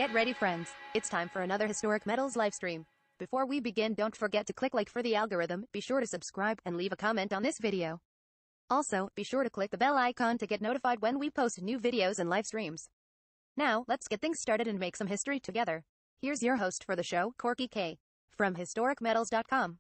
Get ready, friends. It's time for another Historic Metals livestream. Before we begin, don't forget to click like for the algorithm, be sure to subscribe, and leave a comment on this video. Also, be sure to click the bell icon to get notified when we post new videos and live streams. Now, let's get things started and make some history together. Here's your host for the show, Corky K. from HistoricMetals.com.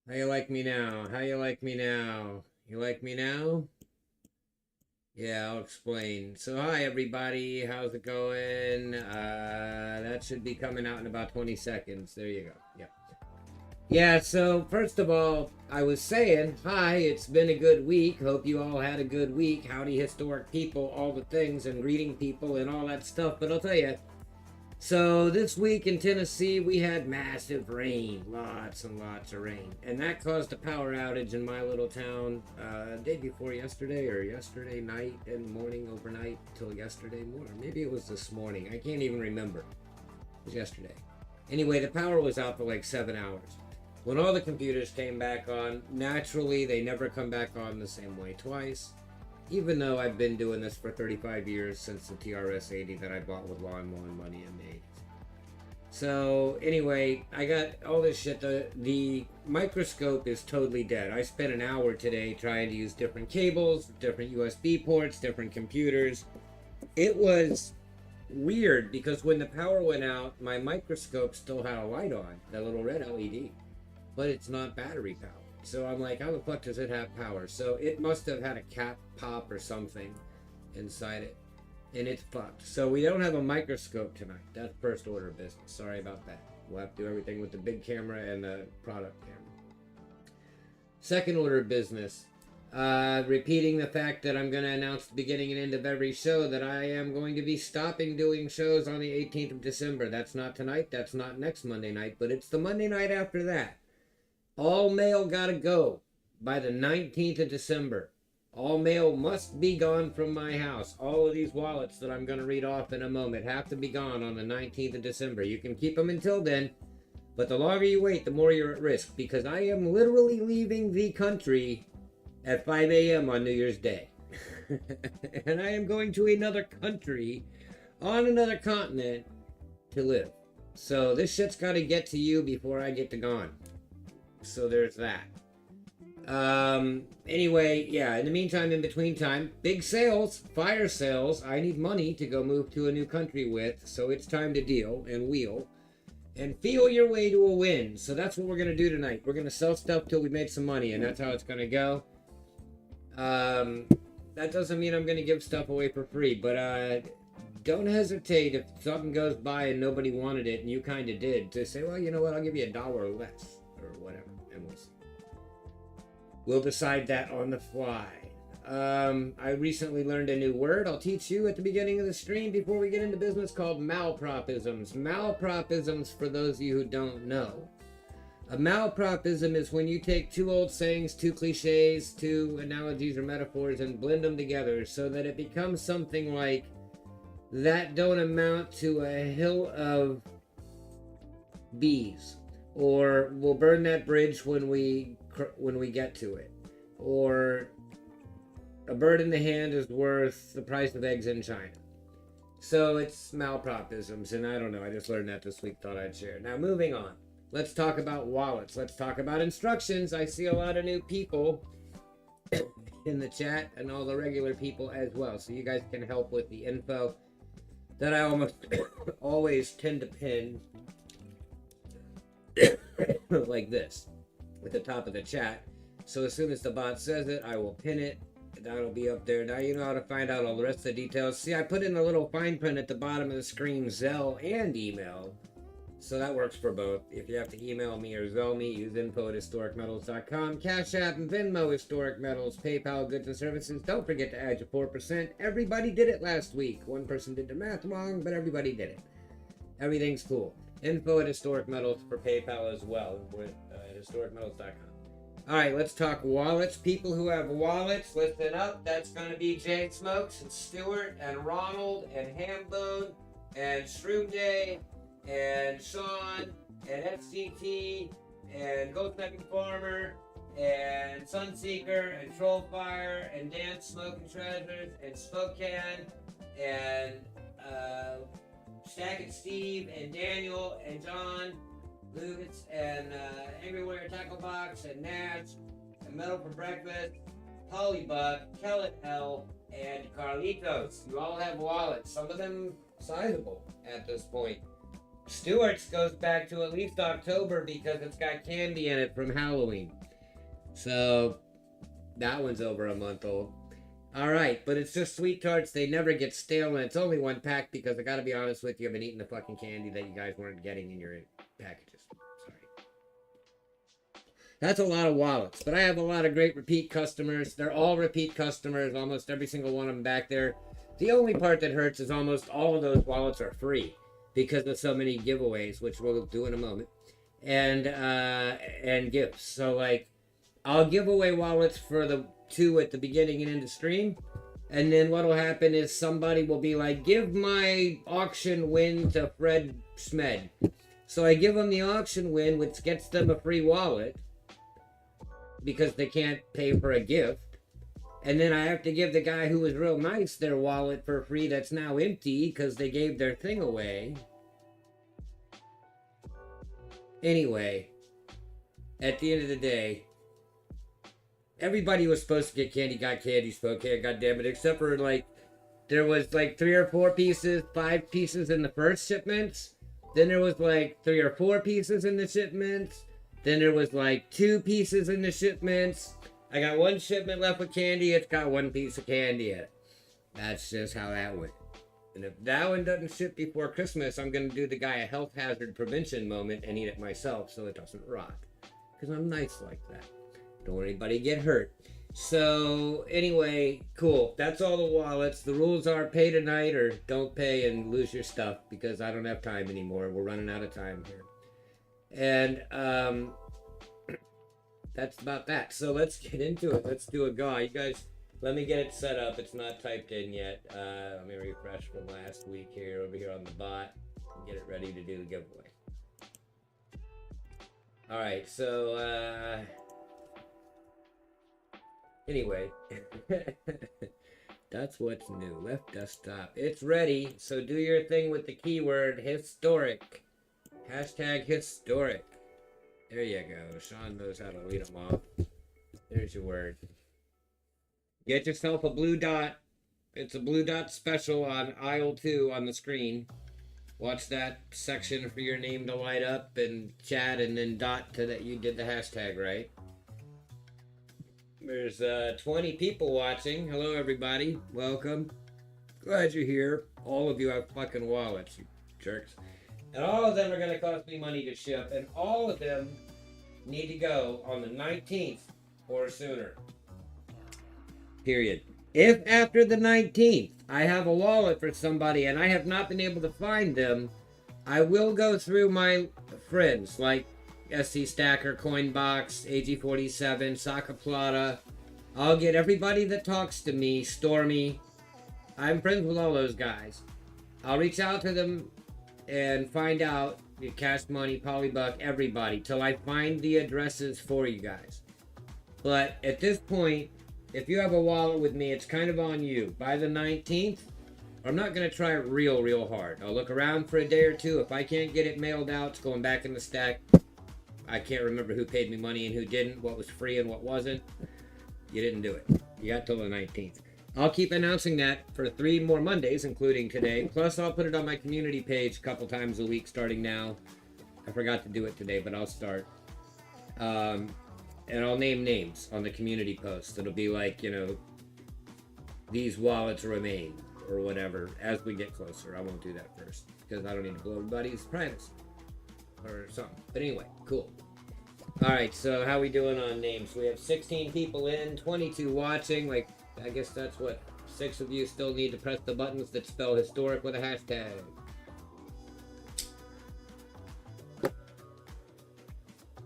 How you like me now? How you like me now? You like me now? Yeah, I'll explain. So hi everybody, how's it going? That should be coming out in about 20 seconds. There you go. Yeah, so first of all, I was saying, hi, it's been a good week. Hope you all had a good week. Howdy historic people, all the things, and greeting people and all that stuff. But I'll tell you, so this week in Tennessee, we had massive rain, lots and lots of rain. And that caused a power outage in my little town day before yesterday, or yesterday night and morning, overnight, till yesterday morning. Maybe it was this morning. I can't even remember. It was yesterday. Anyway, the power was out for like 7 hours. When all the computers came back on, naturally, they never come back on the same way twice. Even though I've been doing this for 35 years since the TRS-80 that I bought with lawnmower money and made. So anyway, I got all this shit. The microscope is totally dead. I spent an hour today trying to use different cables, different USB ports, different computers. It was weird because when the power went out, my microscope still had a light on, that little red LED, but it's not battery powered. So I'm like, how the fuck does it have power? So it must have had a cap pop or something inside it, and it's fucked. So we don't have a microscope tonight. That's first order of business. Sorry about that. We'll have to do everything with the big camera and the product camera. Second order of business, repeating the fact that I'm going to announce at the beginning and end of every show that I am going to be stopping doing shows on the 18th of December. That's not tonight. That's not next Monday night, but it's the Monday night after that. All mail gotta go by the 19th of December. All mail must be gone from my house. All of these wallets that I'm going to read off in a moment have to be gone on the 19th of December. You can keep them until then, but the longer you wait, the more you're at risk, because I am literally leaving the country at 5 a.m. on New Year's Day. And I am going to another country on another continent to live. So this shit's got to get to you before I get to gone. So there's that. Anyway, yeah, in the meantime, in between time, big sales, fire sales. I need money to go move to a new country with, so it's time to deal and wheel and feel your way to a win. So that's what we're going to do tonight. We're going to sell stuff till we make some money, and that's how it's going to go. that doesn't mean I'm going to give stuff away for free, but don't hesitate if something goes by and nobody wanted it and you kind of did, to say, well, you know what, I'll give you $1 less or whatever, and we'll see. We'll decide that on the fly. I recently learned a new word I'll teach you at the beginning of the stream before we get into business, called malpropisms. Malpropisms, for those of you who don't know. A malpropism is when you take two old sayings, two cliches, two analogies or metaphors, and blend them together so that it becomes something like, that don't amount to a hill of bees, or we'll burn that bridge when we get to it, or a bird in the hand is worth the price of eggs in China. So it's malpropisms, and I don't know, I just learned that this week, thought I'd share. Now, moving on. Let's talk about wallets. Let's talk about instructions. I see a lot of new people in the chat, and all the regular people as well, so you guys can help with the info that I almost always tend to pin like this at the top of the chat. So as soon as the bot says it, I will pin it. That'll be up there. Now you know how to find out all the rest of the details. See, I put in a little fine print at the bottom of the screen, Zelle and email. So that works for both. If you have to email me or Zelle me, use info@HistoricMetals.com. Cash App and Venmo, Historic Metals. PayPal, goods and services. Don't forget to add your 4%. Everybody did it last week. One person did the math wrong, but everybody did it. Everything's cool. Info@HistoricMetals for PayPal as well, with HistoricMetals.com. All right, let's talk wallets. People who have wallets, listen up. That's going to be Jay Smokes and Stuart and Ronald and Hambone and Shroom Day and Sean and FCT and Goldnecking Farmer and Sunseeker and Trollfire and Dan Smoking Treasures and Spokane and Stack and Steve and Daniel and John Lugitz and Angry Warrior Tackle Box and Nash and Metal for Breakfast, Hollybuck, Kellet L, and Carlitos. You all have wallets, some of them sizable at this point. Stewart's goes back to at least October because it's got candy in it from Halloween. So that one's over a month old. All right, but it's just sweet tarts. They never get stale, and it's only one pack because I got to be honest with you, I've been eating the fucking candy that you guys weren't getting in your packages. Sorry. That's a lot of wallets, but I have a lot of great repeat customers. They're all repeat customers, almost every single one of them back there. The only part that hurts is almost all of those wallets are free, because of so many giveaways, which we'll do in a moment, and gifts. So like, I'll give away wallets for the two at the beginning and in the stream, and then what'll happen is somebody will be like, give my auction win to Fred Smed. So I give them the auction win, which gets them a free wallet, because they can't pay for a gift. And then I have to give the guy who was real nice their wallet for free that's now empty because they gave their thing away. Anyway, at the end of the day, everybody was supposed to get candy, got candy, Spokane, goddammit, except for like, there was like 3 or 4 pieces, 5 pieces in the first shipments. Then there was like 3 or 4 pieces in the shipments. Then there was like 2 pieces in the shipments. I got 1 shipment left with candy. It's got 1 piece of candy in it. That's just how that went. And if that one doesn't ship before Christmas, I'm going to do the guy a health hazard prevention moment and eat it myself so it doesn't rot. Because I'm nice like that. Don't want anybody get hurt. So, anyway, cool. That's all the wallets. The rules are pay tonight or don't pay and lose your stuff because I don't have time anymore. We're running out of time here. And, that's about that. So let's get into it. Let's do a go. You guys, let me get it set up. It's not typed in yet. Let me refresh from last week here over here on the bot. Get it ready to do the giveaway. All right. So anyway, that's what's new. Left desktop. It's ready. So do your thing with the keyword historic. Hashtag historic. There you go. Sean knows how to lead them off. There's your word. Get yourself a blue dot. It's a blue dot special on aisle 2 on the screen. Watch that section for your name to light up and chat and then dot to that you did the hashtag right. There's 20 people watching. Hello, everybody. Welcome. Glad you're here. All of you have fucking wallets, you jerks. And all of them are going to cost me money to ship. And all of them need to go on the 19th or sooner. Period. If after the 19th I have a wallet for somebody and I have not been able to find them, I will go through my friends like SC Stacker, Coinbox, AG47, Saka Plata. I'll get everybody that talks to me, Stormy. I'm friends with all those guys. I'll reach out to them and find out, Cash Money, Polybuck, everybody, till I find the addresses for you guys. But at this point, if you have a wallet with me, it's kind of on you. By the 19th, I'm not going to try it real hard. I'll look around for a day or two. If I can't get it mailed out, it's going back in the stack. I can't remember who paid me money and who didn't, what was free and what wasn't. You didn't do it. You got till the 19th. I'll keep announcing that for 3 more Mondays, including today. Plus, I'll put it on my community page a couple times a week starting now. I forgot to do it today, but I'll start. And I'll name names on the community post. It'll be like, these wallets remain or whatever as we get closer. I won't do that first because I don't need to blow everybody's privacy or something. But anyway, cool. All right, so how we doing on names? We have 16 people in, 22 watching. Like, I guess that's what 6 of you still need to press the buttons that spell historic with a hashtag.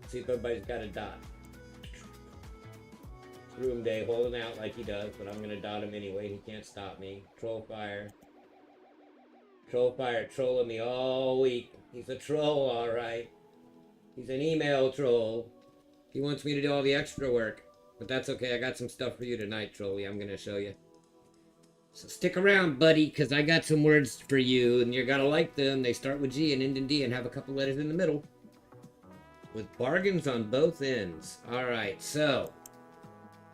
See if everybody's got a dot. Room Day holding out like he does, but I'm gonna dot him anyway. He can't stop me. Trollfire. Trollfire trolling me all week. He's a troll, alright. He's an email troll. He wants me to do all the extra work. But that's okay. I got some stuff for you tonight, Trolly. I'm gonna show you. So stick around, buddy, because I got some words for you, and you're gonna like them. They start with G and end in D and have a couple letters in the middle. With bargains on both ends. Alright, so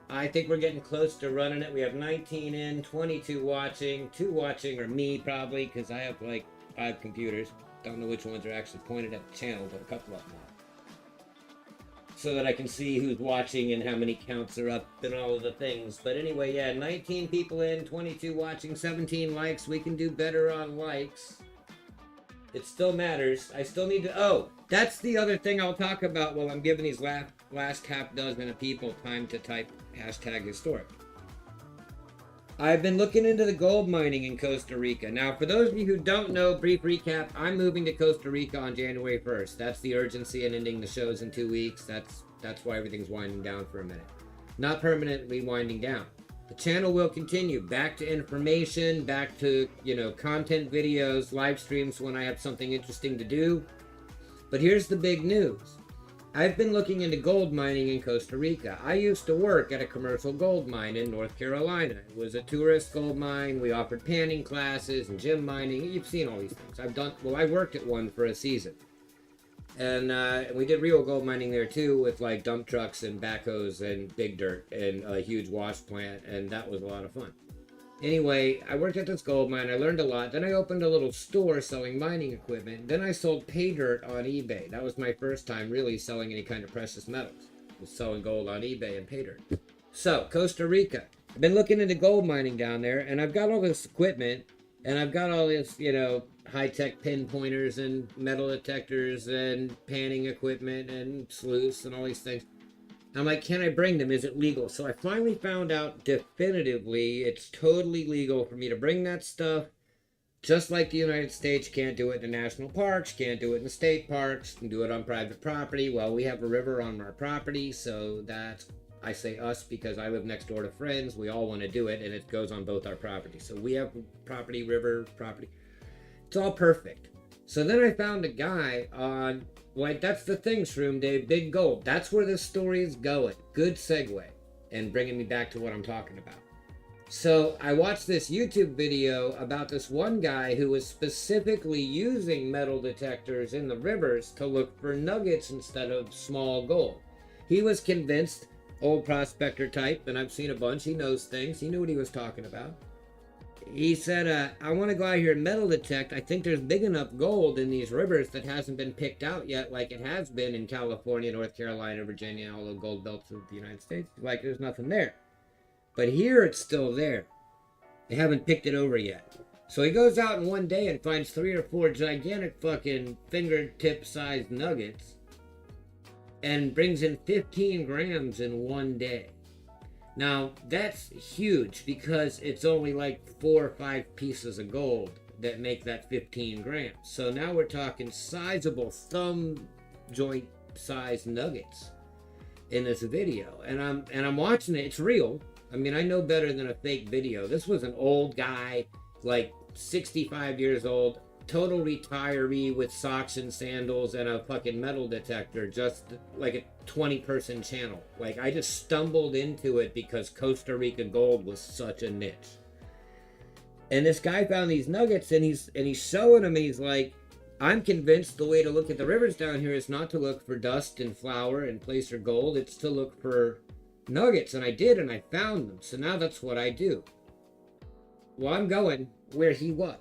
I think we're getting close to running it. We have 19 in, 22 watching. 2 watching are me, probably, because I have like 5 computers. Don't know which ones are actually pointed at the channel, but a couple of them are. So that I can see who's watching and how many counts are up and all of the things. But anyway, yeah, 19 people in, 22 watching, 17 likes. We can do better on likes. It still matters. I still need to... Oh, that's the other thing I'll talk about while I'm giving these last half dozen of people time to type hashtag historic. I've been looking into the gold mining in Costa Rica. Now, for those of you who don't know, brief recap, I'm moving to Costa Rica on January 1st. That's the urgency in ending the shows in 2 weeks. That's why everything's winding down for a minute. Not permanently winding down. The channel will continue. Back to information, back to, content videos, live streams when I have something interesting to do. But here's the big news. I've been looking into gold mining in Costa Rica. I used to work at a commercial gold mine in North Carolina. It was a tourist gold mine. We offered panning classes and gem mining. You've seen all these things. I worked at one for a season. And we did real gold mining there too with like dump trucks and backhoes and big dirt and a huge wash plant. And that was a lot of fun. Anyway, I worked at this gold mine. I learned a lot. Then I opened a little store selling mining equipment. Then I sold pay dirt on eBay. That was my first time really selling any kind of precious metals. I was selling gold on eBay and pay dirt. So, Costa Rica. I've been looking into gold mining down there, and I've got all this equipment, and I've got all this, high-tech pinpointers and metal detectors and panning equipment and sluice and all these things. I'm like, can I bring them? Is it legal? So I finally found out definitively it's totally legal for me to bring that stuff. Just like the United States can't do it in the national parks, can't do it in the state parks, can do it on private property. Well, we have a river on our property, so that's, I say us because I live next door to friends. We all want to do it, and it goes on both our properties. So we have property, river, property. It's all perfect. So then I found a guy on... that's the thing, Shroom Day, big gold. That's where this story is going. Good segue. And bringing me back to what I'm talking about. So I watched this YouTube video about this one guy who was specifically using metal detectors in the rivers to look for nuggets instead of small gold. He was convinced, old prospector type, and I've seen a bunch, he knows things, he knew what he was talking about. he said, I want to go out here and metal detect. I think there's big enough gold in these rivers that hasn't been picked out yet, like it has been in California, North Carolina, Virginia, all the gold belts of the United States. Like, there's nothing there. But here it's still there. They haven't picked it over yet. So he goes out in one day and finds 3 or 4 gigantic fucking fingertip-sized nuggets and brings in 15 grams in one day. Now, that's huge because it's only like 4 or 5 pieces of gold that make that 15 grams. So now we're talking sizable thumb joint sized nuggets in this video. And I'm watching it. It's real. I mean, I know better than a fake video. This was an old guy, like 65 years old, total retiree with socks and sandals and a fucking metal detector, just like a 20-person channel. Like, I just stumbled into it because Costa Rica gold was such a niche. And this guy found these nuggets, and he's showing them, and he's like, I'm convinced the way to look at the rivers down here is not to look for dust and flour and placer gold. It's to look for nuggets. And I did, and I found them. So now that's what I do. Well, I'm going where he was,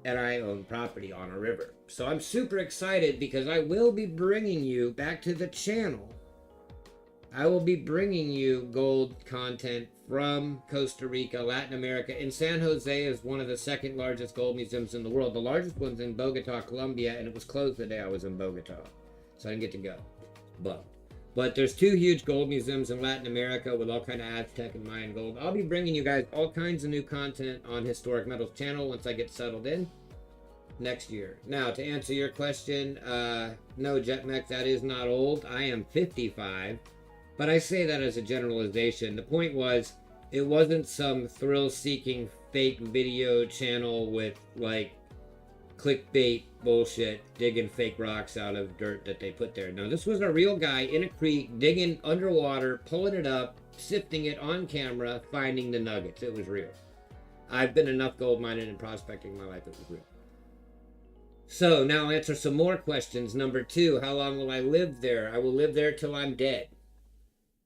and I own property on a river. So I'm super excited because I will be bringing you back to the channel. I will be bringing you gold content from Costa Rica, Latin America. And San Jose is one of the second largest gold museums in the world. The largest one's in Bogota, Colombia, and it was closed the day I was in Bogota. So I didn't get to go. But there's 2 huge gold museums in Latin America with all kind of Aztec and Mayan gold. I'll be bringing you guys all kinds of new content on Historic Metals channel once I get settled in next year. Now, to answer your question, no, Jetmech, that is not old. I am 55, but I say that as a generalization. The point was, it wasn't some thrill-seeking fake video channel with, like, clickbait bullshit, digging fake rocks out of dirt that they put there. No, this was a real guy in a creek, digging underwater, pulling it up, sifting it on camera, finding the nuggets. It was real. I've been enough gold mining and prospecting in my life. It was real. So now I'll answer some more questions. Number 2, how long will I live there? I will live there till I'm dead.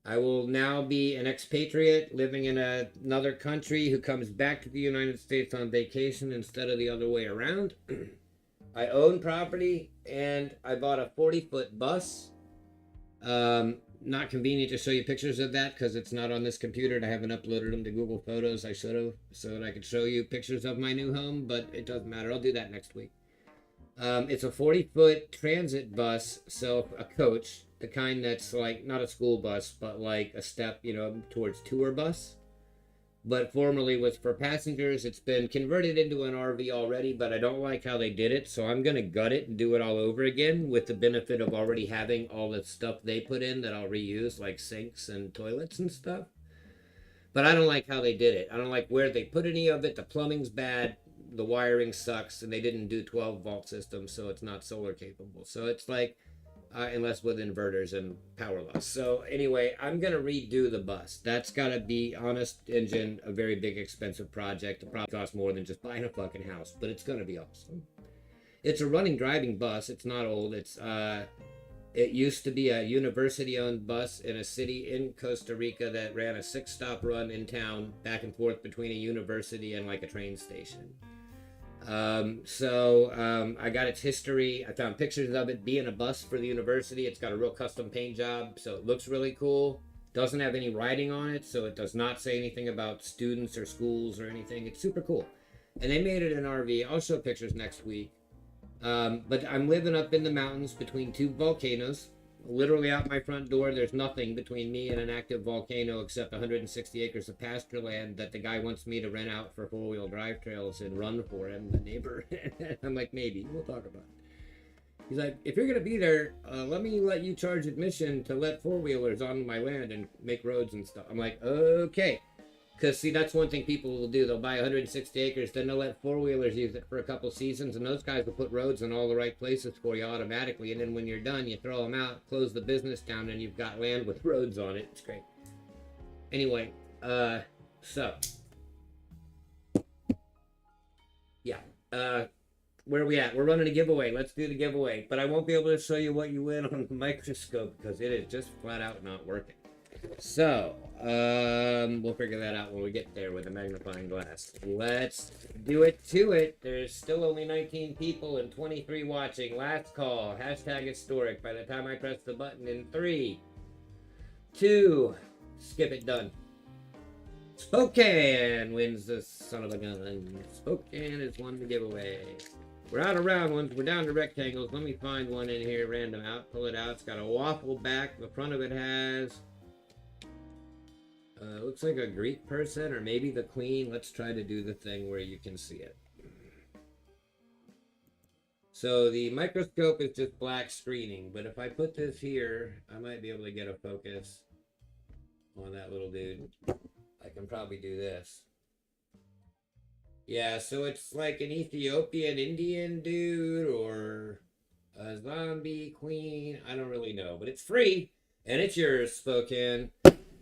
I will now be an expatriate living in another country who comes back to the United States on vacation instead of the other way around. I own property, and I bought a 40-foot bus. Not convenient to show you pictures of that because it's not on this computer and I haven't uploaded them to Google Photos. I should have, so that I could show you pictures of my new home, but it doesn't matter. I'll do that next week. It's a 40-foot transit bus, so a coach, the kind that's like not a school bus, but like a step, you know, towards tour bus. But formerly was for passengers. It's been converted into an RV already, but I don't like how they did it, so I'm going to gut it and do it all over again with the benefit of already having all the stuff they put in that I'll reuse, like sinks and toilets and stuff. But I don't like how they did it. I don't like where they put any of it. The plumbing's bad. The wiring sucks, and they didn't do 12-volt systems, so it's not solar capable. So it's like, unless with inverters and power loss. So anyway, I'm going to redo the bus. That's got to be, honest engine, a very big, expensive project. It probably costs more than just buying a fucking house, but it's going to be awesome. It's a running, driving bus. It's not old. It used to be a university-owned bus in a city in Costa Rica that ran a 6-stop run in town, back and forth between a university and like a train station. I got its history. I found pictures of it being a bus for the university. It's got a real custom paint job, so it looks really cool. Doesn't have any writing on it, so it does not say anything about students or schools or anything. It's super cool. And they made it an RV. I'll show pictures next week. But I'm living up in the mountains between 2 volcanoes. Literally out my front door, there's nothing between me and an active volcano except 160 acres of pasture land that the guy wants me to rent out for 4-wheel drive trails and run for him, the neighbor. I'm like, maybe. We'll talk about it. He's like, if you're going to be there, let you charge admission to let 4-wheelers on my land and make roads and stuff. I'm like, okay. Because, see, that's one thing people will do. They'll buy 160 acres, then they'll let 4-wheelers use it for a couple seasons, and those guys will put roads in all the right places for you automatically, and then when you're done, you throw them out, close the business down, and you've got land with roads on it. It's great. Anyway, where are we at? We're running a giveaway. Let's do the giveaway. But I won't be able to show you what you win on the microscope because it is just flat out not working. So, We'll figure that out when we get there with a magnifying glass. Let's do it to it. There's still only 19 people and 23 watching. Last call. Hashtag historic. By the time I press the button in 3, 2, skip it, done. Spokane wins the son of a gun. Spokane is one to give away. We're out of round ones. We're down to rectangles. Let me find one in here. Random out. Pull it out. It's got a waffle back. The front of it has... looks like a Greek person or maybe the queen. Let's try to do the thing where you can see it. So the microscope is just black screening. But if I put this here, I might be able to get a focus on that little dude. I can probably do this. Yeah, so it's like an Ethiopian Indian dude or a zombie queen. I don't really know, but it's free and it's yours, Spokane.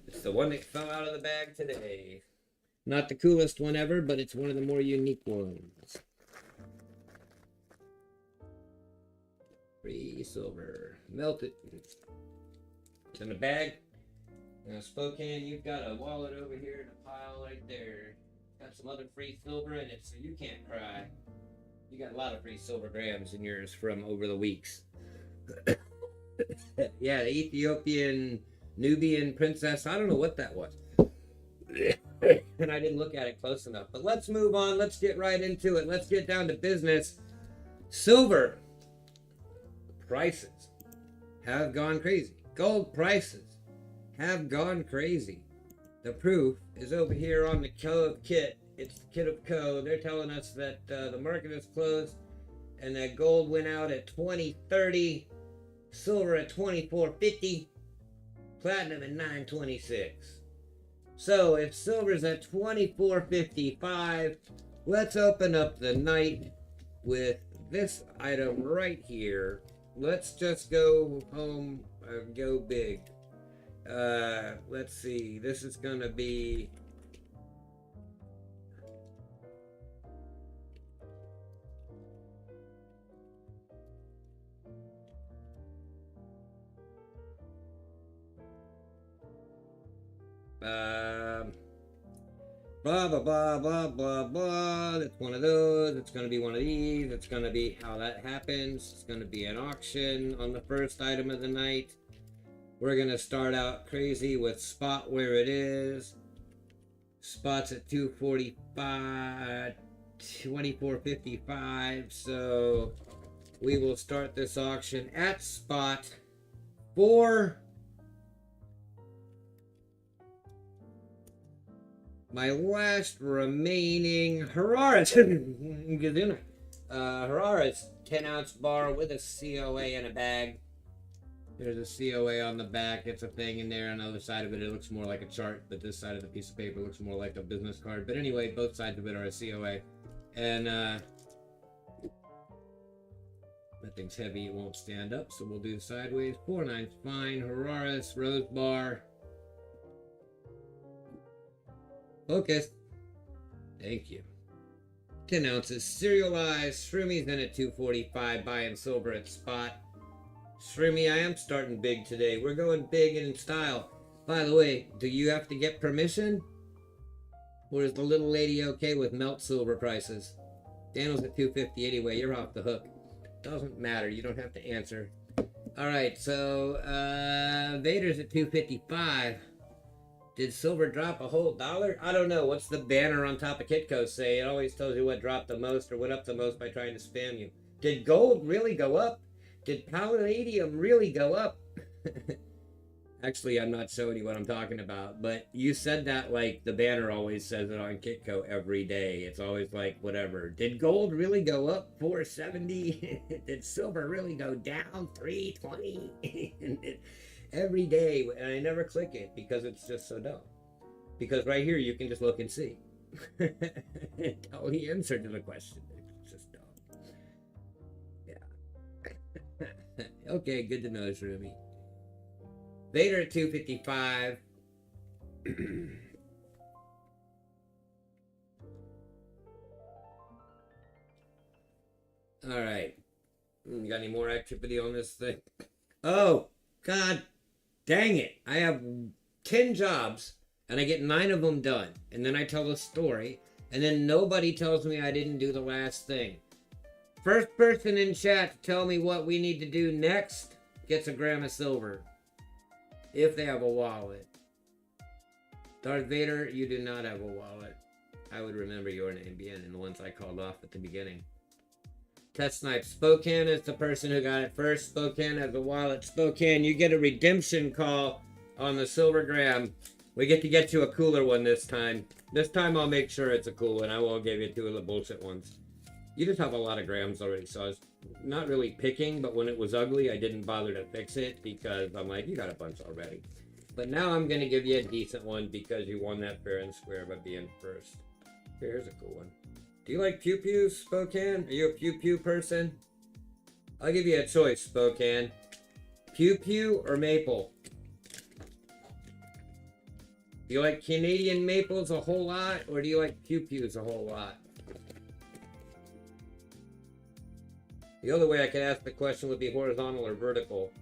It's the one that fell out of the bag today. Not the coolest one ever, but it's one of the more unique ones. Free silver. Melt it. It's in the bag. Now, Spokane, you've got a wallet over here in a pile right there. Got some other free silver in it, so you can't cry. You got a lot of free silver grams in yours from over the weeks. Yeah, the Ethiopian Nubian princess. I don't know what that was. And I didn't look at it close enough. But let's move on. Let's get right into it. Let's get down to business. Silver prices have gone crazy. Gold prices have gone crazy. The proof is over here on the Cove kit. It's the kit of Co. They're telling us that the market is closed and that gold went out at 20.30, silver at 24.50, platinum at 9.26. So if silver's at 24.55, let's open up the night with this item right here. Let's just go home, go big. Let's see, this is gonna be blah blah blah blah blah blah. It's one of those. It's gonna be one of these. It's gonna be how that happens. It's gonna be an auction on the first item of the night. We're gonna start out crazy with spot where it is. Spot's at 245, 24.55. So we will start this auction at spot for my last remaining Hararas. Hararas 10-ounce bar with a COA in a bag. There's a COA on the back. It's a thing in there. On the other side of it, it looks more like a chart, but this side of the piece of paper looks more like a business card. But anyway, both sides of it are a COA. And that thing's heavy. It won't stand up, so we'll do sideways. 4.9's fine. Hararas, Rose Bar. Focus. Thank you. 10 ounces. Serialized. Shroomies in at 245. Buying silver at spot. Shroomy, I am starting big today. We're going big and in style. By the way, do you have to get permission? Or is the little lady okay with melt silver prices? Daniel's at 250 anyway. You're off the hook. Doesn't matter. You don't have to answer. Alright, so Vader's at 255. Did silver drop a whole $1? I don't know. What's the banner on top of Kitco say? It always tells you what dropped the most or went up the most by trying to spam you. Did gold really go up? Did palladium really go up? Actually, I'm not showing you what I'm talking about, but you said that like the banner always says it on Kitco every day. It's always like, whatever. Did gold really go up 470? Did silver really go down 320? Every day, and I never click it because it's just so dumb. Because right here, you can just look and see. Tell the answer to the question. It's just dumb. Yeah. Okay, good to know, Shroomy. Vader at 255. All right. You got any more activity on this thing? Oh, God dang it. I have 10 jobs And I get 9 of them done. And then I tell a story. And then nobody tells me I didn't do the last thing. First person in chat to tell me what we need to do next gets a gram of silver. If they have a wallet. Darth Vader, you do not have a wallet. I would remember your name, bien, and the ones I called off at the beginning. Test Snipe. Spokane is the person who got it first. Spokane has a wallet. Spokane, you get a redemption call on the silver gram. We get to get you a cooler one this time. This time I'll make sure it's a cool one. I won't give you 2 of the bullshit ones. You just have a lot of grams already, so I was not really picking, but when it was ugly, I didn't bother to fix it because I'm like, you got a bunch already. But now I'm going to give you a decent one because you won that fair and square by being first. Here's a cool one. Do you like pew-pews, Spokane? Are you a pew-pew person? I'll give you a choice, Spokane. Pew-pew or maple? Do you like Canadian maples a whole lot, or do you like pew-pews a whole lot? The other way I could ask the question would be horizontal or vertical,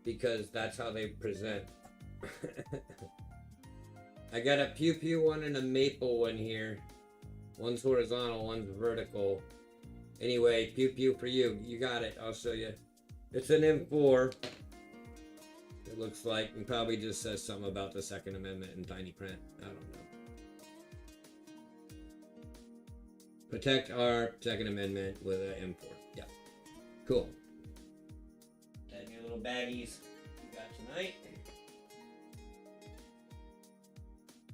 because that's how they present. I got a pew-pew one and a maple one here. One's horizontal, one's vertical. Anyway, pew-pew for you. You got it. I'll show you. It's an M4. It looks like, and probably just says something about the Second Amendment in tiny print. I don't know. Protect our Second Amendment with an M4. Yeah. Cool. Got your little baggies you got tonight.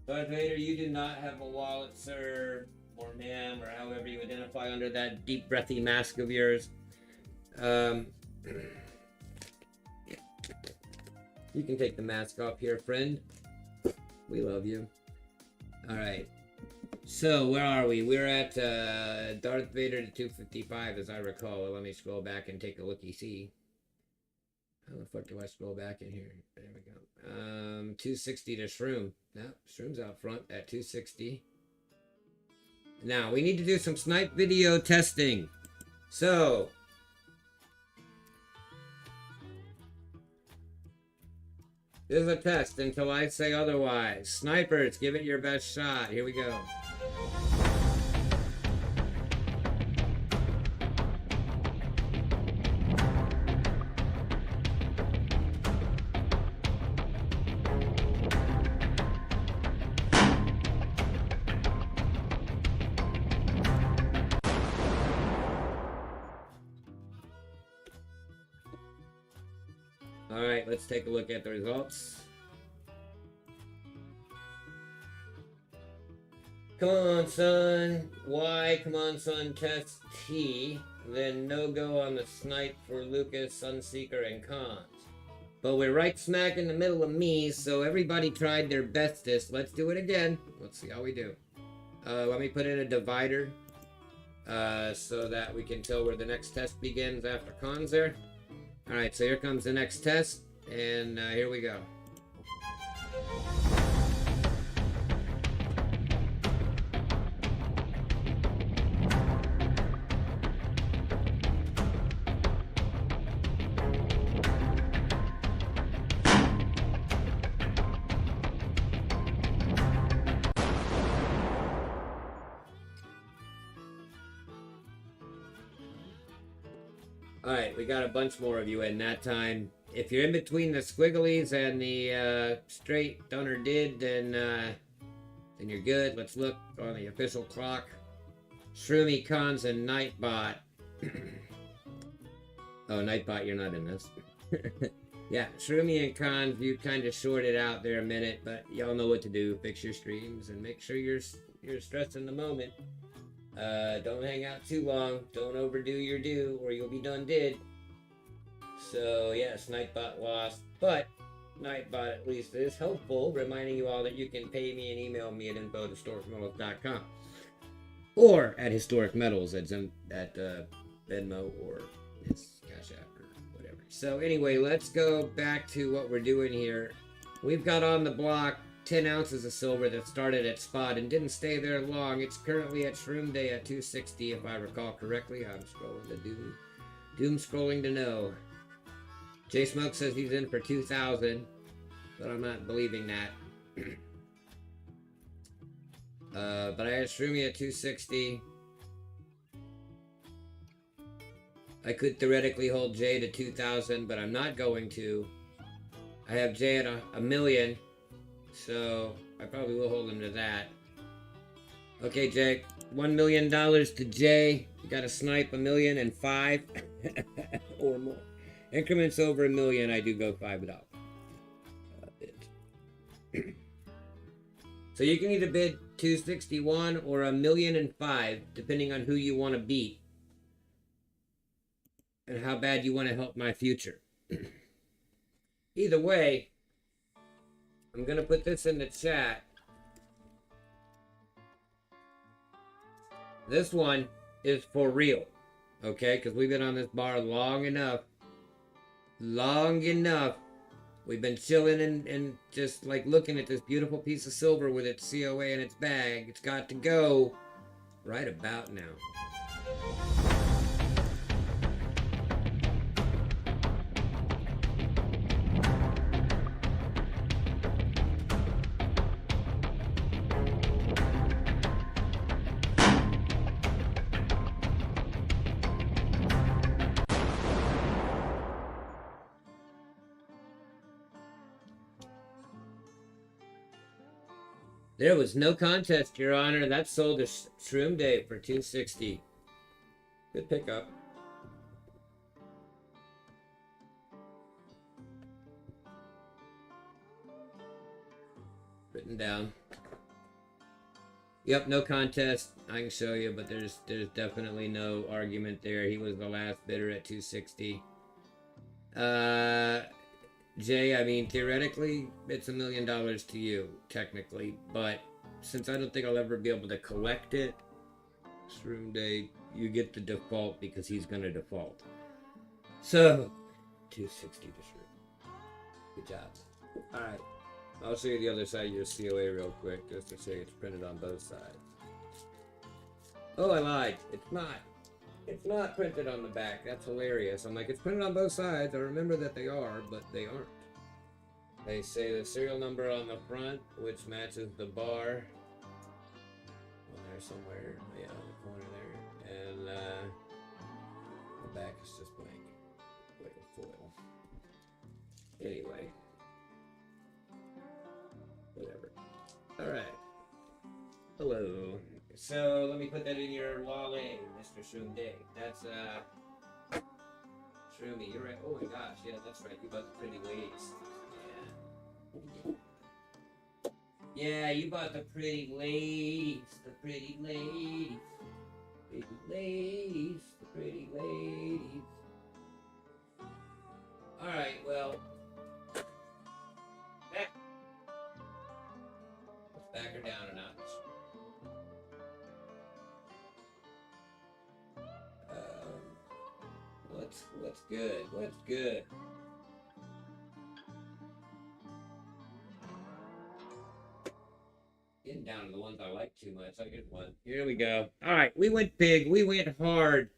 Darth Vader, you do not have a wallet, sir, or ma'am, or however you identify under that deep breathy mask of yours. You can take the mask off here, friend. We love you. Alright. So, where are we? We're at Darth Vader to 255, as I recall. Let me scroll back and take a looky-see. How the fuck do I scroll back in here? There we go. 260 to Shroom. No, Shroom's out front at 260. Now, we need to do some snipe video testing. So, this is a test until I say otherwise. Snipers, give it your best shot. Here we go. Alright, let's take a look at the results. Come on, son. Y, come on, son, test T. Then no go on the snipe for Lucas, Sunseeker, and Cons. But we're right smack in the middle of me, so everybody tried their bestest. Let's do it again. Let's see how we do. Let me put in a divider so that we can tell where the next test begins after Cons there. Alright, so here comes the next test, and here we go. Alright, we got a bunch more of you in that time. If you're in between the squigglies and the straight done or did, then you're good. Let's look on the official clock. Shroomy, Cons, and Nightbot. Oh, Nightbot, you're not in this. Yeah, Shroomy and Cons, you kind of shorted out there a minute, but y'all know what to do. Fix your streams and make sure you're stressing the moment. Don't hang out too long. Don't overdo your due, or you'll be done did. So, yes, Nightbot lost, but Nightbot at least is helpful, reminding you all that you can pay me and email me at info@historicmetals.com or at HistoricMetals at Venmo or his Cash App or whatever. So, anyway, let's go back to what we're doing here. We've got on the block 10 ounces of silver that started at spot and didn't stay there long. It's currently at Shroom Day at 260, if I recall correctly. I'm scrolling to doom scrolling to know. J Smoke says he's in for 2,000, but I'm not believing that. But I had Shroomy at 260. I could theoretically hold Jay to 2,000, but I'm not going to. I have Jay at a million, so I probably will hold him to that. Okay, Jay, $1 million to Jay. You got to snipe 1,000,005 or more. Increments over $1 million, I do go $5. So you can either bid 261 or 1,000,005, depending on who you want to beat and how bad you want to help my future. Either way, I'm gonna put this in the chat. This one is for real, okay? Because we've been on this bar long enough. Long enough. We've been chilling and just like looking at this beautiful piece of silver with its COA in its bag. It's got to go right about now. There was no contest, Your Honor. That sold a Shroom Day for 260. Good pickup. Written down. Yep, no contest. I can show you, but there's definitely no argument there. He was the last bidder at 260. Jay, I mean, theoretically, it's $1 million to you, technically, but since I don't think I'll ever be able to collect it, Shroom Day, you get the default because he's going to default. So, 260 to Shroom. Good job. Alright, I'll show you the other side of your COA real quick, just to show you it's printed on both sides. Oh, I lied. It's not. It's not printed on the back. That's hilarious. I'm like, it's printed on both sides. I remember that they are, but they aren't. They say the serial number on the front, which matches the bar. On there somewhere. Yeah, on the corner there. And the back is just blank. Like a foil. Anyway. Whatever. Alright. Hello. So let me put that in your wallet, Mr. Shroom Day. That's Shroomy, you're right. Oh my gosh, yeah, that's right. You bought the pretty lace. Yeah. Yeah, you bought the pretty lace. The pretty lace. Pretty lace. The pretty ladies. Alright, well. Let's back her down a notch. What's good? What's good? Getting down to the ones I like too much. I get one. Here we go. All right, we went big. We went hard.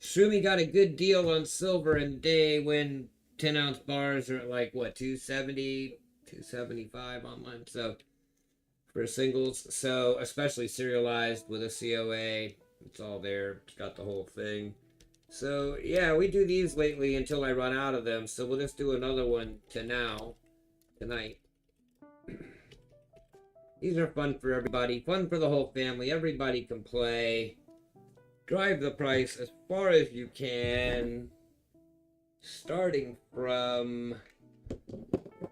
Shroomy got a good deal on silver and day when 10-ounce bars are at like, what, 270, 275 online. So, for singles. So, especially serialized with a COA. It's all there. It's got the whole thing. So, yeah, we do these lately until I run out of them. So we'll just do another one tonight. These are fun for everybody. Fun for the whole family. Everybody can play. Drive the price as far as you can. Starting from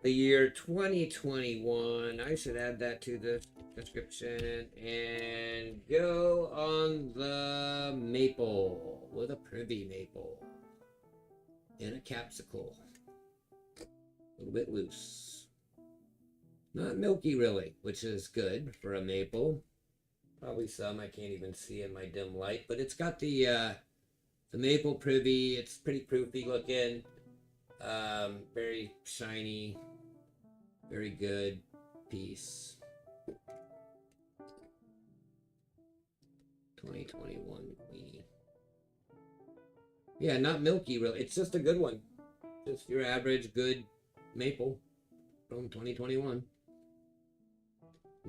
the year 2021. I should add that to the description. And go on the maple. With a privy maple. In a capsicle. A little bit loose. Not milky really, which is good for a maple. Probably some I can't even see in my dim light. But it's got the maple privy. It's pretty proofy looking. Very shiny. Very good piece. 2021 Queenie. Yeah, not milky really. It's just a good one. Just your average good maple from 2021.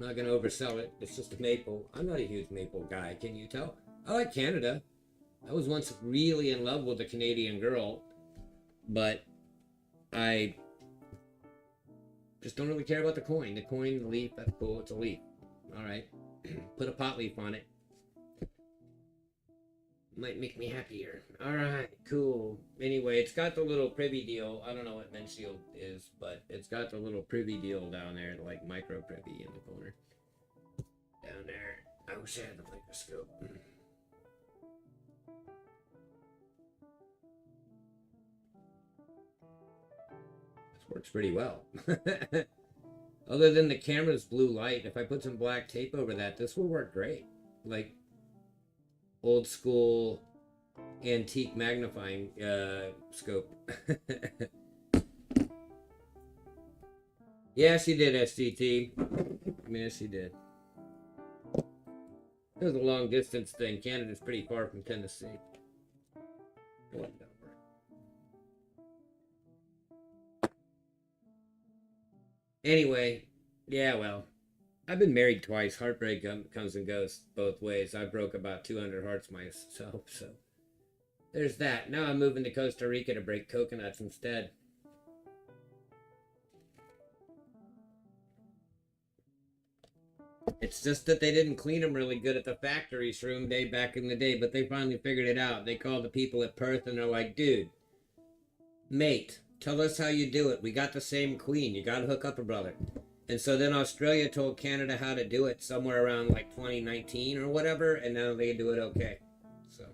I'm not going to oversell it. It's just a maple. I'm not a huge maple guy. Can you tell? I like Canada. I was once really in love with a Canadian girl, but I just don't really care about the coin. The coin, the leaf, that's cool. It's a leaf. All right. Put a pot leaf on it. Might make me happier. All right, cool. Anyway, it's got the little privy deal. I don't know what mint shield is, but it's got the little privy deal down there, like micro privy in the corner. Down there. I wish I had the microscope. This works pretty well. Other than the camera's blue light, if I put some black tape over that, this will work great. Like old school antique magnifying scope. Yeah, she did, SGT. Yeah, she did. It was a long distance thing. Canada's pretty far from Tennessee. Whatever. Anyway, yeah, well, I've been married twice. Heartbreak comes and goes both ways. I broke about 200 hearts myself, so there's that. Now I'm moving to Costa Rica to break coconuts instead. It's just that they didn't clean them really good at the factory shroom day back in the day, but they finally figured it out. They called the people at Perth and they're like, dude, mate, tell us how you do it. We got the same queen. You got to hook up a brother. And so then Australia told Canada how to do it somewhere around like 2019 or whatever, and now they do it okay. So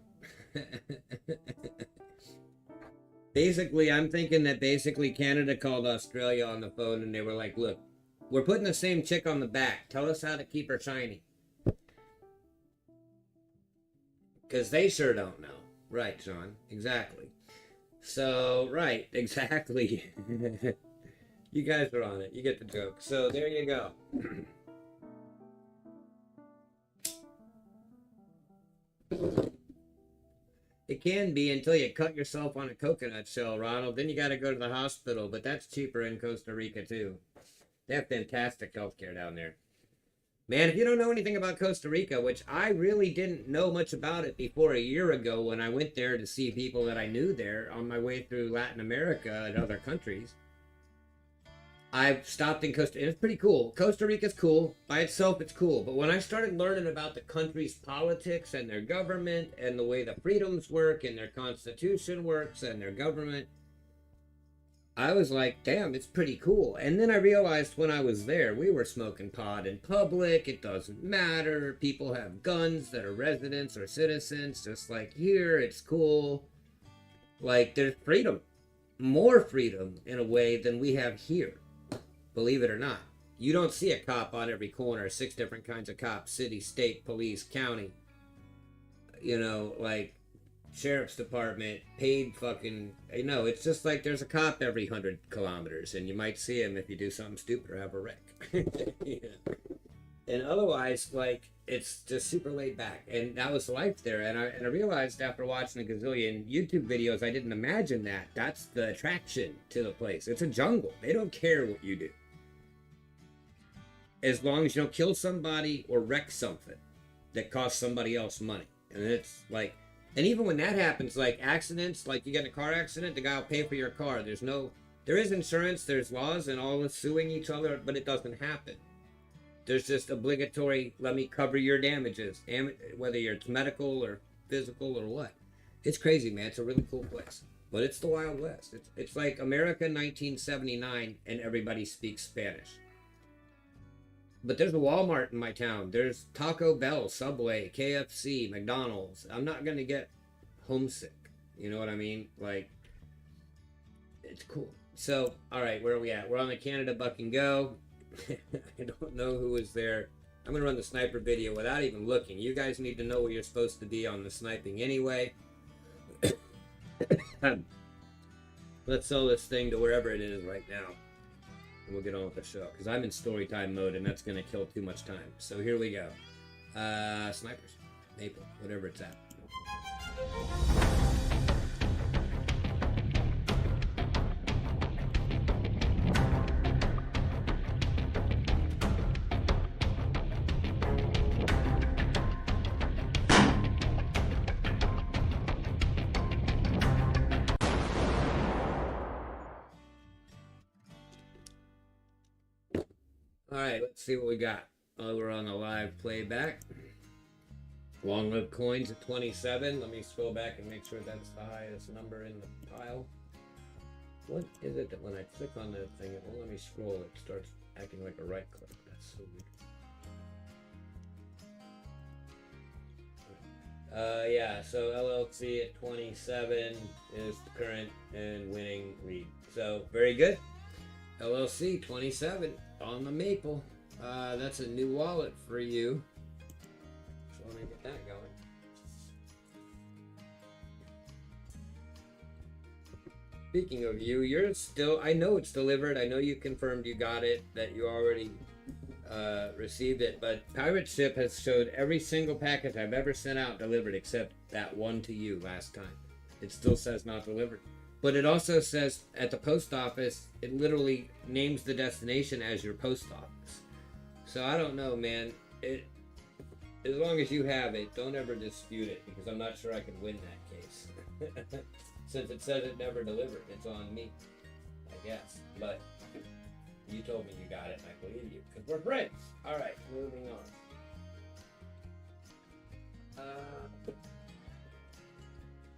basically, I'm thinking that basically Canada called Australia on the phone and they were like, look, we're putting the same chick on the back. Tell us how to keep her shiny. Because they sure don't know. Right, John. Exactly. So, right. Exactly. You guys are on it. You get the joke. So, there you go. It can be until you cut yourself on a coconut shell, Ronald. Then you got to go to the hospital. But that's cheaper in Costa Rica, too. They have fantastic healthcare down there. Man, if you don't know anything about Costa Rica, which I really didn't know much about it before a year ago when I went there to see people that I knew there on my way through Latin America and other countries. I've stopped in Costa Rica. It's pretty cool. Costa Rica's cool. By itself, it's cool. But when I started learning about the country's politics and their government and the way the freedoms work and their constitution works and their government, I was like, damn, it's pretty cool. And then I realized when I was there, we were smoking pot in public. It doesn't matter. People have guns that are residents or citizens, just like here. It's cool. Like, there's freedom. More freedom, in a way, than we have here. Believe it or not. You don't see a cop on every corner. 6 different kinds of cops. City, state, police, county. You know, like, sheriff's department, paid fucking, you know, it's just like there's a cop every 100 kilometers, and you might see him if you do something stupid or have a wreck. Yeah. And otherwise, like, it's just super laid back, and that was life there. And I realized after watching a gazillion YouTube videos, I didn't imagine that. That's the attraction to the place. It's a jungle. They don't care what you do, as long as you don't kill somebody or wreck something that costs somebody else money. And it's like, and even when that happens, like accidents, like you get in a car accident, the guy will pay for your car. There is insurance, there's laws and all this suing each other, but it doesn't happen. There's just obligatory, let me cover your damages, whether it's medical or physical or what. It's crazy, man. It's a really cool place. But it's the Wild West. It's like America 1979 and everybody speaks Spanish. But there's a Walmart in my town. There's Taco Bell, Subway, KFC, McDonald's. I'm not going to get homesick. You know what I mean? Like, it's cool. So, all right, where are we at? We're on the Canada Buck and Go. I don't know who was there. I'm going to run the sniper video without even looking. You guys need to know where you're supposed to be on the sniping anyway. Let's sell this thing to wherever it is right now. And we'll get on with the show, because I'm in story time mode, and that's going to kill too much time. So here we go. Snipers. Maple. Whatever it's at. Alright, let's see what we got. We're on the live playback. Long lived coins at 27. Let me scroll back and make sure that's the highest number in the pile. What is it that when I click on the thing, it won't let me scroll, it starts acting like a right click. That's so weird. Yeah, so LLC at 27 is the current and winning lead. So, very good. LLC 27 on the maple. That's a new wallet for you. So let me get that going. Speaking of you, you're still, I know it's delivered. I know you confirmed you got it, that you already received it, but Pirate Ship has showed every single package I've ever sent out delivered except that one to you last time. It still says not delivered. But it also says at the post office, it literally names the destination as your post office. So I don't know, man. As long as you have it, don't ever dispute it, because I'm not sure I can win that case. Since it says it never delivered, it's on me, I guess. But you told me you got it, and I believe you, because we're friends. All right, moving on.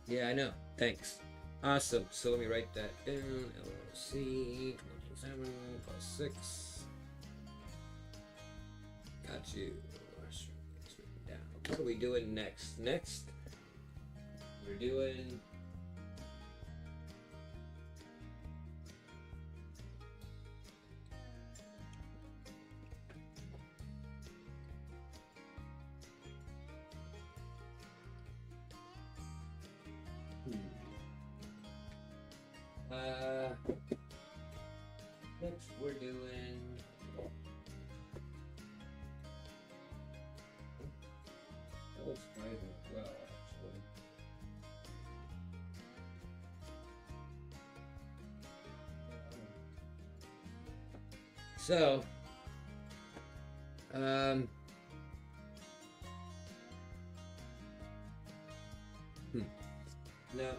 Yeah, I know. Thanks. Awesome. So let me write that down. LLC 27 plus 6. Got you. Down. What are we doing next? Next, we're doing. Next we're doing. That was private as well, actually. So, no,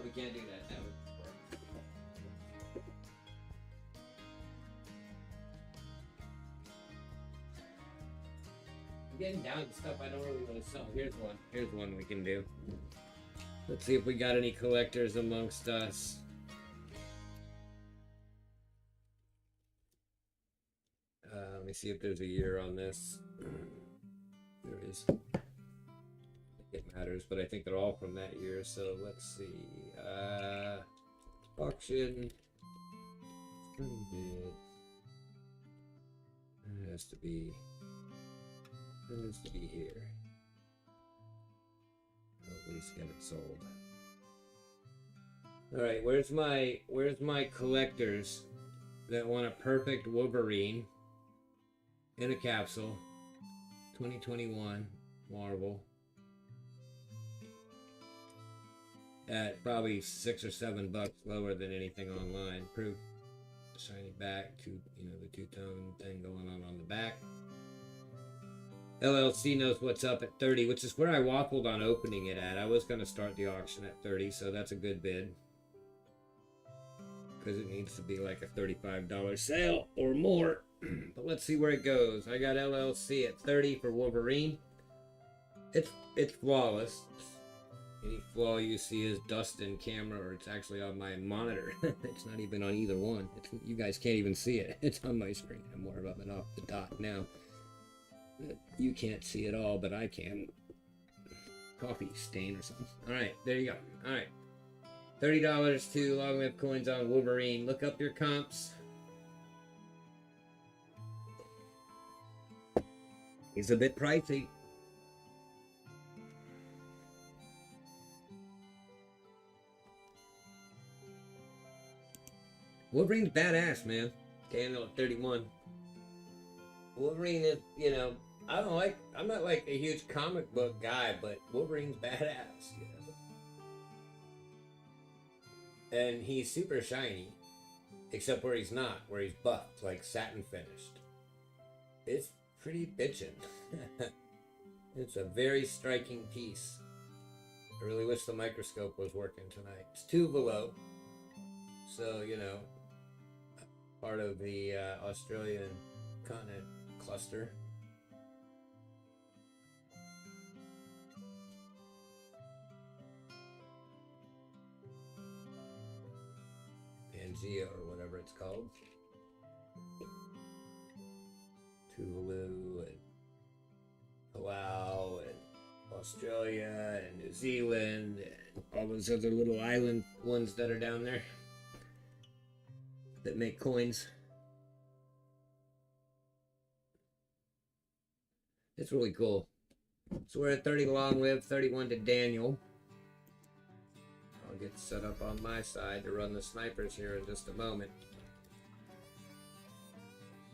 we can't do that. That would work. I'm getting down to stuff I don't really want to sell. Here's one. Here's one we can do. Let's see if we got any collectors amongst us. Let me see if there's a year on this. There is. It matters, but I think they're all from that year, so let's see. Auction. It has to be here. I'll at least get it sold. Alright, where's my collectors that want a perfect Wolverine in a capsule? 2021 marble. At probably $6 or $7 lower than anything online. Proof, shiny back, the two-tone thing going on the back. LLC knows what's up at 30, which is where I waffled on opening it at. I was going to start the auction at 30, so that's a good bid. Because it needs to be like a $35 sale or more. But let's see where it goes. I got LLC at 30 for Wolverine. It's flawless. Any flaw you see is dust in camera, or it's actually on my monitor. It's not even on either one. You guys can't even see it. It's on my screen. I'm more rubbing off the dot now. You can't see it all, but I can. Coffee stain or something. Alright, there you go. Alright. $30 to long-lived coins on Wolverine. Look up your comps. He's a bit pricey. Wolverine's badass, man. Daniel at 31. Wolverine is, I'm not like a huge comic book guy, but Wolverine's badass, And he's super shiny, except where he's not, where he's buffed, like satin finished. It's pretty bitchin'. It's a very striking piece. I really wish the microscope was working tonight. It's 2 below, so, part of the Australian continent cluster. Pangea, or whatever it's called. Tuvalu and Palau and Australia and New Zealand and all those other little island ones that are down there that make coins. It's really cool. So we're at 30 long live, 31 to Daniel. I'll get set up on my side to run the snipers here in just a moment.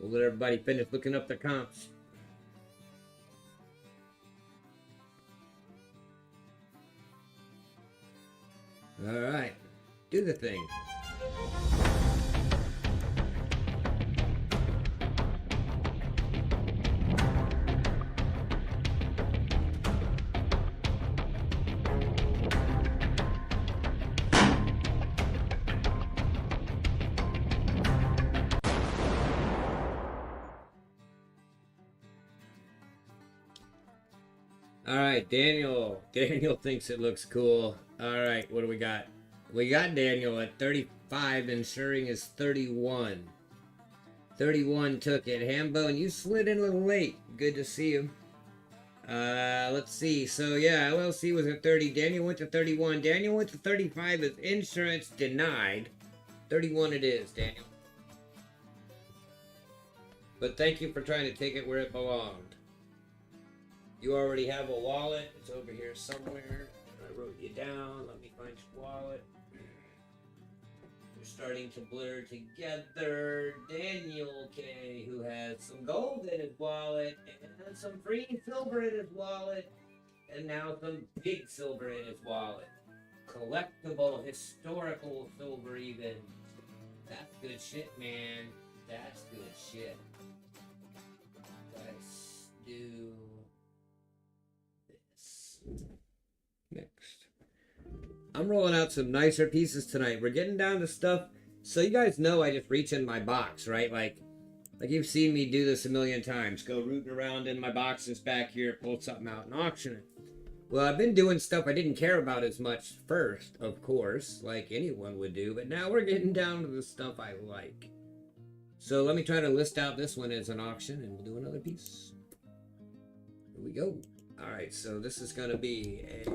We'll let everybody finish looking up the comps. Alright, do the thing. Alright, Daniel. Daniel thinks it looks cool. Alright, what do we got? We got Daniel at 35, ensuring is 31. 31 took it. Hambone, you slid in a little late. Good to see you. Let's see. So, yeah, LLC was at 30. Daniel went to 31. Daniel went to 35 as insurance denied. 31 it is, Daniel. But thank you for trying to take it where it belonged. You already have a wallet. It's over here somewhere. I wrote you down. Let me find your wallet. We're starting to blur together. Daniel K, who has some gold in his wallet, and some free silver in his wallet, and now some big silver in his wallet. Collectible, historical silver even. That's good shit, man. That's good shit. Let's do... next. I'm rolling out some nicer pieces tonight. We're getting down to stuff. So you guys know I just reach in my box, right? Like you've seen me do this a million times. Go rooting around in my boxes back here, pull something out and auction it. Well, I've been doing stuff I didn't care about as much first, of course, like anyone would do. But now we're getting down to the stuff I like. So let me try to list out this one as an auction and we'll do another piece. Here we go. Alright, so this is going to be a...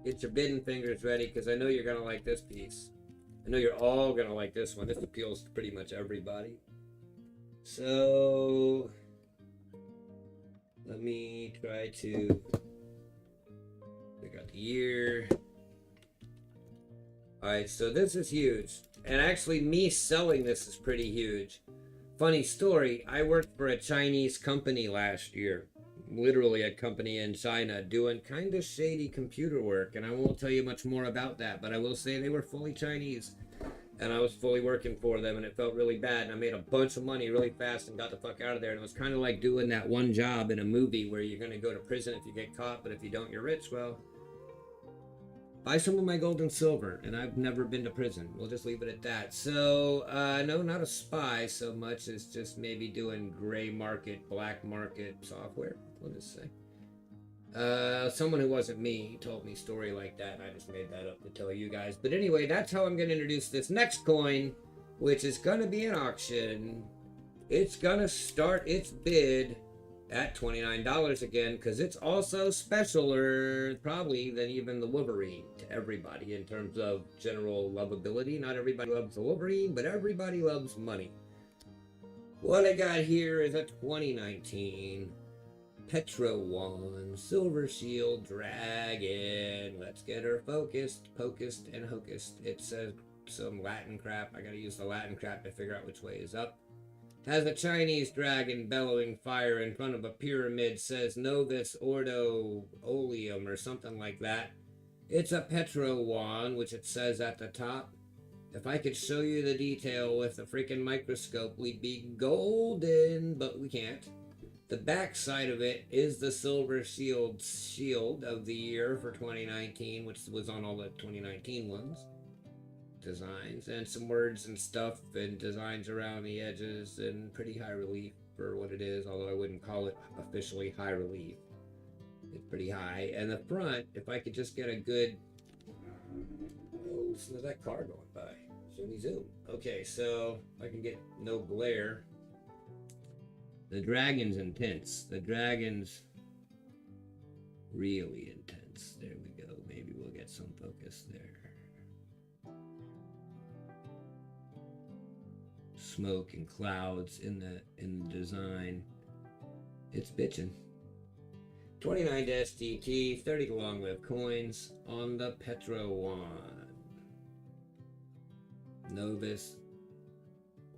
Get your bidding fingers ready, because I know you're going to like this piece. I know you're all going to like this one. This appeals to pretty much everybody. So... let me try to... figure out the year. Alright, so this is huge. And actually, me selling this is pretty huge. Funny story, I worked for a Chinese company last year. Literally a company in China doing kind of shady computer work. And I won't tell you much more about that, but I will say they were fully Chinese. And I was fully working for them, and it felt really bad. And I made a bunch of money really fast and got the fuck out of there. And it was kind of like doing that one job in a movie where you're going to go to prison if you get caught, but if you don't, you're rich. Well... buy some of my gold and silver, and I've never been to prison. We'll just leave it at that. So, no, not a spy so much as just maybe doing gray market, black market software. We'll just say. Someone who wasn't me told me a story like that, and I just made that up to tell you guys. But anyway, that's how I'm going to introduce this next coin, which is going to be an auction. It's going to start its bid at $29 again, because it's also specialer probably than even the Wolverine to everybody in terms of general lovability. Not everybody loves the Wolverine, but everybody loves money. What I got here is a 2019 Petro One Silver Shield Dragon. Let's get her focused, and hocused. It says some Latin crap. I gotta use the Latin crap to figure out which way is up. Has a Chinese dragon bellowing fire in front of a pyramid, says Novus Ordo Oleum or something like that. It's a Petro One, which it says at the top. If I could show you the detail with a freaking microscope, we'd be golden, but we can't. The back side of it is the Silver Shield of the year for 2019, which was on all the 2019 ones. designs and some words and stuff and designs around the edges and pretty high relief for what it is, although I wouldn't call it officially high relief. It's pretty high. And the front, if I could just get a good... Oh, listen to that car going by. Zoomy zoom. Okay, so I can get no glare. The dragon's intense. The dragon's really intense. There we go. Maybe we'll get some focus there. Smoke and clouds in the design. It's bitchin'. 29 to STT, 30 to long-lived coins on the Petro Wand. Novus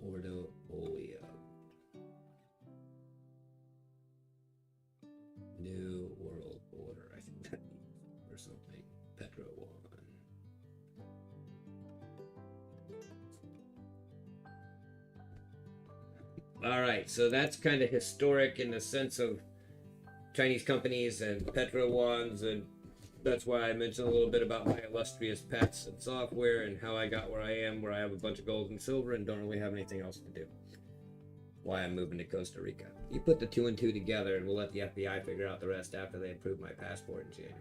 Ordo Oleo. New World Order, I think that means, or something. Petro Wand. Alright, so that's kind of historic in the sense of Chinese companies and Petro Wands, and that's why I mentioned a little bit about my illustrious pets and software and how I got where I am, where I have a bunch of gold and silver and don't really have anything else to do. Why I'm moving to Costa Rica. You put the 2 and 2 together and we'll let the FBI figure out the rest after they approve my passport in January.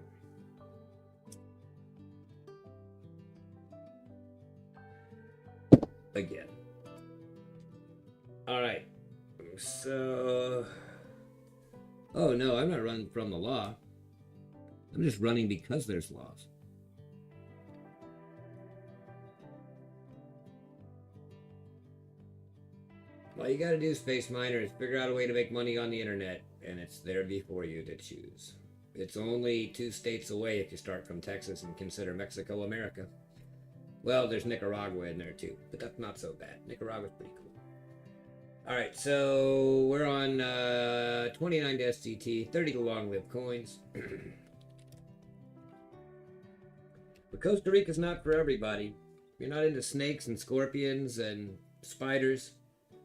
Again. Alright. So... Oh no, I'm not running from the law. I'm just running because there's laws. All you gotta do, Space Miner, is figure out a way to make money on the internet, and it's there before you to choose. It's only 2 states away if you start from Texas and consider Mexico America. Well, there's Nicaragua in there too, but that's not so bad. Nicaragua's pretty cool. Alright, so we're on 29 to STT, 30 to long-lived coins. But Costa Rica's not for everybody. You're not into snakes and scorpions and spiders,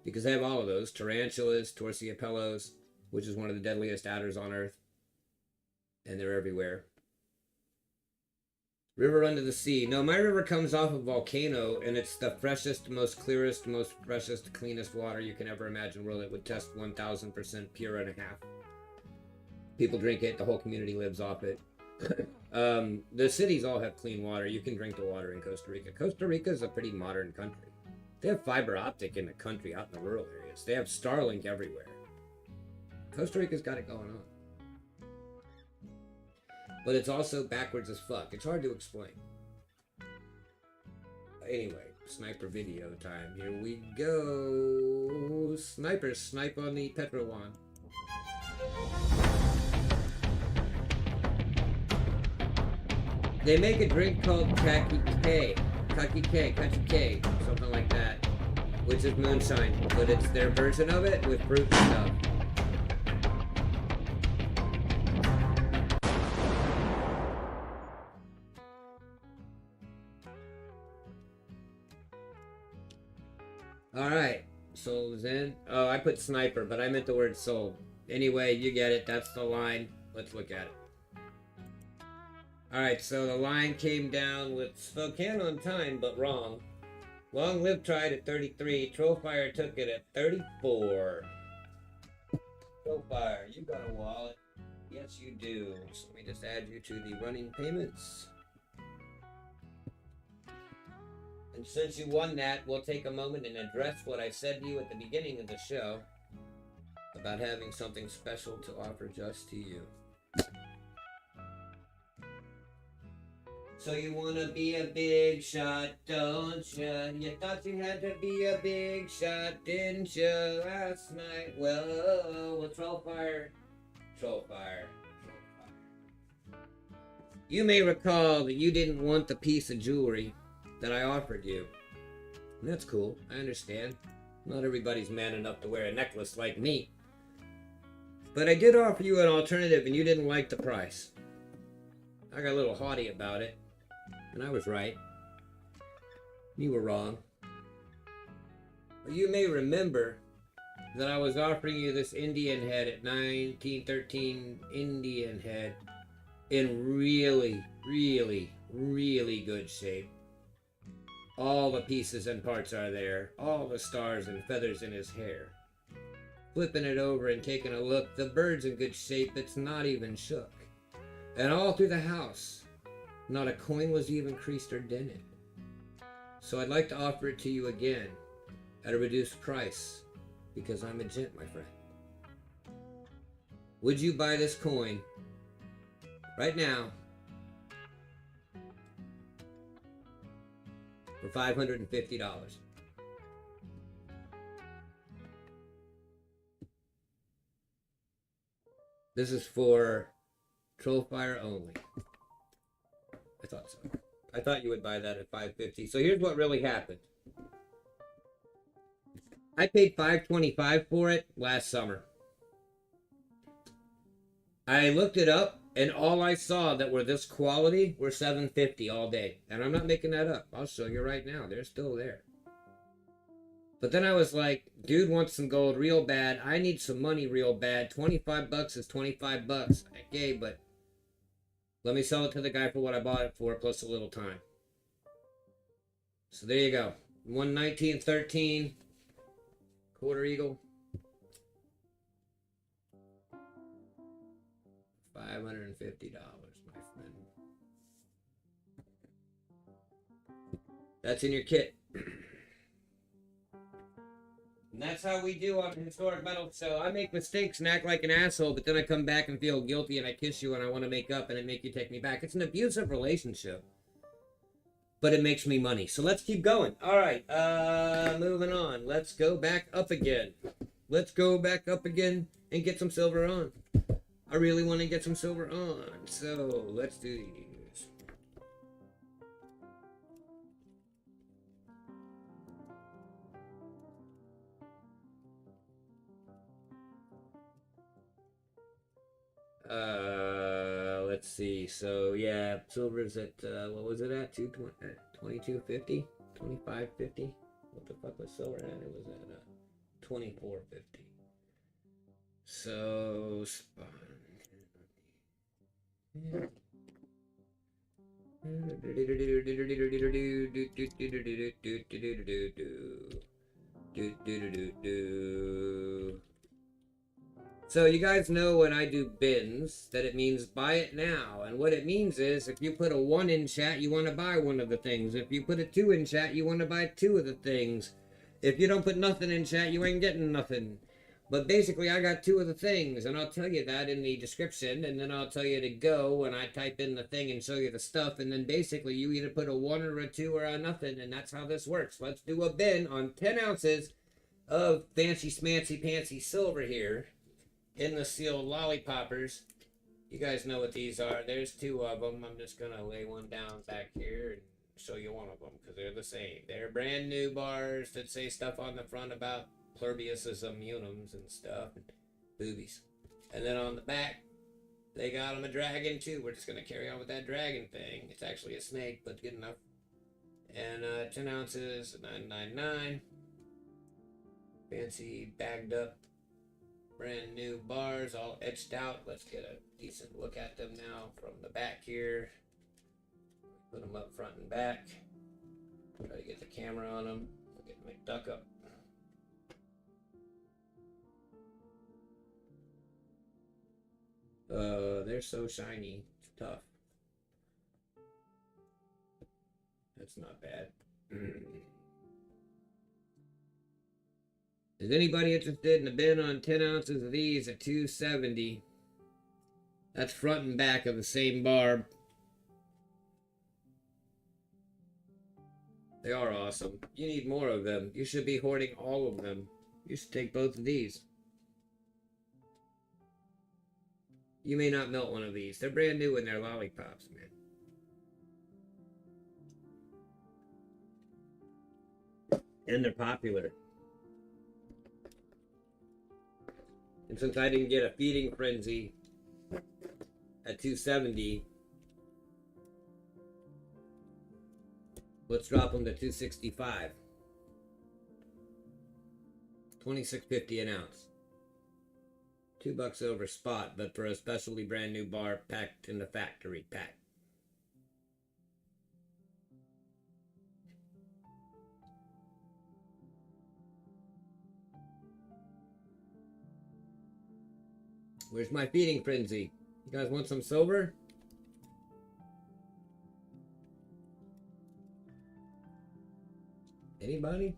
because they have all of those. Tarantulas, torsiopelos, which is one of the deadliest adders on Earth. And they're everywhere. River under the sea. No, my river comes off a volcano, and it's the freshest, most clearest, most freshest, cleanest water you can ever imagine. World, it would test 1,000% pure and a half. People drink it. The whole community lives off it. The cities all have clean water. You can drink the water in Costa Rica. Costa Rica is a pretty modern country. They have fiber optic in the country, out in the rural areas. They have Starlink everywhere. Costa Rica's got it going on. But it's also backwards as fuck. It's hard to explain. Anyway, sniper video time. Here we go. Snipers snipe on the Petro Wand. They make a drink called Kaki-K, something like that, which is moonshine, but it's their version of it with fruit and stuff. Alright, sold in. Oh, I put sniper, but I meant the word sold. Anyway, you get it. That's the line. Let's look at it. Alright, so the line came down with Spokane on time, but wrong. Long Live tried at 33. Trollfire took it at 34. Trollfire, you got a wallet. Yes, you do. So let me just add you to the running payments. And since you won that, we'll take a moment and address what I said to you at the beginning of the show about having something special to offer just to you. So you wanna be a big shot, don't you? You thought you had to be a big shot, didn't you, last night? Well, Trollfire. You may recall that you didn't want the piece of jewelry that I offered you. And that's cool, I understand. Not everybody's man enough to wear a necklace like me. But I did offer you an alternative and you didn't like the price. I got a little haughty about it. And I was right. You were wrong. But you may remember that I was offering you this Indian head at 1913 Indian head in really, really, really good shape. All the pieces and parts are there. All the stars and feathers in his hair. Flipping it over and taking a look, the bird's in good shape, it's not even shook. And all through the house, not a coin was even creased or dented. So I'd like to offer it to you again at a reduced price, because I'm a gent, my friend. Would you buy this coin right now for $550? This is for Trollfire only. I thought so. I thought you would buy that at $550. So here's what really happened. I paid $525 for it last summer. I looked it up, and all I saw that were this quality were $750 all day. And I'm not making that up. I'll show you right now. They're still there. But then I was like, dude wants some gold real bad. I need some money real bad. 25 bucks is 25 bucks. Okay, but let me sell it to the guy for what I bought it for, plus a little time. So there you go. 119.13 quarter eagle. $550, my friend. That's in your kit. And that's how we do on Historic Metals. So I make mistakes and act like an asshole, but then I come back and feel guilty and I kiss you and I want to make up and it make you take me back. It's an abusive relationship, but it makes me money. So let's keep going. All right, moving on. Let's go back up again. Let's go back up again and get some silver on. I really want to get some silver on. So let's do these. Let's see. So yeah, silver's at what was it at? 22.50, 25.50. What the fuck was silver at? It was at 24.50. So So you guys know when I do bins that it means buy it now. And what it means is if you put a 1 in chat, you want to buy one of the things. If you put a 2 in chat, you want to buy 2 of the things. If you don't put nothing in chat, you ain't getting nothing. But basically, I got 2 of the things, and I'll tell you that in the description, and then I'll tell you to go when I type in the thing and show you the stuff, and then basically you either put a 1 or a 2 or a nothing, and that's how this works. Let's do a bin on 10 ounces of fancy smancy pantsy silver here in the sealed lollipoppers. You guys know what these are. There's 2 of them. I'm just going to lay one down back here and show you one of them, because they're the same. They're brand new bars that say stuff on the front about pluribusism, unums, and stuff, and boobies. And then on the back, they got them a dragon too. We're just going to carry on with that dragon thing. It's actually a snake, but good enough. And 10 ounces, $9.99. Fancy bagged up, brand new bars, all etched out. Let's get a decent look at them now from the back here. Put them up front and back. Try to get the camera on them. Get my duck up. They're so shiny. It's tough. That's not bad. Is anybody interested in a bin on 10 ounces of these at $2.70? That's front and back of the same bar. They are awesome. You need more of them. You should be hoarding all of them. You should take both of these. You may not melt one of these. They're brand new and they're lollipops, man. And they're popular. And since I didn't get a feeding frenzy at $2.70, let's drop them to $2.65. $26.50 an ounce. $2 over spot, but for a specialty brand new bar packed in the factory pack. Where's my feeding frenzy? You guys want some silver? Anybody?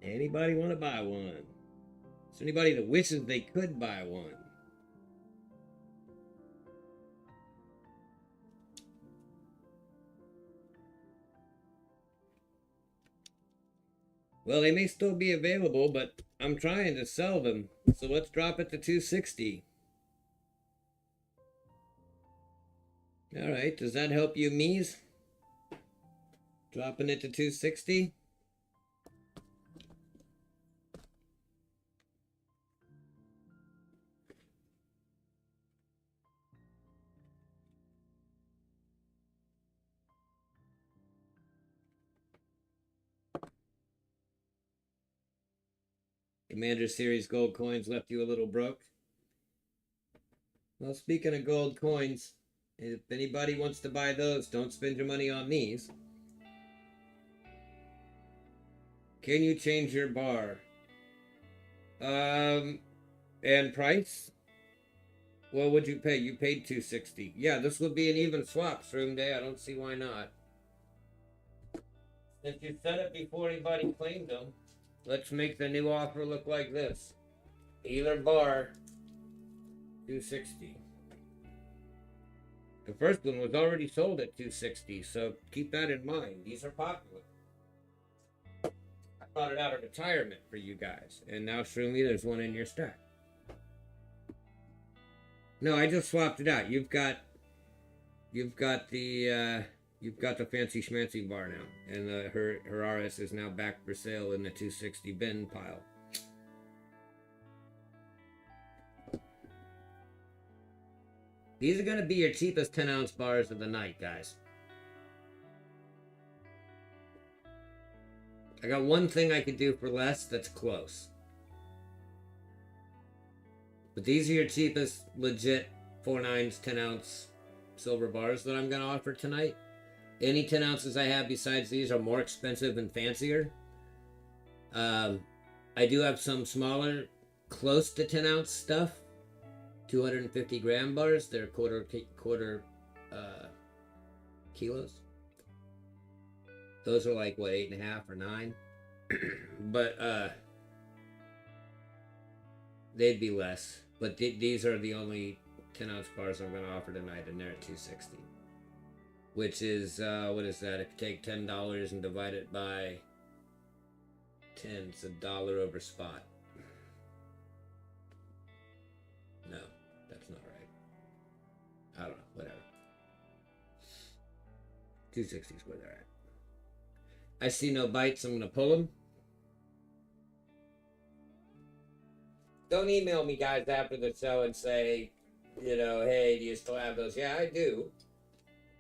Anybody want to buy one? Is there anybody that wishes they could buy one? Well, they may still be available, but I'm trying to sell them. So let's drop it to 260. All right, does that help you, Mies? Dropping it to 260? Commander Series gold coins left you a little broke. Well, speaking of gold coins, if anybody wants to buy those, don't spend your money on these. Can you change your bar? And price? What would you pay? You paid 260. Yeah, this would be an even swap, Shroom Day. I don't see why not. Since you said it before anybody claimed them, let's make the new offer look like this. Either bar, 260. The first one was already sold at 260, so keep that in mind. These are popular. I brought it out of retirement for you guys, and now Shroomy, there's one in your stack. No, I just swapped it out. You've got the fancy schmancy bar now, and her RS is now back for sale in the 260 bin pile. These are going to be your cheapest 10-ounce bars of the night, guys. I got one thing I could do for less that's close. But these are your cheapest, legit 4/9s 10-ounce silver bars that I'm going to offer tonight. Any 10 ounces I have besides these are more expensive and fancier. I do have some smaller, close to 10 ounce stuff. 250 gram bars. They're quarter kilos. Those are like, what, 8.5 or 9? But they'd be less. But these are the only 10 ounce bars I'm going to offer tonight, and they're at 260. Which is, what is that? If you take $10 and divide it by 10, it's $1 over spot. No, that's not right. I don't know, whatever. 260 is where they're at. I see no bites, I'm going to pull them. Don't email me, guys, after the show and say, you know, hey, do you still have those? Yeah, I do.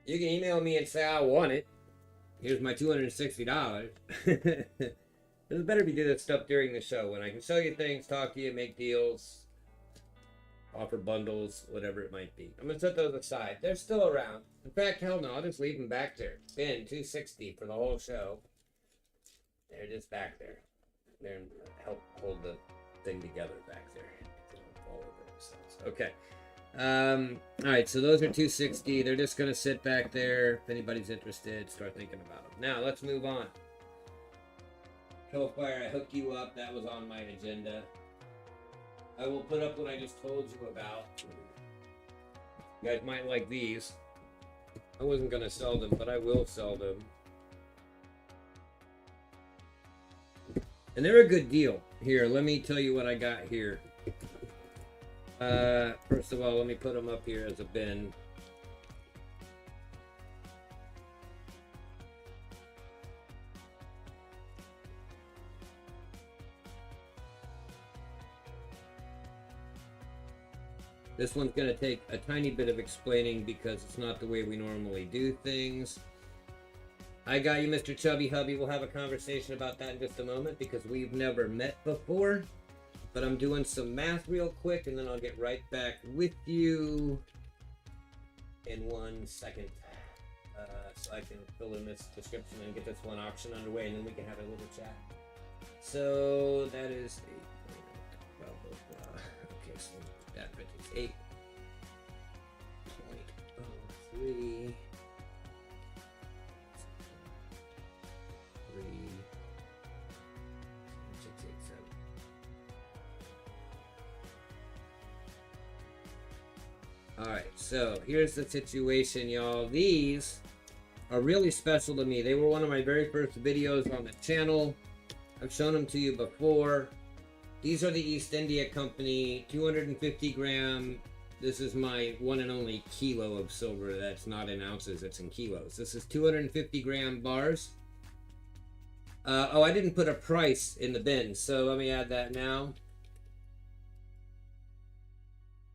You can email me and say, I want it. Here's my $260. It's better if you do that stuff during the show when I can show you things, talk to you, make deals, offer bundles, whatever it might be. I'm going to set those aside. They're still around. In fact, hell no, I'll just leave them back there. Been 260 for the whole show. They're just back there. They're help hold the thing together back there. They don't fall over themselves. Okay. Alright, so those are 260. They're just going to sit back there. If anybody's interested, start thinking about them. Now, let's move on. Hellfire, I hooked you up. That was on my agenda. I will put up what I just told you about. You guys might like these. I wasn't going to sell them, but I will sell them. And they're a good deal. Here, let me tell you what I got here. First of all, let me put them up here as a bin. This one's going to take a tiny bit of explaining because it's not the way we normally do things. I got you, Mr. Chubby Hubby. We'll have a conversation about that in just a moment because we've never met before. But I'm doing some math real quick, and then I'll get right back with you in 1 second. so I can fill in this description and get this one auction underway, and then we can have a little chat. So that is 8. Okay, so that is 8.03. 687. Alright, so here's the situation, y'all. These are really special to me. They were one of my very first videos on the channel. I've shown them to you before. These are the East India Company 250 gram. This is my one and only kilo of silver. That's not in ounces, it's in kilos. This is 250 gram bars. Oh, I didn't put a price in the bin, so let me add that now.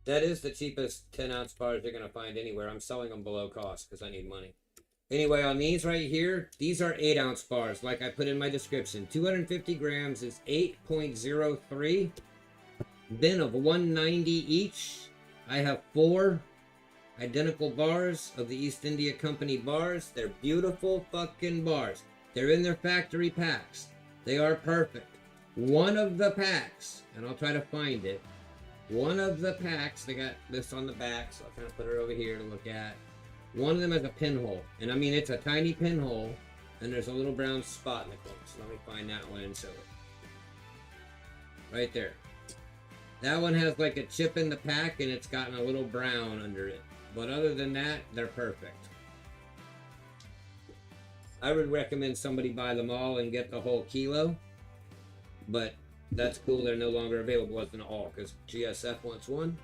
That is the cheapest 10 ounce bars you're going to find anywhere. I'm selling them below cost because I need money. Anyway, on these right here, these are 8 ounce bars, like I put in my description. 250 grams is 8.03. Bin of 190 each. I have 4 identical bars of the East India Company bars. They're beautiful fucking bars. They're in their factory packs. They are perfect. One of the packs, and I'll try to find it. One of the packs, they got this on the back, so I'll kind of put it over here to look at. One of them has a pinhole, and I mean it's a tiny pinhole, and there's a little brown spot in the corner. So let me find that one and show it. Right there. That one has like a chip in the pack, and it's gotten a little brown under it. But other than that, they're perfect. I would recommend somebody buy them all and get the whole kilo, but that's cool. They're no longer available as an all because GSF wants one.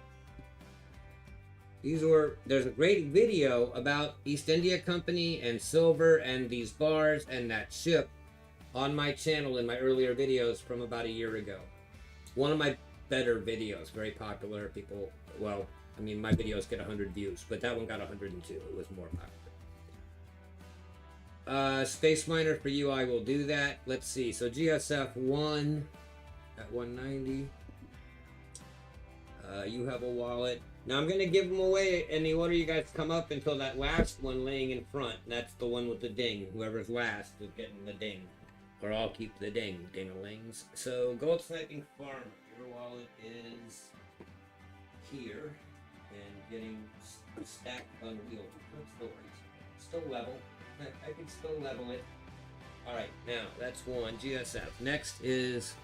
There's a great video about East India Company and silver and these bars and that ship on my channel in my earlier videos from about a year ago. One of my better videos, very popular. People, well, I mean, my videos get 100 views, but that one got 102. It was more popular. Space Miner for you, I will do that. Let's see. So GSF 1 at 190. You have a wallet. Now I'm gonna give them away in the order you guys come up until that last one laying in front. That's the one with the ding. Whoever's last is getting the ding, or I'll keep the ding. Ding-a-lings. So Gold Sniping Farmer, your wallet is here and getting stacked on wheels. Still level. I can still level it. Alright, now that's one. GSF. Next is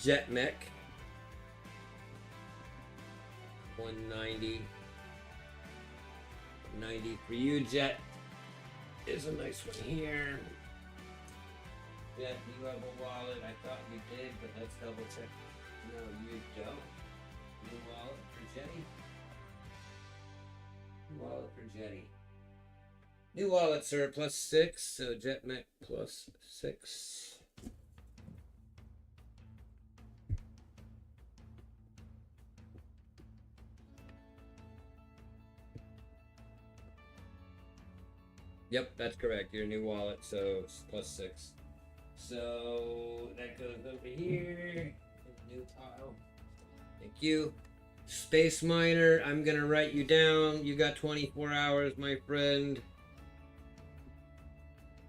Jet Mech. 190. 90 for you, Jet. Is a nice one here. Jet, you have a wallet. I thought you did, but let's double check. No, you don't. New wallet for Jetty. Wallet for Jetty. New wallet, sir, +6. So Jet Mech +6. Yep, that's correct. Your new wallet, so it's +6. So that goes over here. New pile. Thank you. Space Miner, I'm gonna write you down. You got 24 hours, my friend.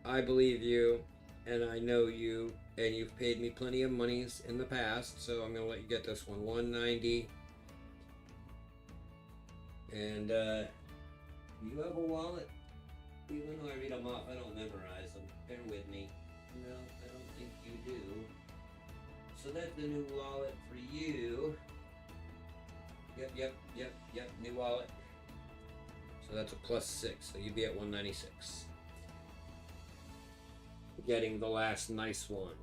I believe you, and I know you, and you've paid me plenty of monies in the past, so I'm gonna let you get this one. 190. And you have a wallet. Even though I read them off, I don't memorize them. Bear with me. No, I don't think you do. So that's the new wallet for you. Yep. New wallet. So that's a +6. So you'd be at 196. Getting the last nice one.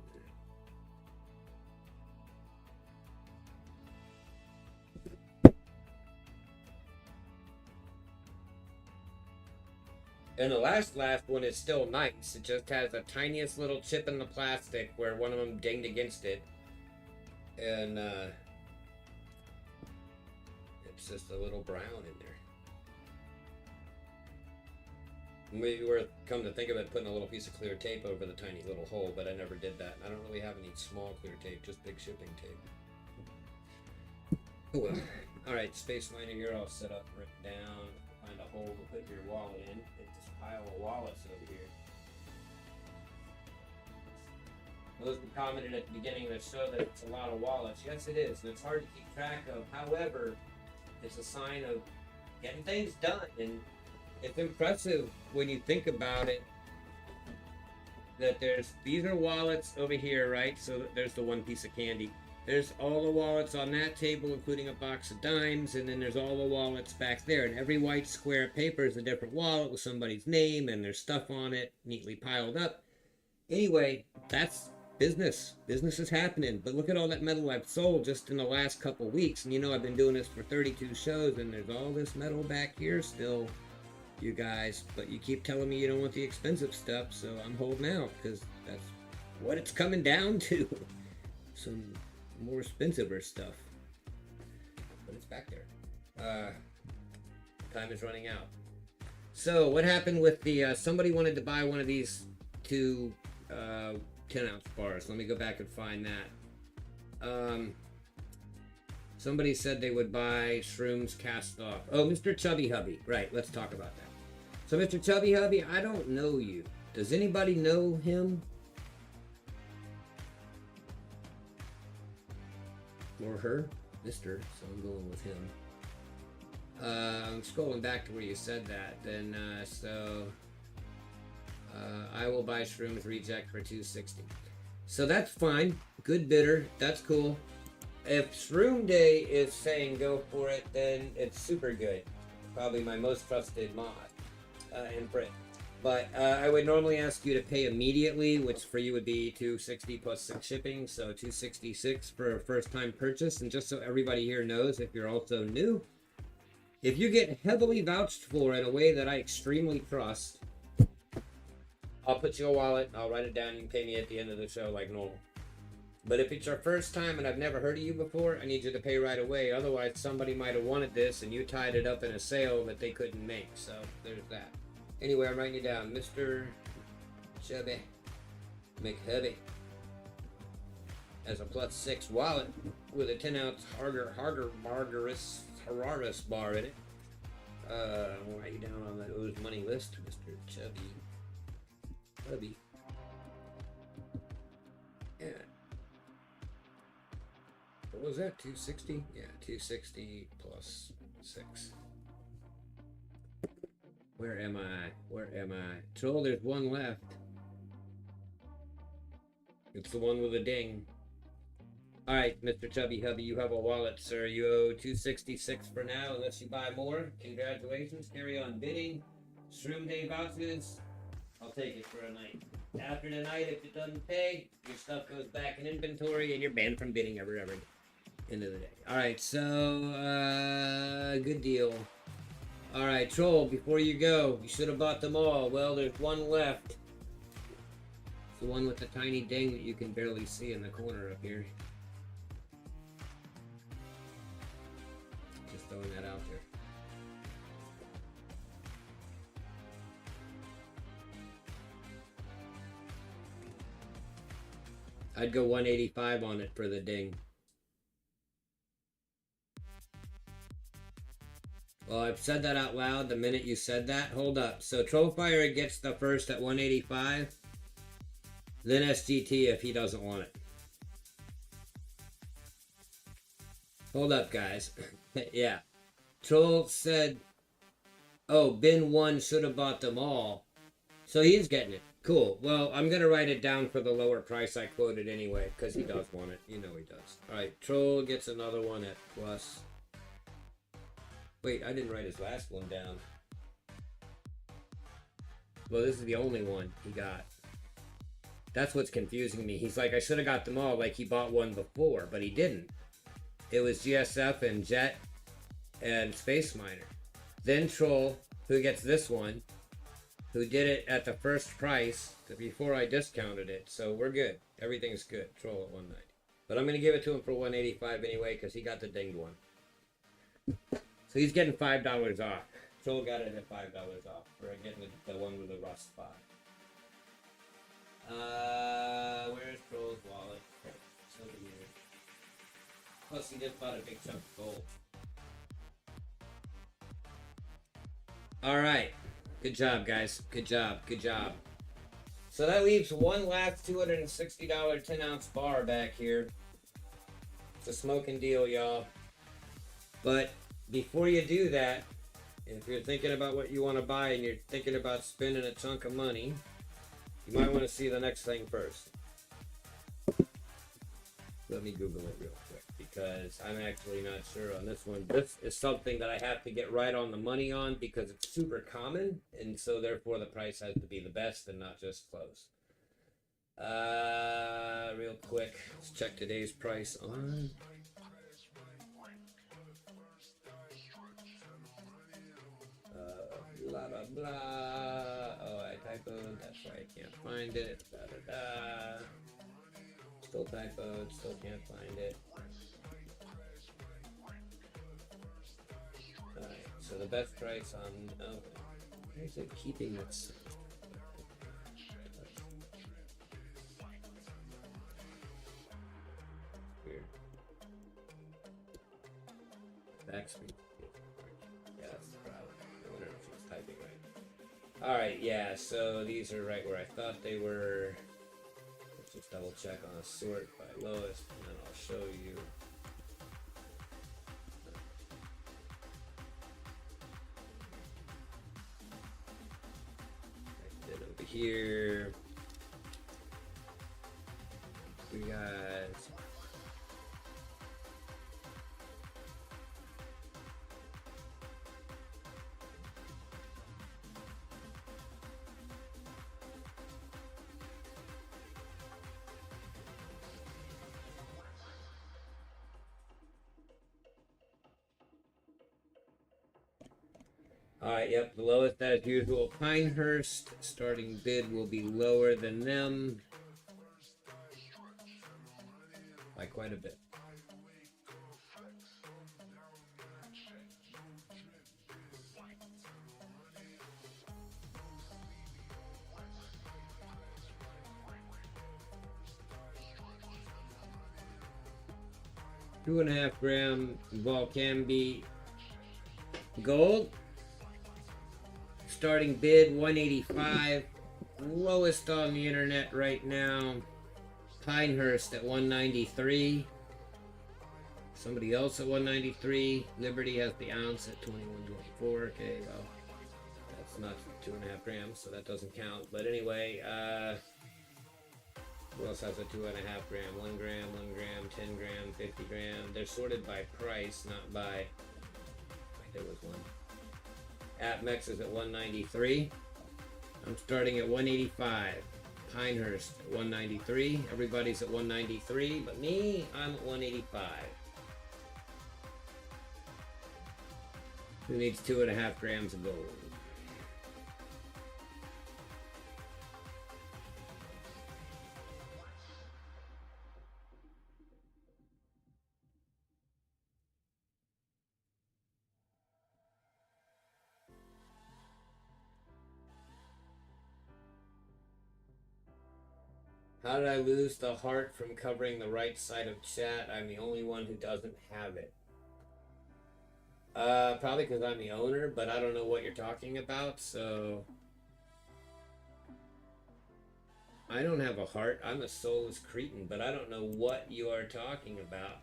And the last one is still nice. It just has the tiniest little chip in the plastic where one of them dinged against it. And it's just a little brown in there. Maybe worth, come to think of it, putting a little piece of clear tape over the tiny little hole, but I never did that. I don't really have any small clear tape, just big shipping tape. Oh well. Alright, Space Miner, you're all set up, written down. Find a hole to put your wallet in. It's this pile of wallets over here. Those who commented at the beginning of the show that it's a lot of wallets. Yes, it is, and it's hard to keep track of. However, it's a sign of getting things done, and it's impressive when you think about it. That these are wallets over here, right? So there's the one piece of candy. There's all the wallets on that table, including a box of dimes, and then there's all the wallets back there. And every white square of paper is a different wallet with somebody's name, and there's stuff on it, neatly piled up. Anyway, that's business. Business is happening. But look at all that metal I've sold just in the last couple weeks. And you know I've been doing this for 32 shows, and there's all this metal back here still, you guys. But you keep telling me you don't want the expensive stuff, so I'm holding out, because that's what it's coming down to. Some more expensive stuff, but it's back there. Time is running out. So what happened with the somebody wanted to buy one of these two 10-ounce bars. Let me go back and find that. Somebody said they would buy shrooms cast off. Oh, Mr. Chubby Hubby. Right, let's talk about that. So Mr. Chubby Hubby, I don't know you. Does anybody know him? Or her? Mr. So I'm going with him. I'm scrolling back to where you said that. Then, I will buy shrooms reject for $2.60. So that's fine. Good bidder. That's cool. If Shroom Day is saying go for it, then it's super good. Probably my most trusted mod in Brit. But I would normally ask you to pay immediately, which for you would be $2.60 plus 6 shipping, so $2.66 for a first-time purchase. And just so everybody here knows, if you're also new, if you get heavily vouched for in a way that I extremely trust, I'll put you a wallet, I'll write it down, you can pay me at the end of the show like normal. But if it's your first time and I've never heard of you before, I need you to pay right away. Otherwise, somebody might have wanted this and you tied it up in a sale that they couldn't make. So there's that. Anyway, I'm writing it down. Mr. Chubby McHubby has a plus 6 wallet with a 10-ounce Hararis bar in it. I'll write you down on the O's money list, Mr. Chubby Hubby. Yeah. What was that? 260? Yeah, 260 plus 6. Where am I? Where am I? Troll, there's one left. It's the one with a ding. Alright, Mr. Chubby Hubby, you have a wallet, sir. You owe $2.66 for now, unless you buy more. Congratulations. Carry on bidding. Shroom Day vouchers. I'll take it for a night. After the night, if it doesn't pay, your stuff goes back in inventory and you're banned from bidding ever again. End of the day. Alright, so, good deal. Alright, Troll, before you go, you should have bought them all. Well, there's one left. It's the one with the tiny ding that you can barely see in the corner up here. Just throwing that out there. I'd go 185 on it for the ding. Well, I've said that out loud the minute you said that. Hold up. So Trollfire gets the first at 185. Then SGT if he doesn't want it. Hold up, guys. Yeah. Troll said, oh, bin 1 should have bought them all. So he's getting it. Cool. Well, I'm going to write it down for the lower price I quoted anyway, because he does want it. You know he does. Alright, Troll gets another one at plus. Wait, I didn't write his last one down. Well, this is the only one he got. That's what's confusing me. He's like, I should have got them all, like he bought one before, but he didn't. It was GSF and Jet and Space Miner. Then Troll, who gets this one, who did it at the first price before I discounted it. So we're good. Everything's good. Troll at 190. But I'm going to give it to him for 185 anyway, because he got the dinged one. So he's getting $5 off. Troll got it at $5 off for getting the one with the rust spot. Where's Troll's wallet? It's over here. Plus he just bought a big chunk of gold. All right. Good job, guys. Good job. Good job. So that leaves one last $260 10-ounce bar back here. It's a smoking deal, y'all. But before you do that, if you're thinking about what you want to buy and you're thinking about spending a chunk of money, you might want to see the next thing first. Let me Google it real quick because I'm actually not sure on this one. This is something that I have to get right on the money on because it's super common, and so therefore the price has to be the best and not just close. Real quick, let's check today's price on. Blah blah blah. Oh, I typoed. That's why I can't find it. Da da da. Still typoed. Still can't find it. Alright, so the best price on. Oh, where is it keeping its. Weird. Backspace. Yeah, that's the problem. I wonder if it's typing right. Alright, yeah, so these are right where I thought they were. Let's just double check on a sort by lowest, and then I'll show you. I did over here. We got. Alright, yep, the lowest as usual. Pinehurst, starting bid will be lower than them by quite a bit. $2.5 gram Volcambi gold. Starting bid $185. Lowest on the internet right now. Pinehurst at $193. Somebody else at $193. Liberty has the ounce at $21.24. Okay, well, that's not 2.5 grams, so that doesn't count. But anyway, who else has a 2.5 gram? 1 gram, 1 gram, 10 gram, 50 gram. They're sorted by price, not by. There was one. APMEX is at 193. I'm starting at 185. Pinehurst at 193. Everybody's at 193, but me, I'm at 185. Who needs 2.5 grams of gold? How did I lose the heart from covering the right side of chat? I'm the only one who doesn't have it. Probably because I'm the owner, but I don't know what you're talking about, so... I don't have a heart. I'm a soulless cretin, but I don't know what you are talking about.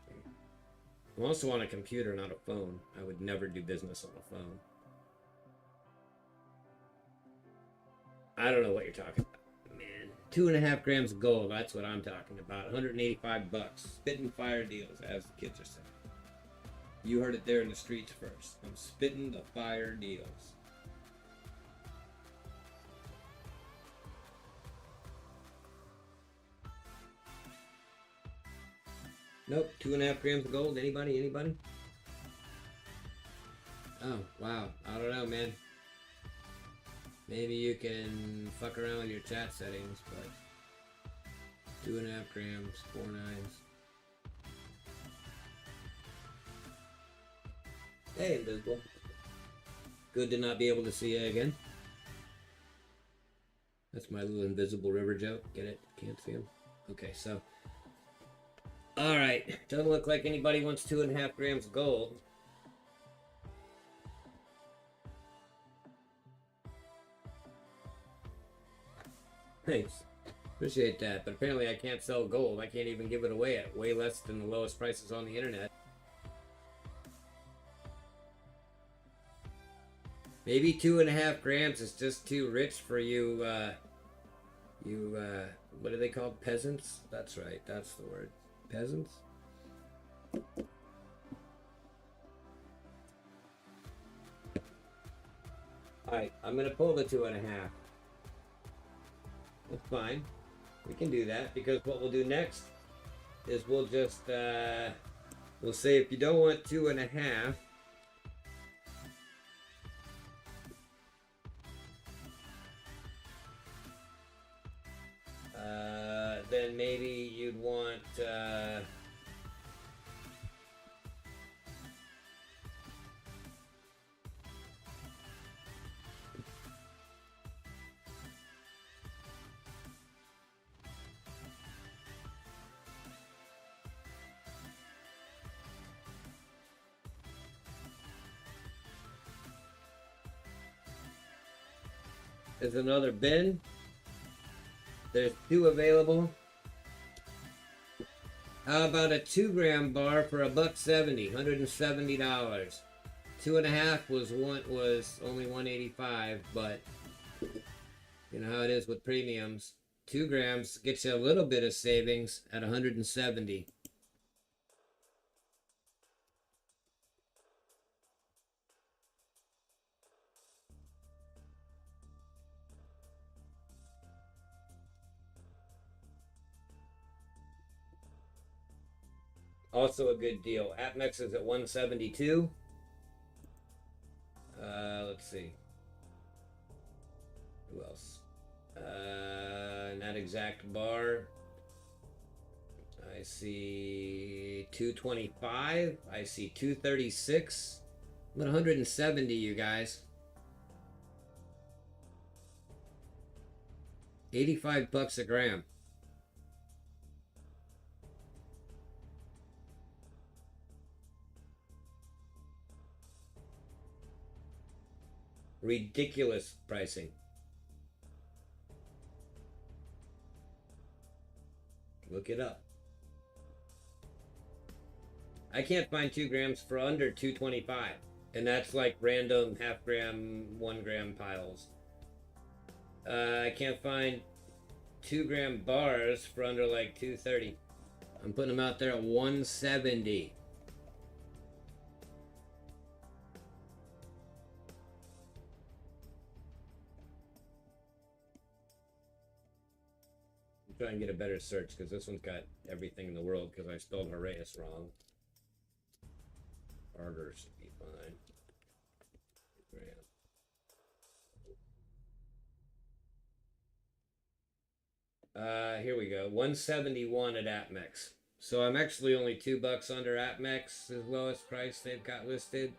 I'm also on a computer, not a phone. I would never do business on a phone. I don't know what you're talking about. 2.5 grams of gold, that's what I'm talking about. 185 bucks. Spitting fire deals, as the kids are saying. You heard it there in the streets first. I'm spitting the fire deals. Nope, 2.5 grams of gold. Anybody? Anybody? Oh, wow. I don't know, man. Maybe you can fuck around with your chat settings, but 2.5 grams, 4 nines. Hey, invisible. Good to not be able to see you again. That's my little invisible river joke. Get it? Can't see him. Okay, so. Alright. Doesn't look like anybody wants 2.5 grams of gold. Thanks. Appreciate that. But apparently I can't sell gold. I can't even give it away at way less than the lowest prices on the internet. Maybe 2.5 grams is just too rich for you, what are they called? Peasants? That's right. That's the word. Peasants? Alright, I'm going to pull the 2.5. That's fine. We can do that, because what we'll do next is we'll just, we'll say if you don't want 2.5, then maybe you'd want, there's another bin. There's 2 available. How about a 2-gram bar for $1.70, $170? 2.5 was only $185, but you know how it is with premiums. 2 grams gets you a little bit of savings at $170. Also a good deal. Apmex is at 172. Let's see. Who else? That exact bar. I see 225. I see 236. I'm at 170, you guys. 85 bucks a gram. Ridiculous pricing. Look it up. I can't find 2 grams for under 225, and that's like random half gram, 1 gram piles. I can't find 2 gram bars for under like 230. I'm putting them out there at 170. Try and get a better search, because this one's got everything in the world, because I spelled Horaeus wrong. Barter should be fine. Here we go. 171 at Apmex. So I'm actually only $2 under Apmex, the lowest price they've got listed.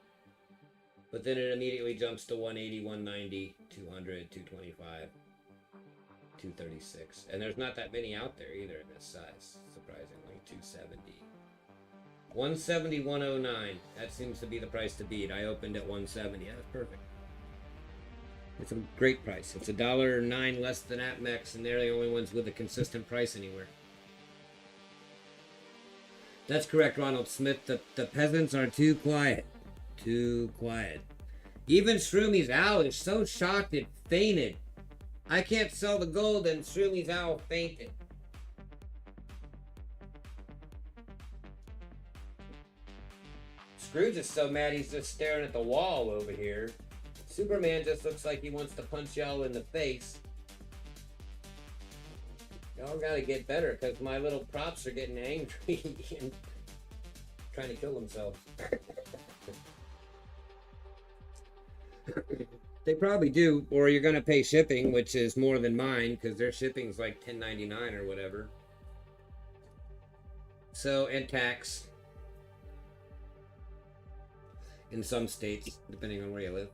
But then it immediately jumps to 180, 190, 200, 225. 236, and there's not that many out there either in this size, surprisingly. 270, 170, 109. That seems to be the price to beat. I opened at 170. Yeah, that's perfect. It's a great price. It's $1.09 less than Apmex, and they're the only ones with a consistent price anywhere. That's correct, Ronald Smith. The peasants are too quiet. Too quiet. Even Shroomi's owl is so shocked it fainted. I can't sell the gold, and Shroomi's owl fainted. Scrooge is so mad he's just staring at the wall over here. Superman just looks like he wants to punch y'all in the face. Y'all gotta get better, because my little props are getting angry and trying to kill themselves. They probably do, or you're gonna pay shipping, which is more than mine, because their shipping's like $10.99 or whatever. So, and tax. In some states, depending on where you live.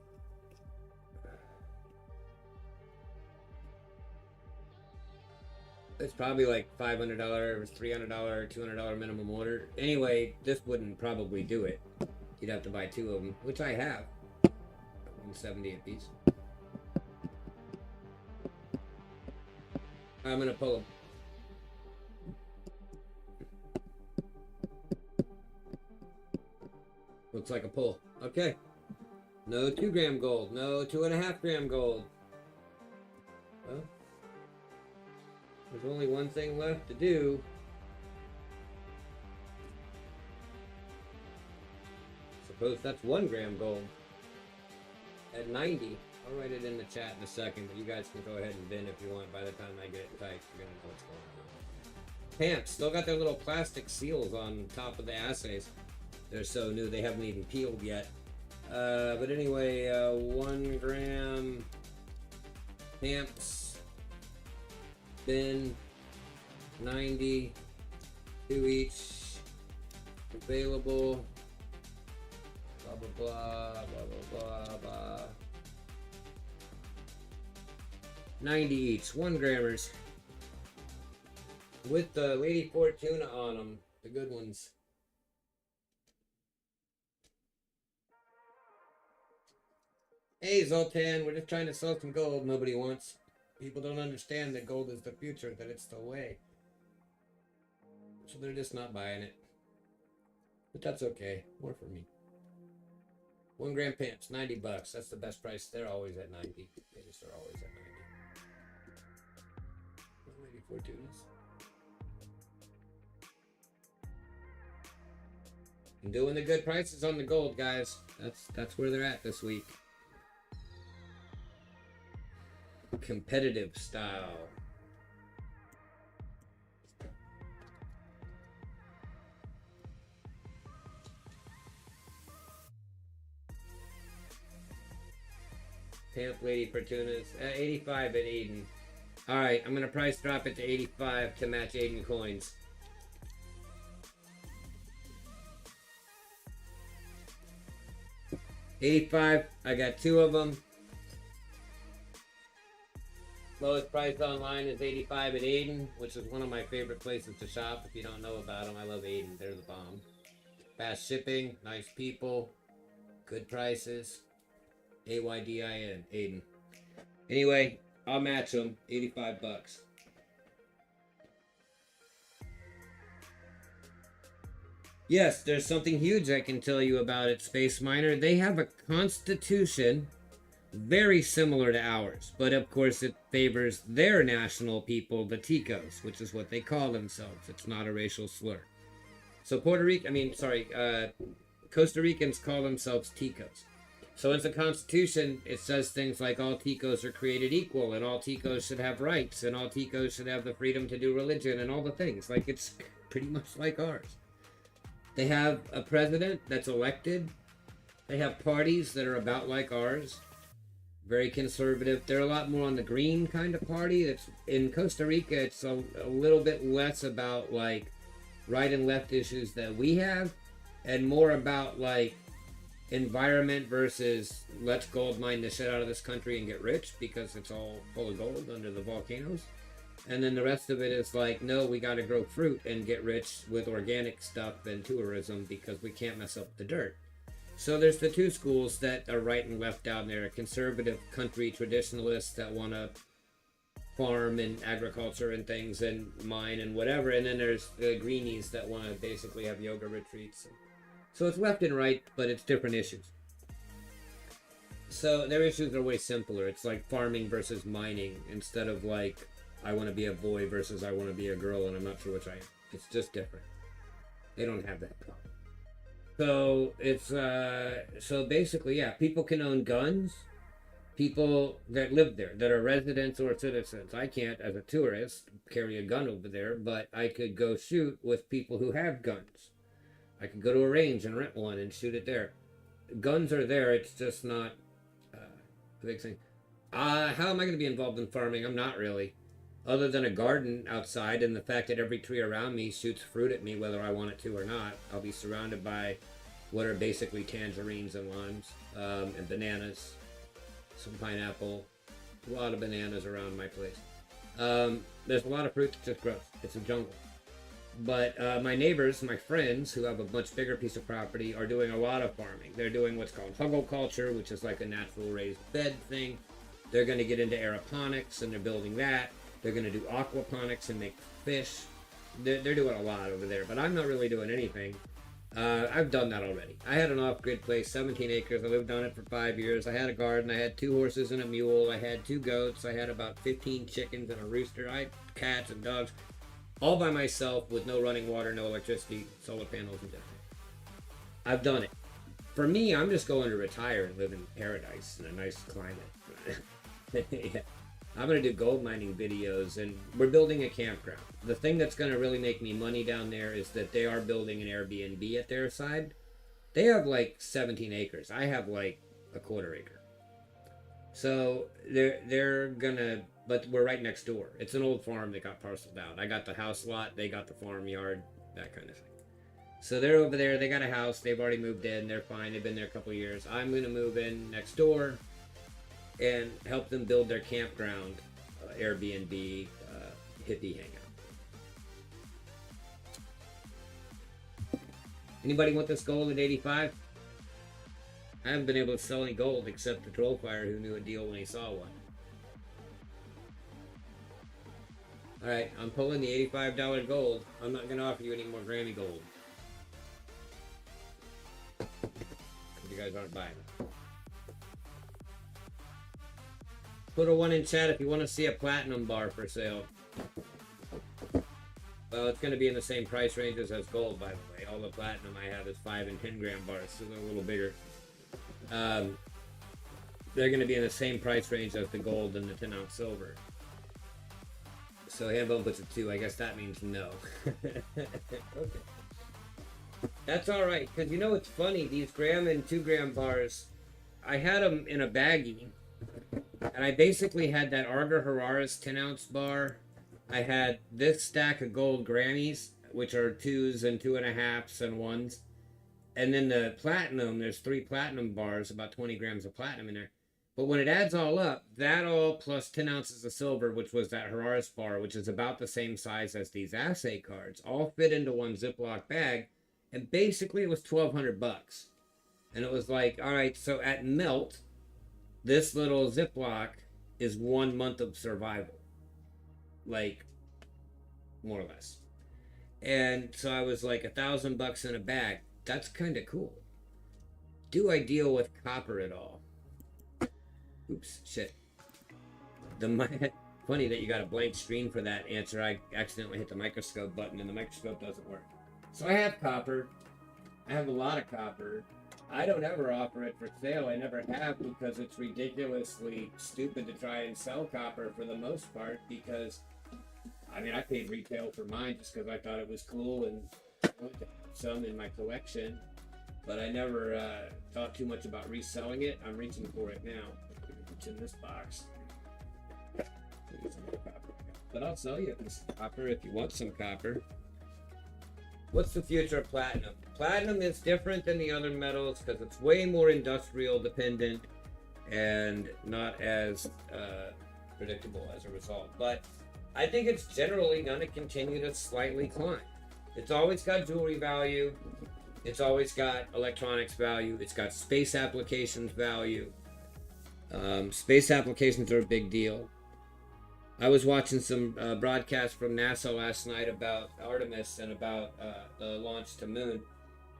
It's probably like $500, $300, $200 minimum order. Anyway, this wouldn't probably do it. You'd have to buy 2 of them, which I have. 170 a piece. I'm gonna pull them. Looks like a pull. Okay. No 2 gram gold. No 2.5 gram gold. Well, there's only one thing left to do. Suppose that's 1 gram gold. At 90. I'll write it in the chat in a second, but you guys can go ahead and bin if you want. By the time I get it typed, you're gonna know what's going on. Pamps still got their little plastic seals on top of the assays. They're so new, they haven't even peeled yet. But anyway, 1 gram Pamps, bin, 90, 2 each, available, blah, blah, blah, blah, blah, blah, blah. 90 each, 1 grammers. With the Lady Fortuna on them, the good ones. Hey Zoltan, we're just trying to sell some gold nobody wants. People don't understand that gold is the future, that it's the way. So they're just not buying it. But that's okay, more for me. 1 gram Pamps, 90 bucks. That's the best price. They're always at 90. They just are always at 90. Lady Fortunas. I'm doing the good prices on the gold, guys. That's where they're at this week. Competitive style. Pamp Lady Fortunas. 85 at Aiden. Alright, I'm gonna price drop it to 85 to match Aiden coins. $85. I got 2 of them. Lowest price online is 85 at Aiden, which is one of my favorite places to shop. If you don't know about them, I love Aiden. They're the bomb. Fast shipping, nice people, good prices. AYDIN, Aiden. Anyway, I'll match them. 85 bucks. Yes, there's something huge I can tell you about it, Space Miner. They have a constitution very similar to ours, but of course it favors their national people, the Ticos, which is what they call themselves. It's not a racial slur. So Costa Ricans call themselves Ticos. So in the Constitution, it says things like all Ticos are created equal, and all Ticos should have rights, and all Ticos should have the freedom to do religion, and all the things. Like, it's pretty much like ours. They have a president that's elected. They have parties that are about like ours. Very conservative. They're a lot more on the green kind of party. It's in Costa Rica, it's a little bit less about like right and left issues that we have, and more about like environment versus let's gold mine the shit out of this country and get rich because it's all full of gold under the volcanoes. And then the rest of it is like, no, we got to grow fruit and get rich with organic stuff and tourism because we can't mess up the dirt. So there's the two schools that are right and left down there. Conservative country traditionalists that want to farm and agriculture and things and mine and whatever. And then there's the greenies that want to basically have yoga retreats. So it's left and right, but it's different issues. So their issues are way simpler. It's like farming versus mining instead of like, I want to be a boy versus I want to be a girl and I'm not sure which I am. It's just different. They don't have that problem. So it's, so basically, yeah, people can own guns. People that live there, that are residents or citizens. I can't, as a tourist, carry a gun over there, but I could go shoot with people who have guns. I could go to a range and rent one and shoot it there. Guns are there, it's just not a big thing. How am I going to be involved in farming? I'm not really. Other than a garden outside and the fact that every tree around me shoots fruit at me whether I want it to or not. I'll be surrounded by what are basically tangerines and limes, and bananas, some pineapple, a lot of bananas around my place. There's a lot of fruit that just grows. It's a jungle. But my neighbors, my friends, who have a much bigger piece of property, are doing a lot of farming. They're doing what's called hugelculture, which is like a natural raised bed thing. They're going to get into aeroponics, and they're building that. They're going to do aquaponics and make fish. They're doing a lot over there, but I'm not really doing anything. I've done that already. I had an off-grid place, 17 acres. I lived on it for 5 years. I had a garden. I had 2 horses and a mule. I had 2 goats. I had about 15 chickens and a rooster. I had cats and dogs, all by myself with no running water, no electricity, solar panels, and different. I've done it. For me, I'm just going to retire and live in paradise in a nice climate. Yeah. I'm going to do gold mining videos, and we're building a campground. The thing that's going to really make me money down there is that they are building an Airbnb at their side. They have like 17 acres. I have like a quarter acre. So they're going to, but we're right next door. It's an old farm that got parceled out. I got the house lot, they got the farmyard, that kind of thing. So they're over there, they got a house, they've already moved in, they're fine, they've been there a couple of years. I'm going to move in next door and help them build their campground, Airbnb, hippie hangout. Anybody want this gold at 85? I haven't been able to sell any gold except the troll fire who knew a deal when he saw one. Alright, I'm pulling the $85 gold. I'm not going to offer you any more Grammy gold. You guys aren't buying it. Put a 1 in chat if you want to see a platinum bar for sale. Well, it's going to be in the same price ranges as gold, by the way. All the platinum I have is 5 and 10 gram bars, so they're a little bigger. They're going to be in the same price range as the gold and the 10 ounce silver. So Hambone puts it 2. I guess that means no. Okay. That's alright, because you know what's funny? These gram and 2 gram bars, I had them in a baggie. And I basically had that Arger Hararis 10 ounce bar. I had this stack of gold Grammys, which are 2s and 2.5s and 1s. And then the platinum, there's 3 platinum bars, about 20 grams of platinum in there. But when it adds all up, that all plus 10 ounces of silver, which was that Hararis bar, which is about the same size as these assay cards, all fit into one Ziploc bag. And basically it was $1,200. And it was like, all right, so at melt, this little Ziploc is 1 month of survival. Like, more or less. And so I was like, $1,000 in a bag. That's kind of cool. Do I deal with copper at all? Oops, shit. Funny that you got a blank screen for that answer. I accidentally hit the microscope button and the microscope doesn't work. So I have copper. I have a lot of copper. I don't ever offer it for sale. I never have, because it's ridiculously stupid to try and sell copper for the most part, because, I mean, I paid retail for mine just because I thought it was cool and I wanted to have some in my collection, but I never thought too much about reselling it. I'm reaching for it now. It's in this box. But I'll sell you this copper if you want some copper. What's the future of platinum? Platinum is different than the other metals because it's way more industrial dependent and not as predictable as a result. But I think it's generally going to continue to slightly climb. It's always got jewelry value. It's always got electronics value. It's got space applications value. Space applications are a big deal. I was watching some broadcasts from NASA last night about Artemis and about the launch to moon,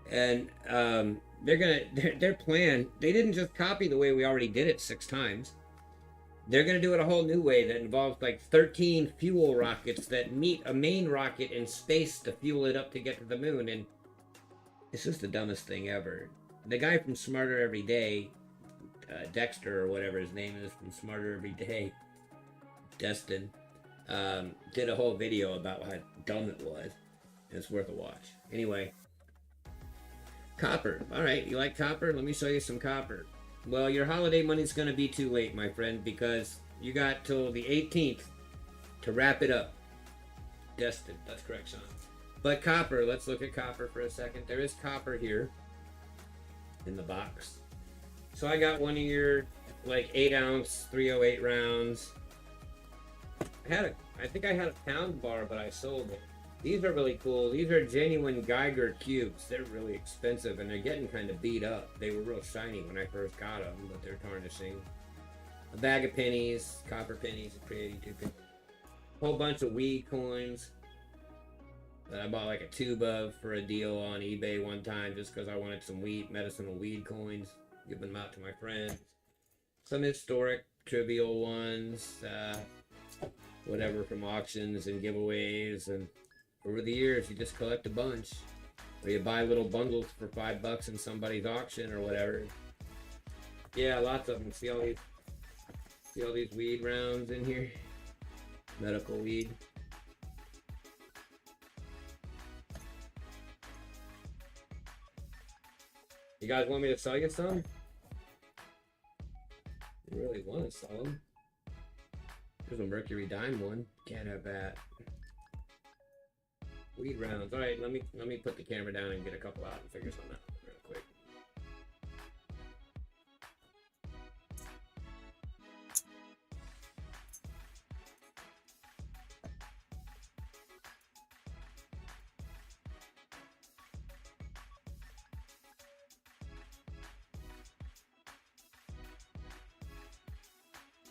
and their plan. They didn't just copy the way we already did it 6 times. They're gonna do it a whole new way that involves like 13 fuel rockets that meet a main rocket in space to fuel it up to get to the moon, and it's just the dumbest thing ever. The guy from Smarter Every Day, Dexter or whatever his name is from Smarter Every Day, Destin, did a whole video about how dumb it was. It's worth a watch. Anyway, copper. All right, you like copper? Let me show you some copper. Well, your holiday money's going to be too late, my friend, because you got till the 18th to wrap it up. Destin, that's correct, Sean. But copper, let's look at copper for a second. There is copper here in the box. So I got one of your like 8 ounce 308 rounds. I think I had a pound bar, but I sold it. These are really cool. These are genuine Geiger cubes. They're really expensive, and they're getting kind of beat up. They were real shiny when I first got them, but they're tarnishing. A bag of pennies, copper pennies, a pretty 2 pennies. whole bunch of weed coins that I bought like a tube of for a deal on eBay one time just because I wanted some medicinal weed coins. Giving them out to my friends. Some historic, trivial ones, whatever from auctions and giveaways. And over the years, you just collect a bunch. Or you buy little bundles for $5 in somebody's auction or whatever. Yeah, lots of them. See all these weed rounds in here? Medical weed. You guys want me to sell you some? You really want to sell them? There's a Mercury Dime one. Can't have that. Weed rounds. All right, let me put the camera down and get a couple out and figure something out real quick.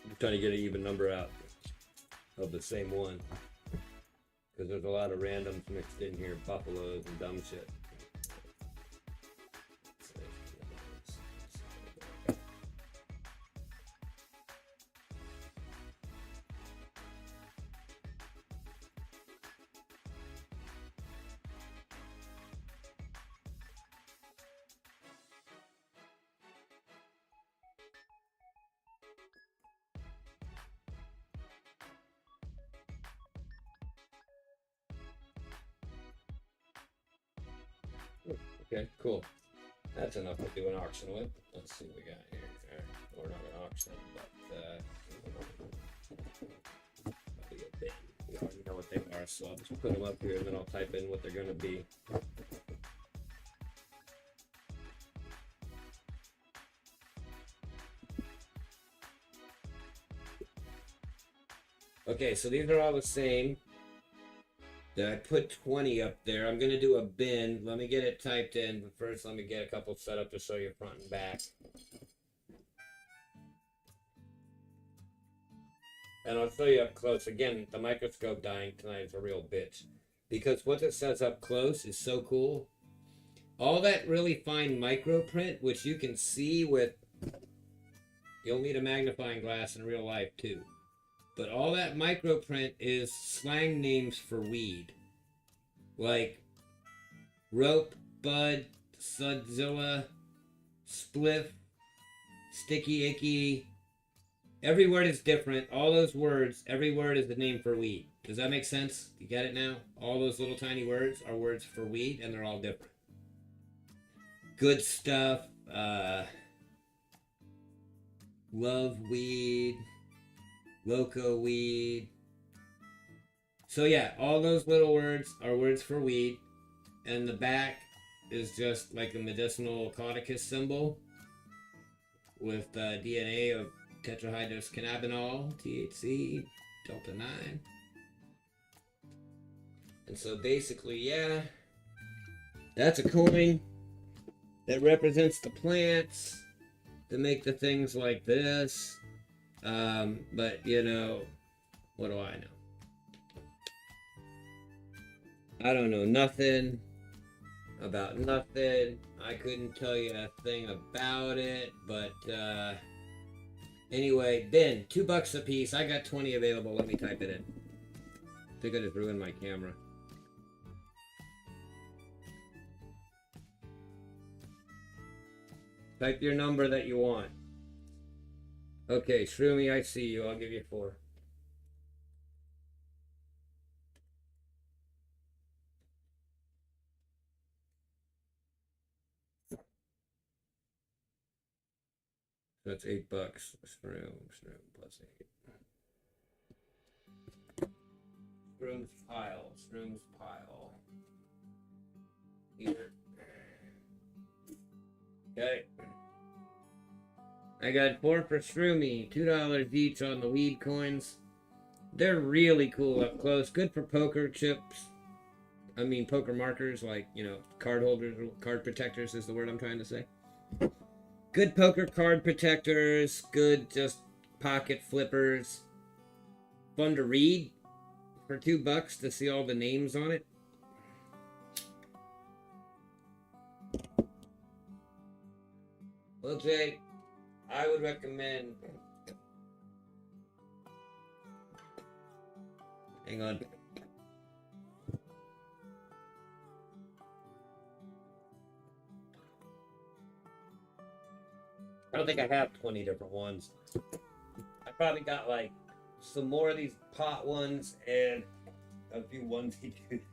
I'm trying to get an even number out of the same one. Because there's a lot of randoms mixed in here, buffaloes and dumb shit. Okay, cool. That's enough to do an auction with. Let's see what we got here. Or not an auction, but probably a bin. We already know what they are, so I'll just put them up here and then I'll type in what they're going to be. Okay, so these are all the same. I put 20 up there. I'm going to do a bin. Let me get it typed in, but first let me get a couple set up to show you front and back. And I'll show you up close. Again, the microscope dying tonight is a real bitch. Because what it says up close is so cool. All that really fine micro print, which you can see with... You'll need a magnifying glass in real life too. But all that microprint is slang names for weed. Like rope, bud, sudzilla, spliff, sticky icky. Every word is different. All those words, every word is the name for weed. Does that make sense? You get it now? All those little tiny words are words for weed and they're all different. Good stuff. Love weed. Loco weed. So yeah, all those little words are words for weed. And the back is just like a medicinal cauticus symbol with DNA of tetrahydrous cannabinol, THC, delta 9. And so basically, yeah, that's a coin that represents the plants that make the things like this. But you know, what do I know? I don't know nothing about nothing. I couldn't tell you a thing about it, but anyway, bin, $2 a piece. I got 20 available. Let me type it in. I think I just ruined my camera. Type your number that you want. Okay, Shroomy, I see you. I'll give you 4. That's $8. Shroom plus 8. Shroom's pile. Here. Okay. I got 4 for Shroomy, $2 each on the weed coins. They're really cool up close. Good for poker chips. I mean, poker markers, like, you know, card holders, card protectors is the word I'm trying to say. Good poker card protectors. Good just pocket flippers. Fun to read. for $2 to see all the names on it. Well, Jay, I would recommend. Hang on. I don't think I have 20 different ones. I probably got like some more of these pot ones and a few onesie twosies.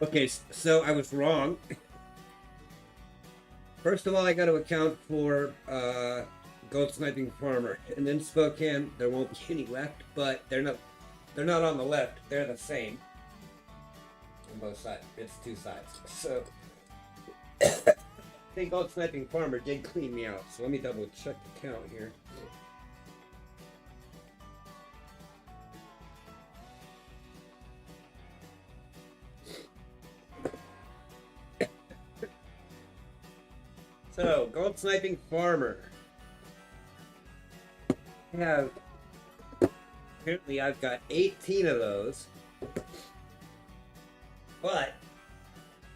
Okay, so I was wrong. First of all, I got to account for Gold Sniping Farmer, and then Spokane. There won't be any left, but they're not on the left. They're the same on both sides. It's two sides. So I think Gold Sniping Farmer did clean me out. So let me double check the count here. So, Gold Sniping Farmer. Apparently I've got 18 of those. But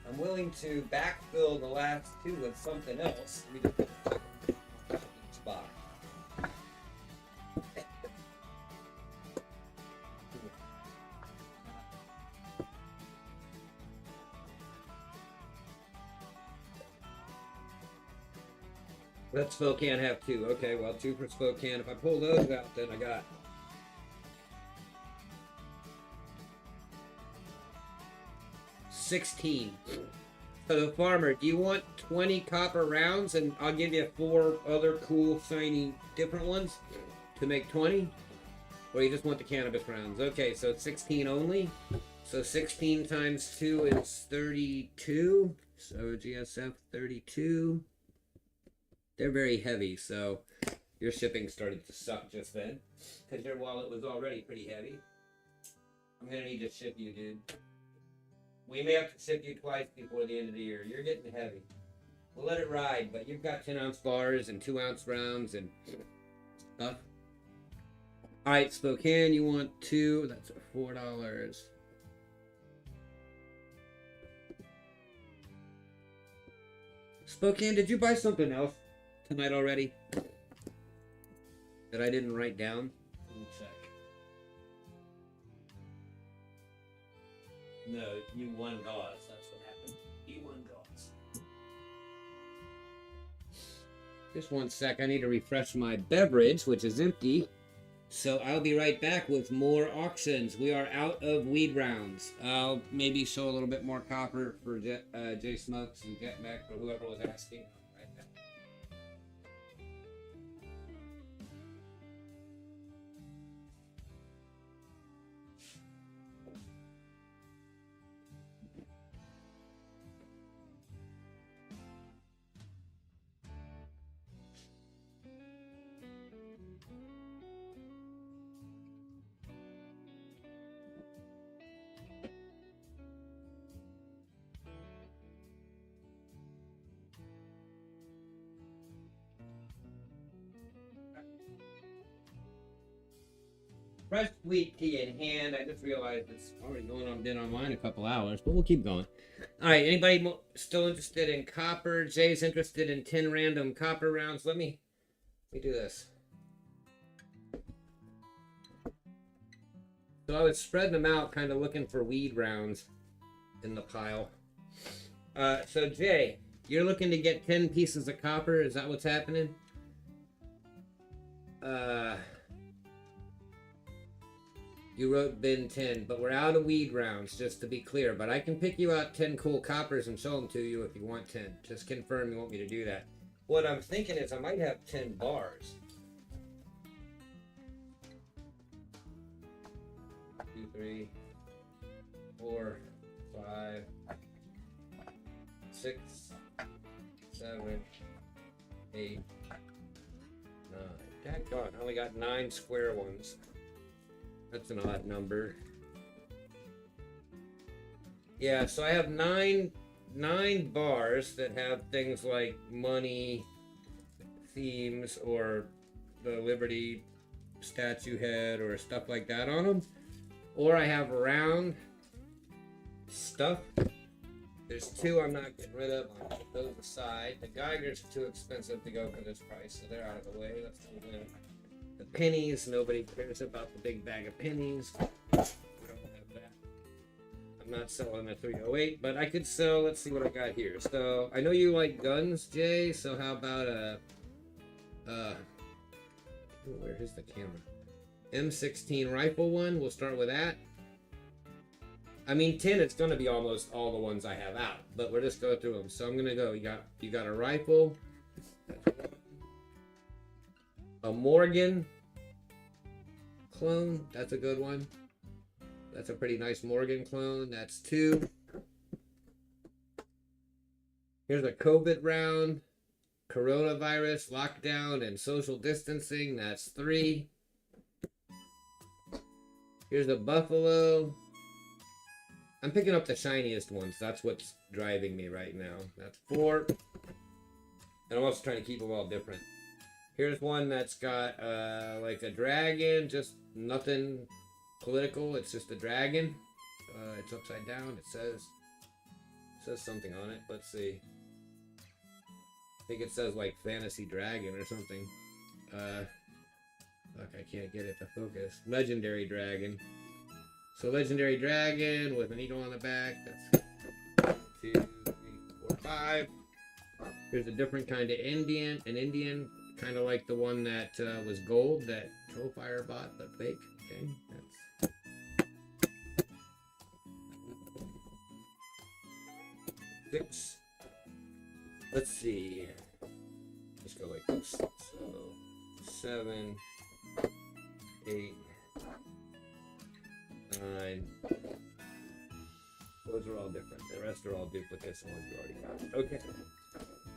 I'm willing to backfill the last two with something else. Let me just put it in each box. Let Spokane have two. Okay, well, two for Spokane. If I pull those out, then I got 16. So, the farmer, do you want 20 copper rounds, and I'll give you 4 other cool, shiny, different ones to make 20? Or you just want the cannabis rounds? Okay, so it's 16 only. So 16 times 2 is 32. So GSF 32. They're very heavy, so your shipping started to suck just then, because your wallet was already pretty heavy. I'm going to need to ship you, dude. We may have to ship you twice before the end of the year. You're getting heavy. We'll let it ride, but you've got 10-ounce bars and 2-ounce rounds and stuff. Alright, Spokane, you want 2. That's $4. Spokane, did you buy something else tonight already that I didn't write down? Let me check. No, you won gauze. That's what happened. You won gauze. Just one sec. I need to refresh my beverage, which is empty. So I'll be right back with more auctions. We are out of weed rounds. I'll maybe show a little bit more copper for J Smokes and Jetback or whoever was asking. Right back. fresh sweet tea in hand. I just realized it's already going on, been online a couple hours, but we'll keep going. All right, anybody still interested in copper? Jay's interested in 10 random copper rounds. Let me do this. So I was spreading them out, kind of looking for weed rounds in the pile. So Jay, you're looking to get 10 pieces of copper. Is that what's happening? You wrote bin 10, but we're out of weed rounds, just to be clear. But I can pick you out 10 cool coppers and show them to you if you want 10. Just confirm you want me to do that. What I'm thinking is I might have 10 bars. 2, 3, 4, 5, 6, 7, 8, 9. Daggone, I only got 9 square ones. That's an odd number. Yeah, so I have nine bars that have things like money, themes, or the Liberty statue head, or stuff like that on them. Or I have round stuff. There's 2 I'm not getting rid of. I'll put those aside. The Geigers are too expensive to go for this price, so they're out of the way. Let's do that. The pennies, nobody cares about the big bag of pennies. We don't have that. I'm not selling a 308, but I could sell, let's see what I got here. So, I know you like guns, Jay, so how about a, where's the camera? M16 rifle one, we'll start with that. I mean, 10, it's going to be almost all the ones I have out, but we'll just go through them. So I'm going to go, you got a rifle. A Morgan clone, that's a good one. That's a pretty nice Morgan clone, that's 2. Here's a COVID round, coronavirus, lockdown, and social distancing, that's 3. Here's a Buffalo. I'm picking up the shiniest ones, that's what's driving me right now. That's 4. And I'm also trying to keep them all different. Here's one that's got like a dragon, just nothing political. It's just a dragon. It's upside down. It says something on it. Let's see. I think it says like fantasy dragon or something. Look, I can't get it to focus. Legendary dragon. So legendary dragon with an eagle on the back. That's 1, 2, 3, 4, 5. Here's a different kind of Indian. An Indian. Kind of like the one that was gold that Trollfire bought, but fake. Okay, that's 6. Let's see. Let's go like this. So 7, 8, 9. Those are all different. The rest are all duplicates. The ones you already got. Okay.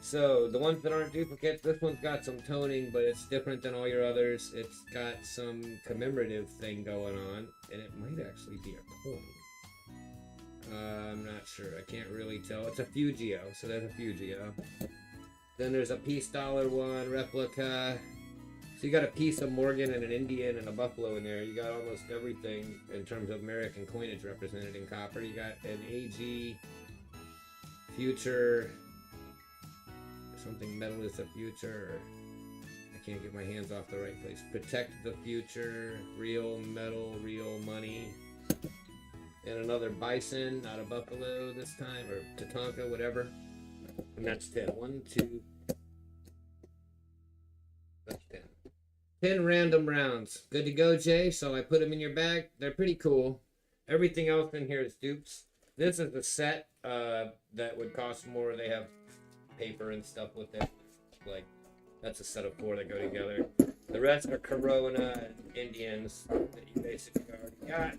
So, the ones that aren't duplicates, this one's got some toning, but it's different than all your others. It's got some commemorative thing going on, and it might actually be a coin. I'm not sure. I can't really tell. It's a Fugio, so there's a Fugio. Then there's a piece dollar one, replica. So you got a piece of Morgan and an Indian and a Buffalo in there. You got almost everything in terms of American coinage represented in copper. You got an AG, Future... something metal is the future. I can't get my hands off the right place. Protect the future. Real metal, real money. And another bison, not a buffalo this time, or Tatanka, whatever. And that's 10. 1, 2. That's 10. 10 random rounds. Good to go, Jay. So I put them in your bag. They're pretty cool. Everything else in here is dupes. This is the set that would cost more. They have paper and stuff with it. Like, that's a set of 4 that go together. The rest are Corona and Indians that you basically already got.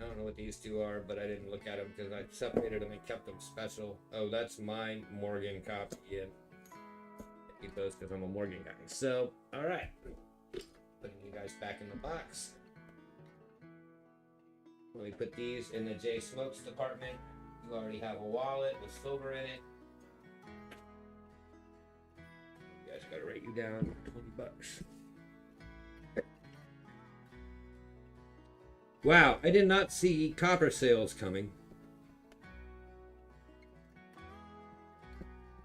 I don't know what these 2 are, but I didn't look at them because I separated them and kept them special. Oh, that's my Morgan copy, and I keep those because I'm a Morgan guy. So, alright. Putting you guys back in the box. Let me put these in the J Smokes department. You already have a wallet with silver in it. You guys gotta write you down $20. Wow, I did not see copper sales coming.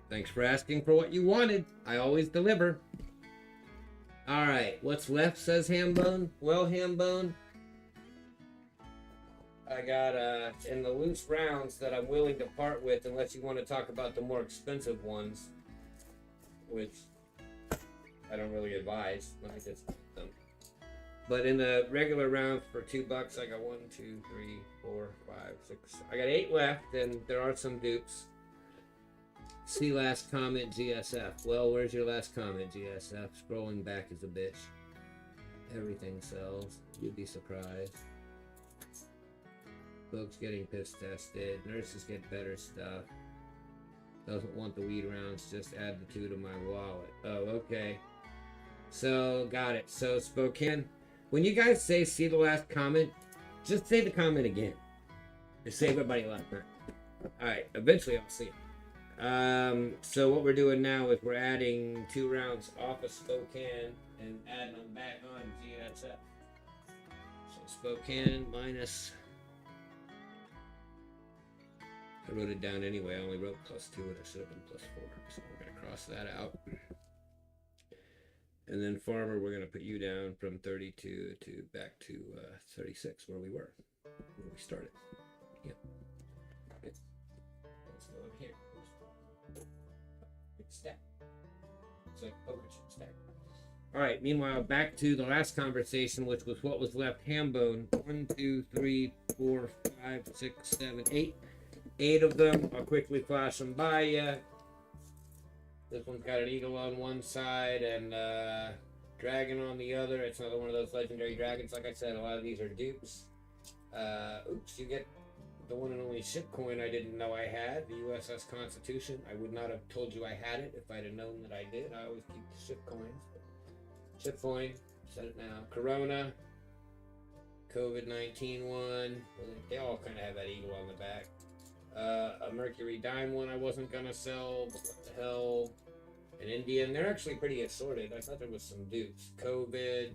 Thanks for asking for what you wanted. I always deliver. Alright, what's left, says Hambone? Well, Hambone, I got in the loose rounds that I'm willing to part with, unless you want to talk about the more expensive ones, which I don't really advise. Let me just put them. But in the regular rounds for $2, I got 1, 2, 3, 4, 5, 6. I got 8 left, and there are some dupes. See last comment, GSF. Well, where's your last comment, GSF? Scrolling back is a bitch. Everything sells. You'd be surprised. Folks getting piss tested. Nurses get better stuff. Doesn't want the weed rounds. Just add the 2 to my wallet. Oh, okay. So, got it. So, Spokane. When you guys say see the last comment, just say the comment again. To save everybody a lot of time. Alright, eventually I'll see it. So what we're doing now is we're adding 2 rounds off of Spokane and adding them back on GSF. So Spokane minus, I wrote it down anyway, I only wrote +2 and it should have been +4. So we're going to cross that out. And then Farmer, we're going to put you down from 32 to back to 36 where we were, where we started. Yep. Let's go in here. Stack. It's like poker chip stack. Alright, meanwhile, back to the last conversation, which was what was left. Hambone. 1, 2, 3, 4, 5, 6, 7, 8. 8 of them. I'll quickly flash them by you. This one's got an eagle on one side and dragon on the other. It's another one of those legendary dragons. Like I said, a lot of these are dupes. Oops, you get the one and only ship coin I didn't know I had, the USS Constitution. I would not have told you I had it if I'd have known that I did. I always keep the ship coins. Ship coin, set it now. Corona, COVID-19 one. They all kind of have that eagle on the back. A Mercury dime one I wasn't going to sell, but what the hell. An Indian, they're actually pretty assorted. I thought there was some dupes. COVID,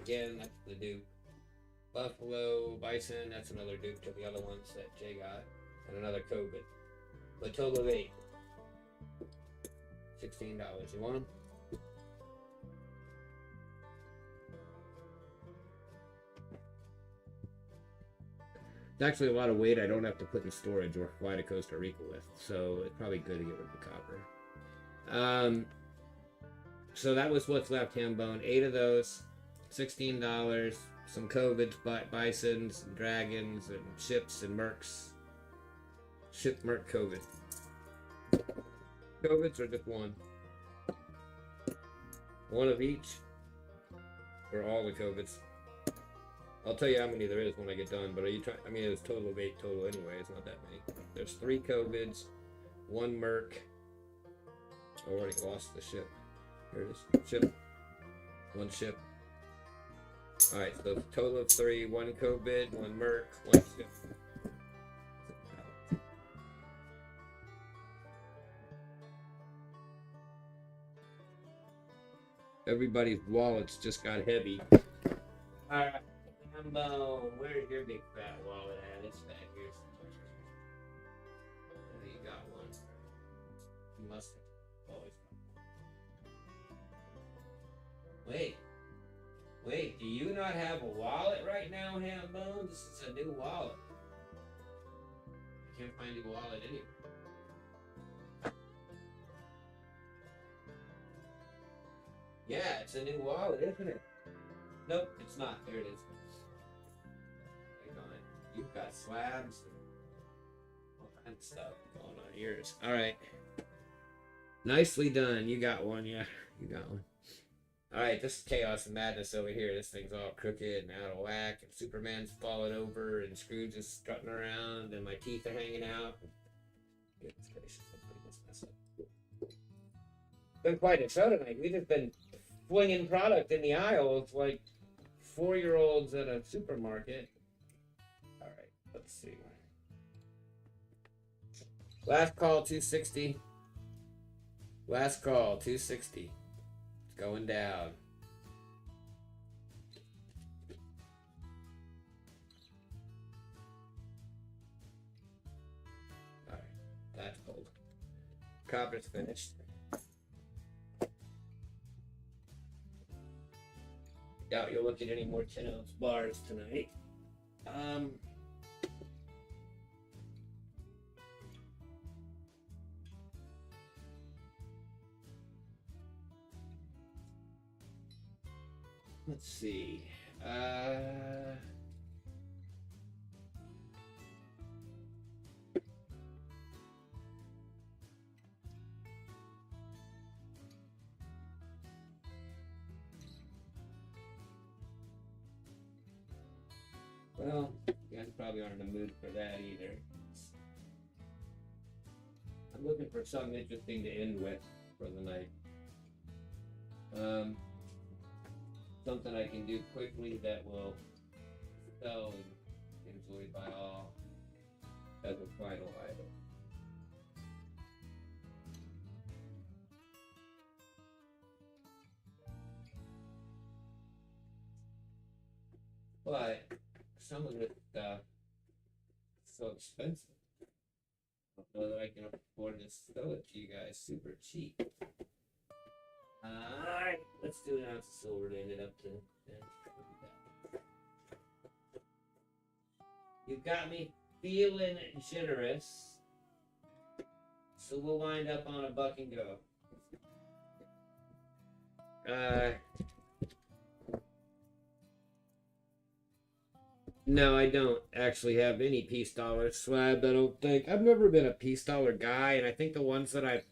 again, that's the dupe. Buffalo, Bison, that's another dupe to the other ones that Jay got. And another COVID. But total of 8. $16. You want them? It's actually a lot of weight I don't have to put in storage or fly to Costa Rica with. So it's probably good to get rid of the copper. So that was what's left, Hambone. 8 of those. $16. Some COVIDs, bisons, and dragons, and ships, and mercs. Ship, merc, COVID. COVIDs or just one? One of each? Or all the COVIDs? I'll tell you how many there is when I get done, but are you trying? I mean, it's total of 8 total anyway. It's not that many. There's 3 COVIDs, 1 merc. I already lost the ship. Here it is. Ship. 1 ship. Alright, so total of 3, 1 COVID, 1 merc, 1 ship. Everybody's wallets just got heavy. Alright, Hambone, where's your big fat wallet at? It's back here somewhere. Oh, you got one. You must have always got one. Wait, do you not have a wallet right now, Hambone? This is a new wallet. I can't find your wallet anywhere. Yeah, it's a new wallet, isn't it? Nope, it's not. There it is. Hang on. You've got slabs and all kinds of stuff going on yours. Alright. Nicely done. You got one, yeah. You got one. Alright, this is chaos and madness over here. This thing's all crooked and out of whack, and Superman's falling over, and Scrooge is strutting around, and my teeth are hanging out. Goodness gracious, let's mess up. Been quite a show tonight. We've just been flinging product in the aisles like 4-year-olds at a supermarket. Alright, let's see. Last call, 260. Last call, 260. Going down. copper's finished. Doubt you'll look at any more 10-ounce bars tonight. Let's see. Well, you guys probably aren't in the mood for that either. I'm looking for something interesting to end with for the night. Something I can do quickly that will sell and enjoyed by all as a final item. But some of this stuff is so expensive. I don't know that I can afford to sell it to you guys super cheap. Alright, let's do an ounce of silver to end it up to 10. You got me feeling generous. So we'll wind up on a buck and go. No, I don't actually have any peace dollars slabbed, I don't think. I've never been a peace dollar guy, and I think the ones that I've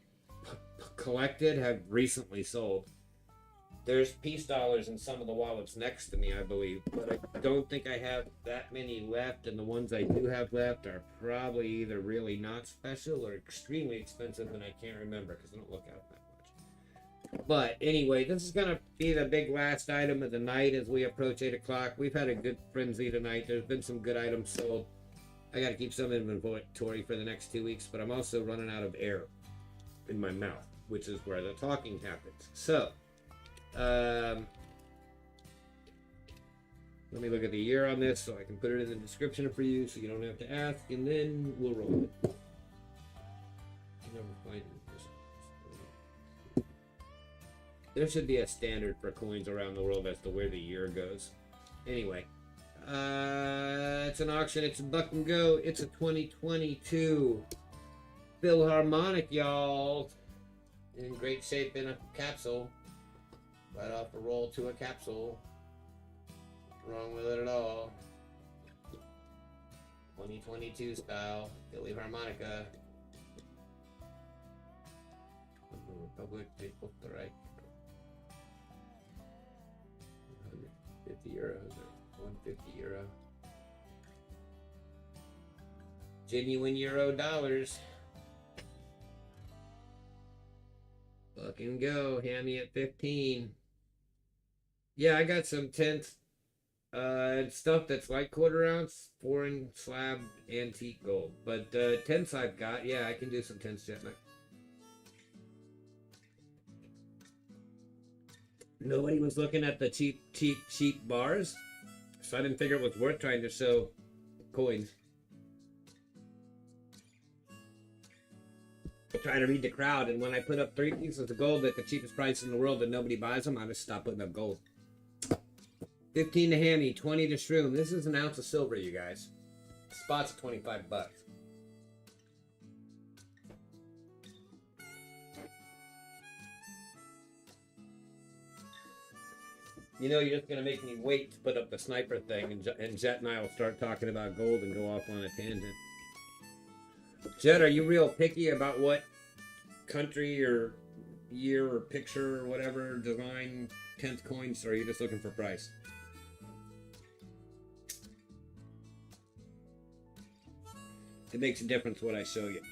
collected have recently sold. There's peace dollars in some of the wallets next to me, I believe, but I don't think I have that many left, and the ones I do have left are probably either really not special or extremely expensive, and I can't remember because I don't look at them that much. But anyway, this is going to be the big last item of the night as we approach 8 o'clock. We've had a good frenzy tonight. There's been some good items sold. I got to keep some inventory for the next 2 weeks, but I'm also running out of air in my mouth, which is where the talking happens. So, let me look at the year on this so I can put it in the description for you so you don't have to ask, and then we'll roll it. I never find it. There should be a standard for coins around the world as to where the year goes. Anyway, it's an auction. It's a buck and go. It's a 2022 Philharmonic, y'all. In great shape in a capsule. Right off a roll to a capsule. What's wrong with it at all? 2022 style Philly harmonica. Republic, people, right? 150 euros or 150 euro. Genuine euro dollars. Fucking go. Hammy at 15. Yeah, I got some 10th stuff that's like quarter ounce, foreign slab, antique gold. But 10ths I've got. Yeah, I can do some 10ths yet. Nobody was looking at the cheap bars, so I didn't figure it was worth trying to show coins. Trying to read the crowd, and when I put up 3 pieces of gold at the cheapest price in the world and nobody buys them, I just stop putting up gold. 15 to hammy, 20 to shroom. This is an ounce of silver, you guys. Spot's 25 bucks. You know, you're just going to make me wait to put up the sniper thing, and Jet and I will start talking about gold and go off on a tangent. Jet, are you real picky about what country or year or picture or whatever design 10th coins, or are you just looking for price? It makes a difference what I show you.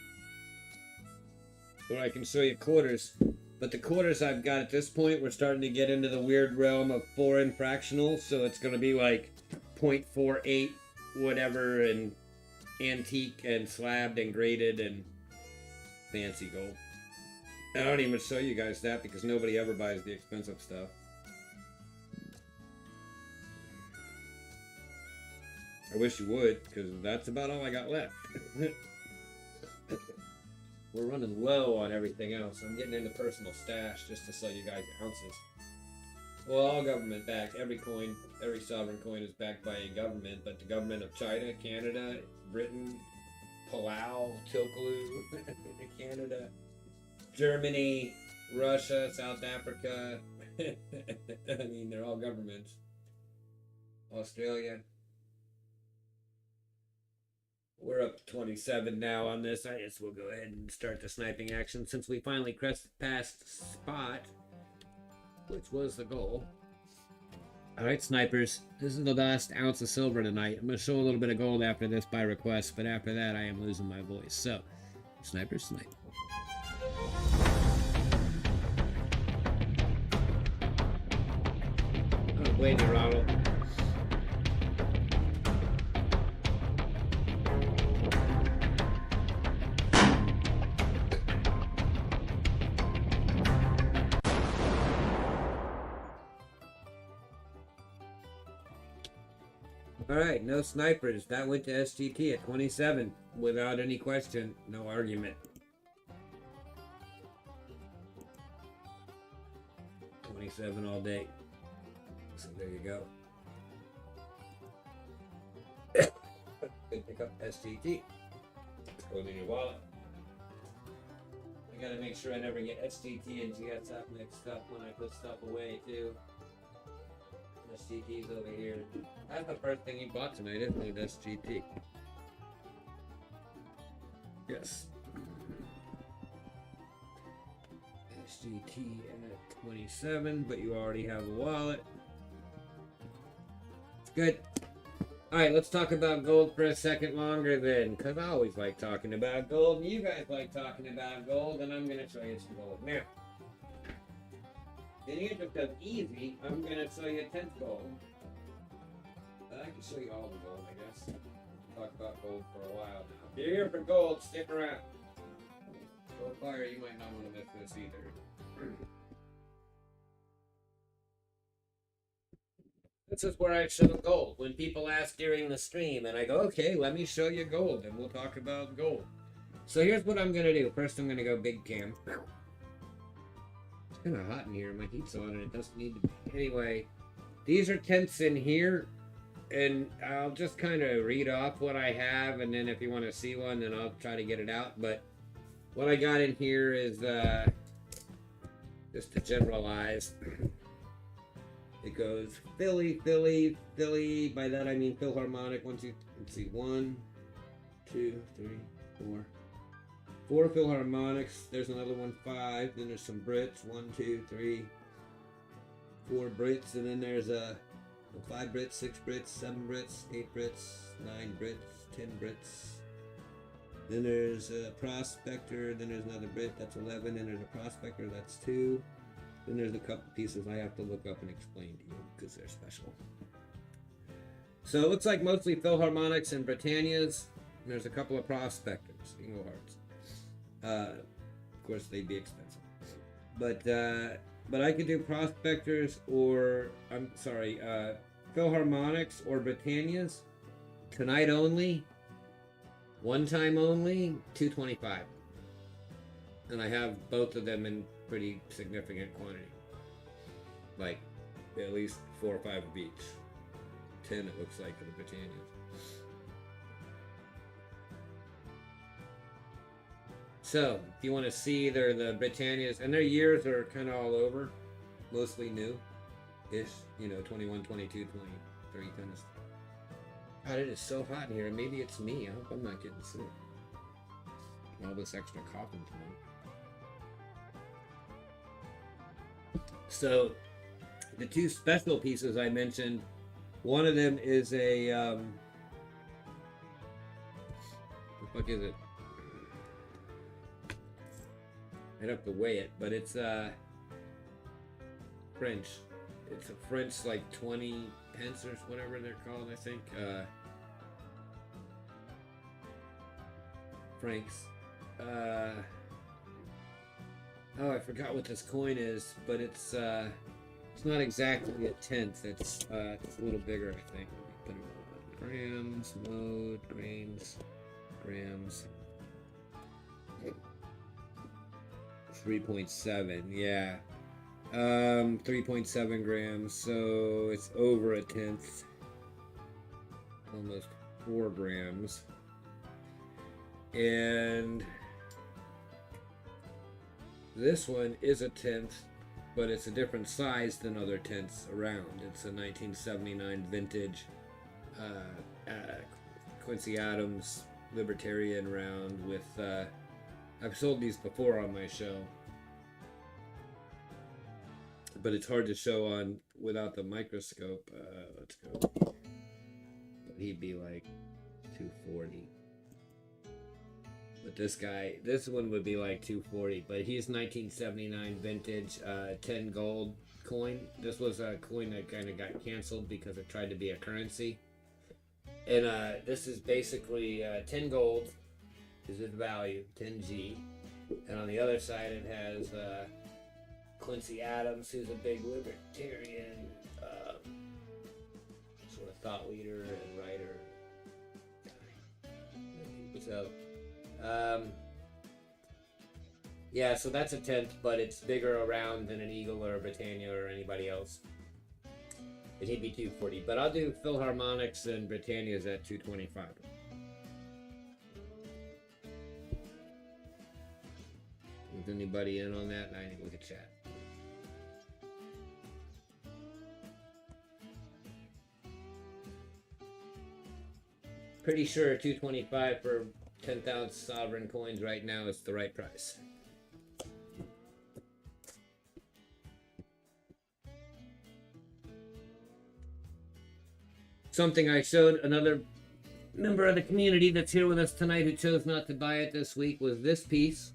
Or I can show you quarters. But the quarters I've got at this point, we're starting to get into the weird realm of foreign fractionals. So it's going to be like 0.48 whatever, and antique and slabbed and graded and fancy gold. I don't even show you guys that because nobody ever buys the expensive stuff. I wish you would, because that's about all I got left. we're running low on everything else. I'm getting into personal stash just to sell you guys ounces. Well, all government backed. Every coin, every sovereign coin is backed by a government, but the government of China, Canada, Britain, Palau, Tilkalu, Canada, Germany, Russia, South Africa. I mean, they're all governments. Australia. We're up to 27 now on this. I guess we'll go ahead and start the sniping action since we finally passed spot, which was the goal. Alright, snipers. This is the last ounce of silver tonight. I'm going to show a little bit of gold after this by request, but after that I am losing my voice. So, snipers, snipe. Oh, wait, Ronald. Alright, no snipers. That went to SGT at 27 without any question, no argument. 27 all day. So there you go. Good pick up SGT. Goes in your wallet. I gotta make sure I never get SGT and GSF mixed up when I put stuff away too. SGT's over here. That's the first thing you bought tonight, isn't it? SGT. Yes. SGT at 27, but you already have a wallet. It's good. Alright, let's talk about gold for a second longer then, because I always like talking about gold, and you guys like talking about gold, and I'm going to show you some gold. Now, in the interest of easy, I'm going to show you 10th gold. I can show you all the gold, I guess. Talk about gold for a while now. If you're here for gold, stick around. Gold fire, you might not want to miss this either. This is where I show gold. When people ask during the stream, and I go, okay, let me show you gold, and we'll talk about gold. So here's what I'm going to do. First, I'm going to go big cam. It's kind of hot in here. My heat's on, and it doesn't need to be. Anyway, these are tenths in here, and I'll just kind of read off what I have, and then if you want to see one, then I'll try to get it out. But what I got in here is just to generalize. It goes Philly, Philly, Philly. By that I mean Philharmonic. Let's see, 1, 2, 3, 4. 4 Philharmonics. There's another one, 5. Then there's some Brits. 1, 2, 3, 4 Brits. And then there's 5 Brits, 6 Brits, 7 Brits, 8 Brits, 9 Brits, 10 Brits. Then there's a Prospector. Then there's another Brit. That's 11. Then there's a Prospector. That's 2. Then there's a couple pieces I have to look up and explain to you because they're special. So it looks like mostly Philharmonics and Britannias. And there's a couple of Prospectors, Ingle Hearts. Of course, they'd be expensive. But I could do Prospectors or, I'm sorry, Philharmonics or Britannias. Tonight only. One time only. $225. And I have both of them in pretty significant quantity, like at least 4 or 5 of each. 10 it looks like of the Britannias. So if you want to see, they're the Britannias, and their years are kind of all over, mostly new-ish, you know, 21, 22, 23 kind of stuff. God, it is so hot in here. Maybe it's me. I hope I'm not getting sick. All this extra coughing tonight. So, the 2 special pieces I mentioned, one of them is a, what the fuck is it? I'd have to weigh it, but it's, French. It's a French, like, 20 pence or whatever they're called, I think. Francs. Oh, I forgot what this coin is, but it's not exactly a tenth. It's a little bigger, I think. Let me put it on. Grams, mode, grains, grams. 3.7, yeah. 3.7 grams, so it's over a tenth. Almost 4 grams. And this one is a tenth, but it's a different size than other tenths around. It's a 1979 vintage Quincy Adams Libertarian round with, I've sold these before on my show, but it's hard to show on without the microscope. Let's go. But he'd be like 240. But this one would be like 240. But he's 1979 vintage 10 gold coin. This was a coin that kind of got canceled because it tried to be a currency. And this is basically 10 gold is its value, 10G. And on the other side it has Quincy Adams, who's a big libertarian sort of thought leader and writer. So, yeah, so that's a tenth, but it's bigger around than an Eagle or a Britannia or anybody else. And he'd be 240, but I'll do Philharmonics and Britannia's at 225. Is anybody in on that? I need to look at chat. Pretty sure 225 for 10,000 sovereign coins right now is the right price. Something I showed another member of the community that's here with us tonight who chose not to buy it this week was this piece,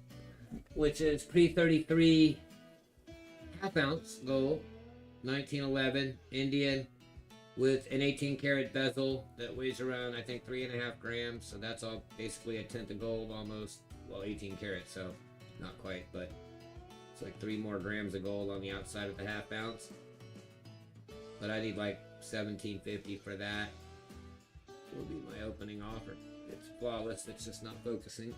which is pre-33 half-ounce gold, 1911 Indian, with an 18-karat bezel that weighs around, I think, 3.5 grams. So that's all basically a tenth of gold, almost. Well, 18 karat, so not quite, but it's like 3 more grams of gold on the outside of the half-ounce. But I need like $17.50 for that. Will be my opening offer. It's flawless. It's just not focusing.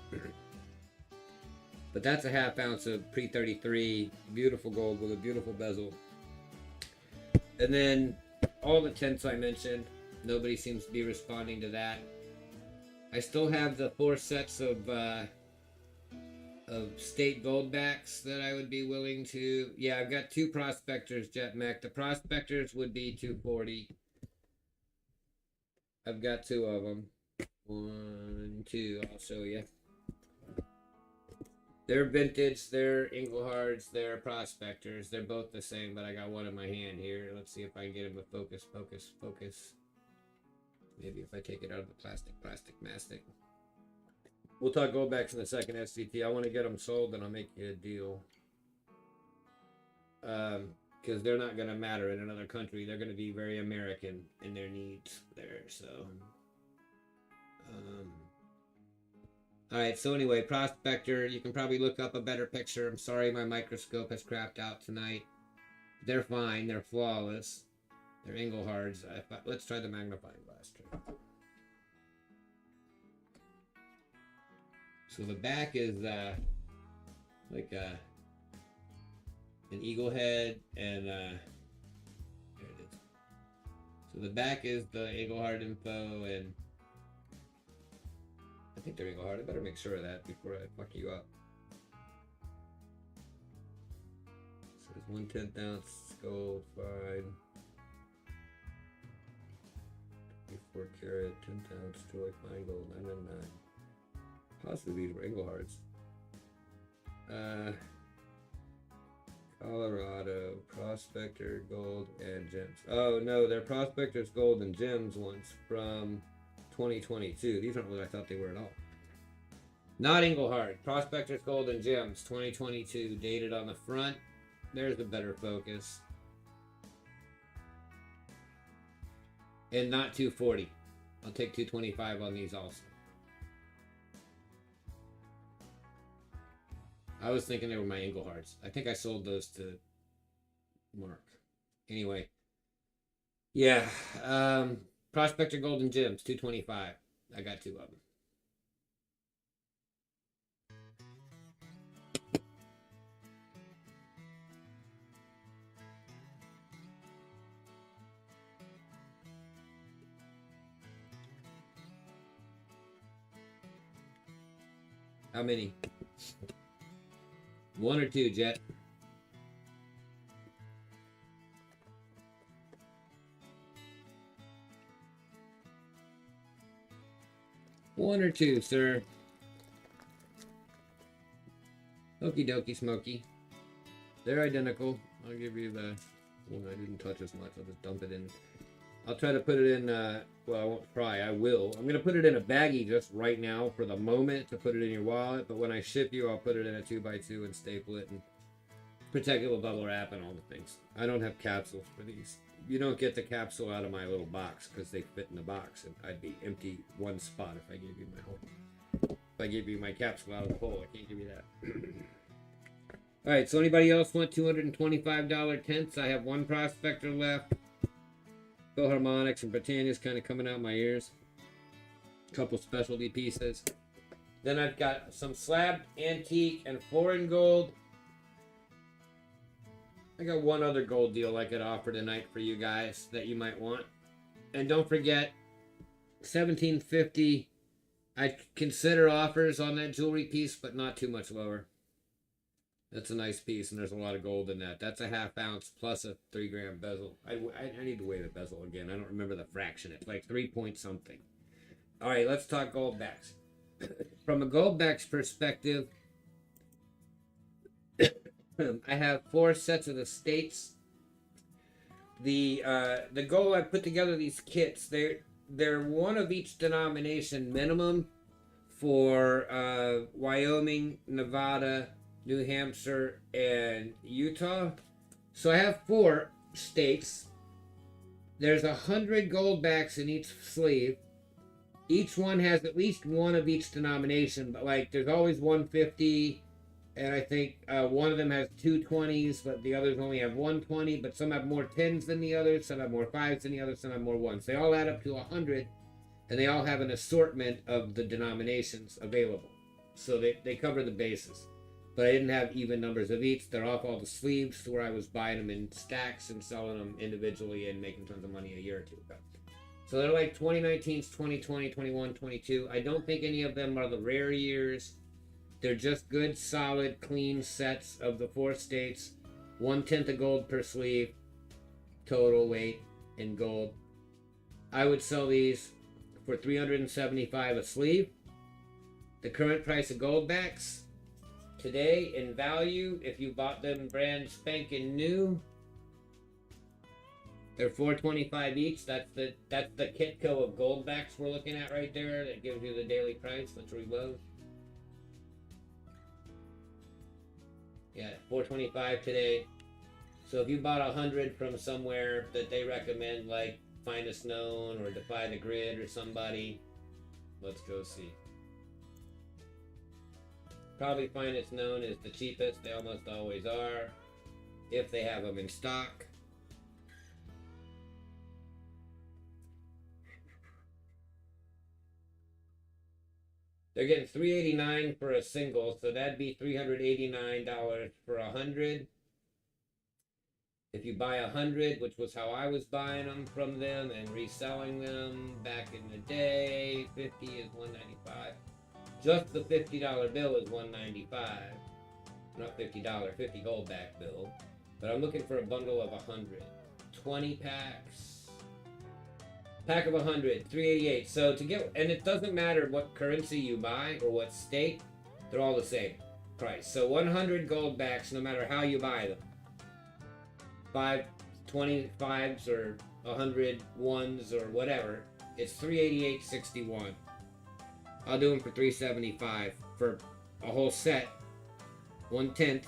But that's a half-ounce of pre-33 beautiful gold with a beautiful bezel. And then all the tenths I mentioned, nobody seems to be responding to that. I still have the 4 sets of state gold backs that I would be willing to. Yeah, I've got 2 prospectors, Jet Mech. The prospectors would be 240. I've got 2 of them. 1, 2. I'll show you. They're vintage, they're Inglehards, they're prospectors. They're both the same, but I got one in my hand here. Let's see if I can get him to focus. Maybe if I take it out of the plastic mastic. We'll talk goldbacks in a second, SCT. I want to get them sold, and I'll make you a deal. Because they're not going to matter in another country. They're going to be very American in their needs there, so... Alright, so anyway, prospector, you can probably look up a better picture. I'm sorry my microscope has crapped out tonight. They're fine, they're flawless. They're Inglehards. Let's try the magnifying glass trick. So the back is like an eagle head, and there it is. So the back is the Englehard info, and I think they're Englehard. I better make sure of that before I fuck you up. So it's 1/10 ounce gold, fine. 24 karat, 10th ounce, like fine gold, 999. Possibly these were Englehards. Colorado, Prospector, Gold, and Gems. Oh no, they're Prospectors, Gold, and Gems ones from 2022. These aren't what I thought they were at all. Not Englehard. Prospectors, Gold, and Gems, 2022. Dated on the front. There's a better focus. And not 240. I'll take 225 on these also. I was thinking they were my Englehards. I think I sold those to Mark. Anyway. Yeah. Prospector, Gold, and Gems, 225. I got 2 of them. How many? 1 or 2, Jet? One or 2, sir. Okie dokie, Smokey. They're identical. I'll give you the one I didn't touch as much. I'll just dump it in. I'll try to put it in, well, I won't try. I will. I'm going to put it in a baggie just right now for the moment to put it in your wallet. But when I ship you, I'll put it in a 2x2 and staple it and protect it with bubble wrap and all the things. I don't have capsules for these. You don't get the capsule out of my little box because they fit in the box, and I'd be empty one spot if I gave you my whole. If I gave you my capsule out of the hole, I can't give you that. All right, so anybody else want $225 tents? I have one prospector left. Philharmonics and Britannia's kind of coming out my ears. A couple specialty pieces. Then I've got some slabbed antique and foreign gold. I got one other gold deal I could offer tonight for you guys that you might want. And don't forget, $17.50. I consider offers on that jewelry piece, but not too much lower. That's a nice piece, and there's a lot of gold in that. That's a ½ ounce plus a 3-gram bezel. I need to weigh the bezel again. I don't remember the fraction. It's like 3 point something. All right, let's talk gold backs. From a gold backs perspective, I have 4 sets of the states. The gold I put together these kits, they're one of each denomination minimum for Wyoming, Nevada, New Hampshire, and Utah. So I have 4 states. There's 100 gold backs in each sleeve. Each one has at least one of each denomination, but like there's always 150. And I think one of them has 2 20s, but the others only have 120. But some have more 10s than the others, some have more 5s than the others, some have more 1s. They all add up to 100, and they all have an assortment of the denominations available. So they cover the bases. But I didn't have even numbers of each. They're off all the sleeves to where I was buying them in stacks and selling them individually and making tons of money a year or 2 ago. So they're like 2019s, 2020, 21, 22. I don't think any of them are the rare years. They're just good, solid, clean sets of the 4 states. 1/10 of gold per sleeve, total weight in gold. I would sell these for $375 a sleeve. The current price of gold backs today in value, if you bought them brand spanking new, they're $425 each. That's the Kitco of gold backs we're looking at right there. That gives you the daily price. Let's reload. Yeah, $425 today. So if you bought 100 from somewhere that they recommend, like Finest Known or Defy the Grid or somebody, let's go see. Probably Finest Known is the cheapest. They almost always are, if they have them in stock. They're getting $389 for a single, so that'd be $389 for 100. If you buy 100, which was how I was buying them from them and reselling them back in the day, 50 is $195. Just the $50 bill is $195. Not $50, 50 gold back bill. But I'm looking for a bundle of 100. 20 packs. Pack of 100, $388. So to get, and it doesn't matter what currency you buy or what state, they're all the same price. So 100 gold backs, no matter how you buy them. 25s or 100 ones or whatever, it's $388.61. I'll do them for $375 for a whole set, 1/10.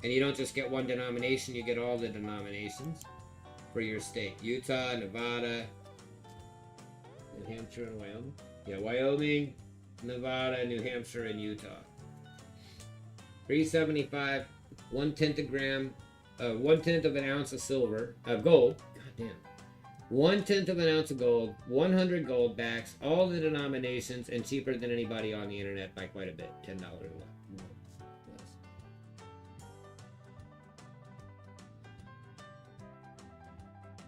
And you don't just get one denomination, you get all the denominations for your state. Utah, Nevada, New Hampshire, and Wyoming. Yeah, Wyoming, Nevada, New Hampshire, and Utah. $375, 1/10 a gram, 1/10 of an ounce of silver, gold. God damn. 1/10 of an ounce of gold, 100 gold backs, all the denominations, and cheaper than anybody on the internet by quite a bit. $10 less.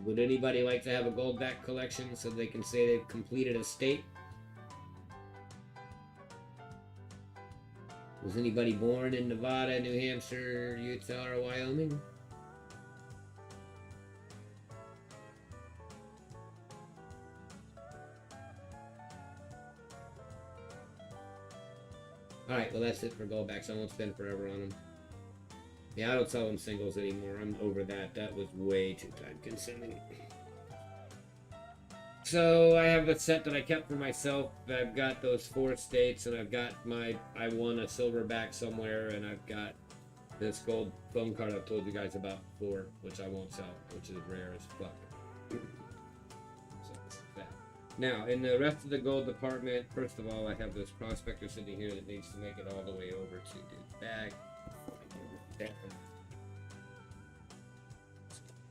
Would anybody like to have a gold back collection so they can say they've completed a state? Was anybody born in Nevada, New Hampshire, Utah, or Wyoming? Alright, well that's it for goldbacks. I won't spend forever on them. Yeah, I don't sell them singles anymore. I'm over that. That was way too time consuming. So I have a set that I kept for myself. I've got those 4 states, and I've got I won a silverback somewhere, and I've got this gold phone card I've told you guys about before, which I won't sell, which is rare as fuck. So that. Now, in the rest of the gold department, first of all, I have this prospector sitting here that needs to make it all the way over to the bag.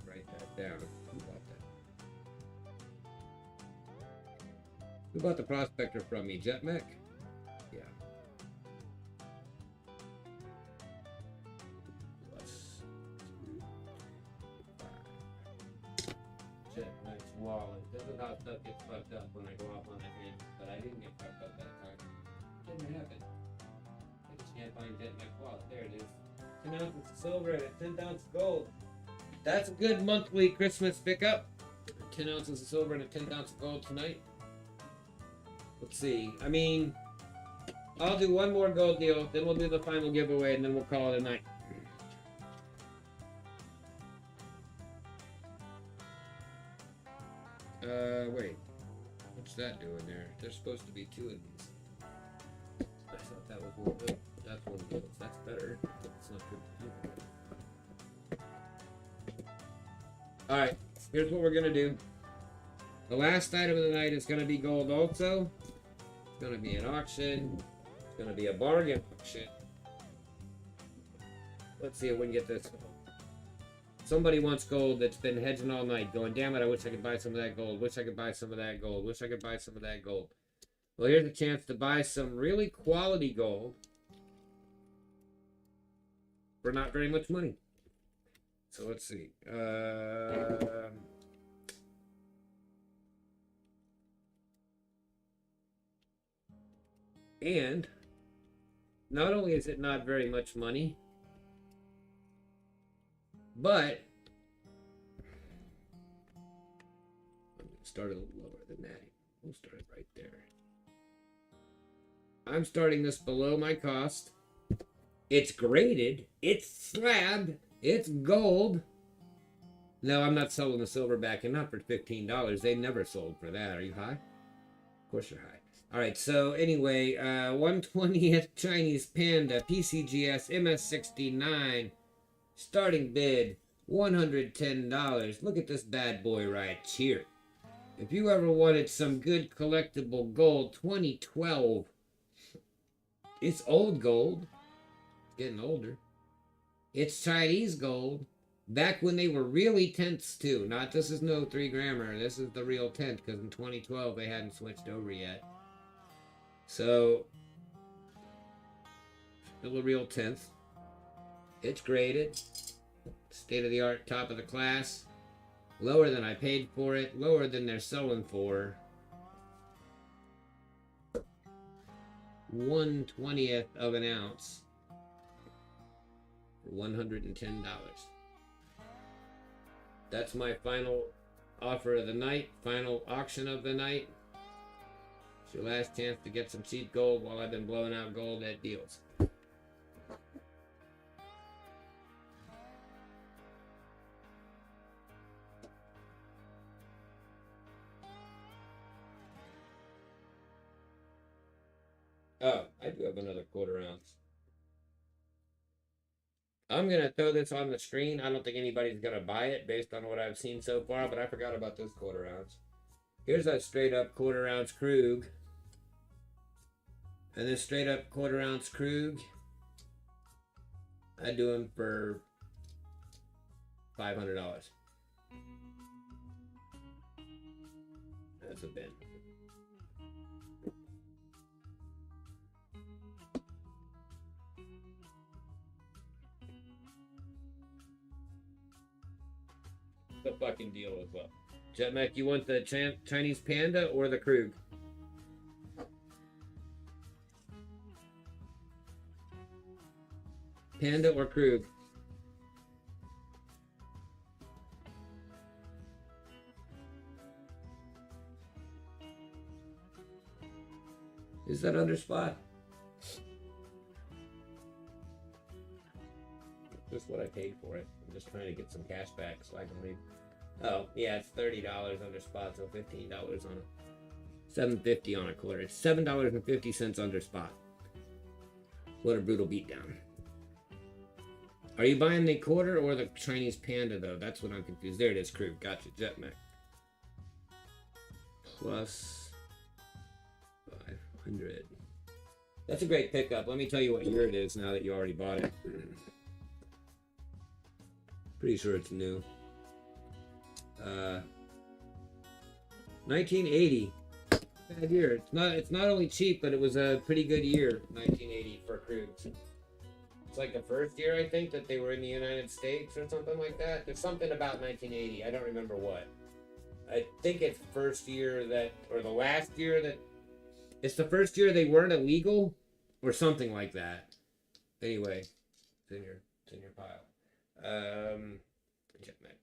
Write that down. Who bought the prospector from me? JetMech? Yeah. Plus 2, 5. JetMech's wallet. This is how stuff gets fucked up when I go off on a hint, but I didn't get fucked up that time. Didn't happen. I just can't find JetMech's wallet. There it is. 10 ounces of silver and a 10th ounce of gold. That's a good monthly Christmas pickup. 10 ounces of silver and a 10th ounce of gold tonight. Let's see. I mean, I'll do one more gold deal, then we'll do the final giveaway, and then we'll call it a night. Wait. What's that doing there? There's supposed to be 2 of these. I thought that was one good. That's one good. That's better. It's not good. Alright, here's what we're gonna do. The last item of the night is gonna be gold also. It's gonna be an auction. It's gonna be a bargain auction. Let's see if we can get this. Somebody wants gold that's been hedging all night, going, damn it, I wish I could buy some of that gold. Wish I could buy some of that gold. Wish I could buy some of that gold. Well, here's a chance to buy some really quality gold for not very much money. So let's see. And not only is it not very much money, but I'm going to start a little lower than that. We'll start it right there. I'm starting this below my cost. It's graded. It's slabbed. It's gold. No, I'm not selling the silverback, and not for $15. They never sold for that. Are you high? Of course you're high. All right, so anyway, 1/20th Chinese Panda PCGS MS69. Starting bid, $110. Look at this bad boy right here. If you ever wanted some good collectible gold, 2012. It's old gold. It's getting older. It's Chinese gold. Back when they were really tenths too. Not this is no 3 grammer. This is the real tenth because in 2012 they hadn't switched over yet. So, still a real tenth. It's graded. State-of-the-art, top of the class. Lower than I paid for it. Lower than they're selling for. 1/20th of an ounce. For $110. That's my final offer of the night. Final auction of the night. It's your last chance to get some cheap gold while I've been blowing out gold at deals. Oh, I do have another 1/4 ounce. I'm going to throw this on the screen. I don't think anybody's going to buy it based on what I've seen so far, but I forgot about this 1/4 ounce. Here's a straight up 1/4 ounce Krug. And this straight up 1/4 ounce Krug, I do them for $500. That's a bin. The fucking deal as well. JetMech, you want the Chinese Panda or the Krug? Panda or Krug? Is that under spot? Just what I paid for it. I'm just trying to get some cash back so I can leave. Oh, yeah, it's $30 under spot, so $15 on it. $7.50 on a quarter. It's $7.50 under spot. What a brutal beatdown. Are you buying the quarter or the Chinese Panda, though? That's what I'm confused. There it is, Krug. Gotcha. Jetmech. Plus 500. That's a great pickup. Let me tell you what year it is now that you already bought it. Pretty sure it's new. 1980. Bad year. It's not only cheap, but it was a pretty good year, 1980 for Krugs. It's like the first year, I think, that they were in the United States or something like that. There's something about 1980. I don't remember what. I think it's first year that, or the last year that, it's the first year they weren't illegal or something like that. Anyway, it's in your pile. Checkmate.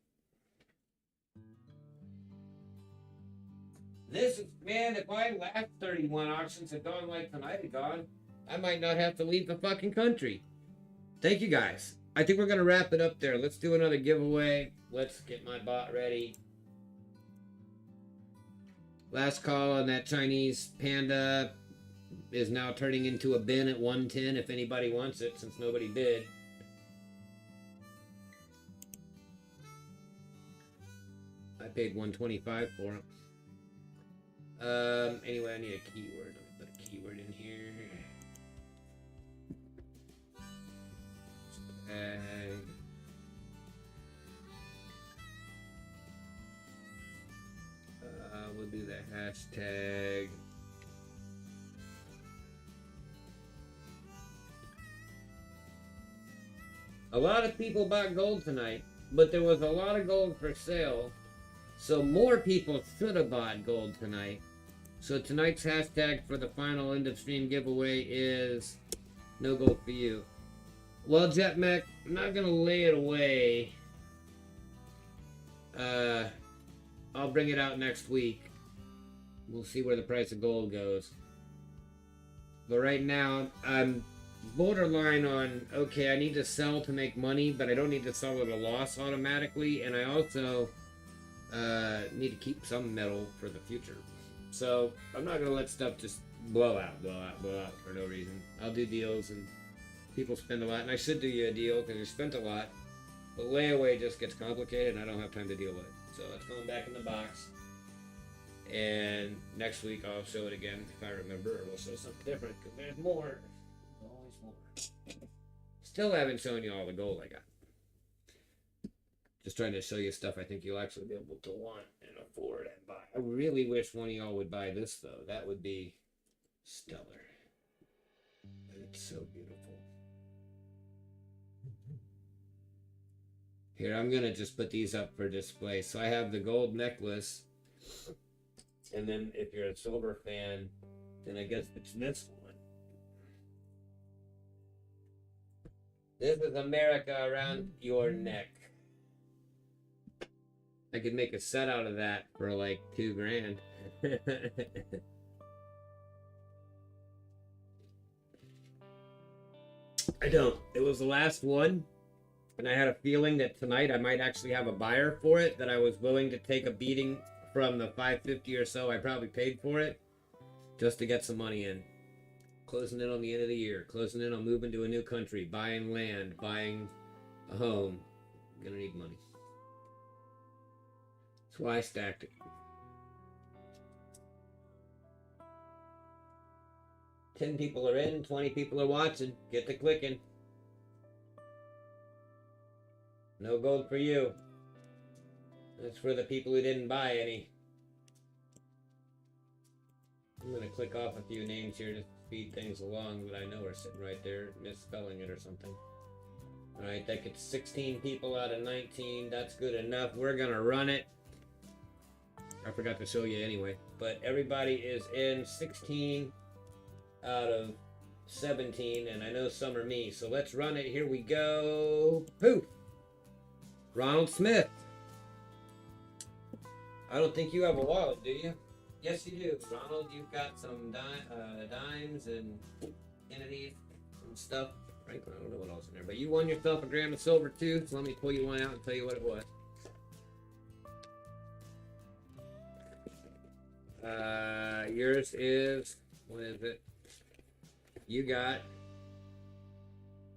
This is, man, if my last 31 auctions had gone like tonight had gone, I might not have to leave the fucking country. Thank you guys. I think we're going to wrap it up there. Let's do another giveaway. Let's get my bot ready. Last call on that Chinese Panda is now turning into a bin at 110 if anybody wants it, since nobody bid. I paid 125 for it. Anyway, I need a keyword. Let me put a keyword in here. We'll do the hashtag. A lot of people bought gold tonight, but there was a lot of gold for sale. So more people should have bought gold tonight. So tonight's hashtag for the final end of stream giveaway is no gold for you. Well, Jetmech, I'm not going to lay it away. I'll bring it out next week. We'll see where the price of gold goes. But right now, I'm borderline on, okay, I need to sell to make money, but I don't need to sell at a loss automatically. And I also need to keep some metal for the future. So I'm not going to let stuff just blow out for no reason. I'll do deals and people spend a lot. And I should do you a deal because you spent a lot. But layaway just gets complicated and I don't have time to deal with it. So it's going back in the box. And next week I'll show it again if I remember, or we'll show something different because there's more. There's always more. Still haven't shown you all the gold I got. Just trying to show you stuff I think you'll actually be able to want and afford and buy. I really wish one of y'all would buy this though. That would be stellar. It's so beautiful. Here, I'm gonna just put these up for display. So I have the gold necklace. And then if you're a silver fan, then I guess it's this one. This is America around your neck. I could make a set out of that for like $2 grand. I don't. It was the last one. And I had a feeling that tonight I might actually have a buyer for it, that I was willing to take a beating from the $550 or so I probably paid for it, just to get some money in. Closing in on the end of the year, closing in on moving to a new country, buying land, buying a home. I'm gonna need money. That's why I stacked it. $10 people are in, 20 people are watching. Get to clicking. No gold for you. That's for the people who didn't buy any. I'm going to click off a few names here to speed things along that I know are sitting right there, misspelling it or something. Alright, that gets 16 people out of 19. That's good enough. We're going to run it. I forgot to show you anyway. But everybody is in 16 out of 17, and I know some are me, so let's run it. Here we go. Poof! Ronald Smith. I don't think you have a wallet, do you? Yes, you do. Ronald, you've got some dimes and entities and stuff. Franklin, I don't know what else in there, but you won yourself a gram of silver too, so let me pull you one out and tell you what it was. Yours is, what is it? You got,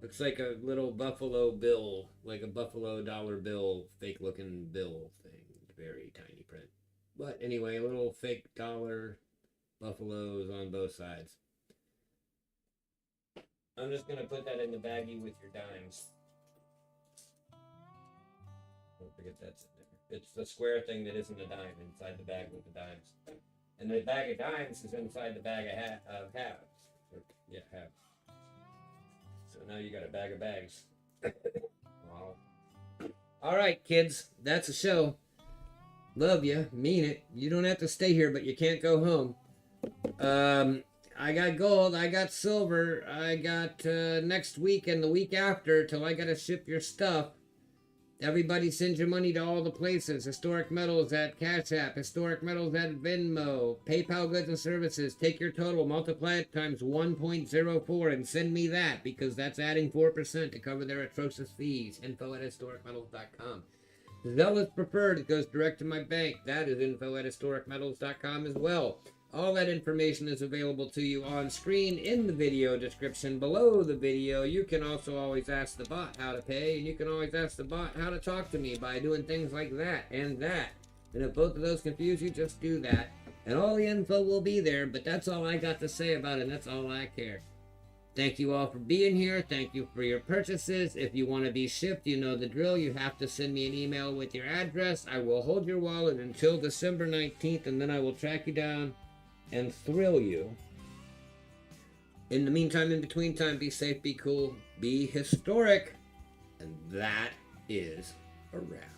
looks like a little buffalo bill, like a buffalo dollar bill, fake looking bill thing. Very tiny print. But anyway, a little fake dollar buffaloes on both sides. I'm just going to put that in the baggie with your dimes. Don't forget that's in there. It's the square thing that isn't a dime inside the bag with the dimes. And the bag of dimes is inside the bag of halves. Yeah, halves. So now you got a bag of bags. Wow. All right, kids. That's a show. Love you. Mean it. You don't have to stay here, but you can't go home. I got gold. I got silver. I got next week and the week after till I got to ship your stuff. Everybody send your money to all the places. Historic Metals at Cash App. Historic Metals at Venmo. PayPal Goods and Services. Take your total, multiply it times 1.04 and send me that because that's adding 4% to cover their atrocious fees. Info at HistoricMetals.com. Zelle is preferred. It goes direct to my bank. That is info at HistoricMetals.com as well. All that information is available to you on screen in the video description below the video. You can also always ask the bot how to pay, and you can always ask the bot how to talk to me by doing things like that and that. And if both of those confuse you, just do that. And all the info will be there, but that's all I got to say about it, and that's all I care. Thank you all for being here. Thank you for your purchases. If you want to be shipped, you know the drill. You have to send me an email with your address. I will hold your wallet until December 19th, and then I will track you down and thrill you. In the meantime, in between time, be safe, be cool, be historic, and that is a wrap.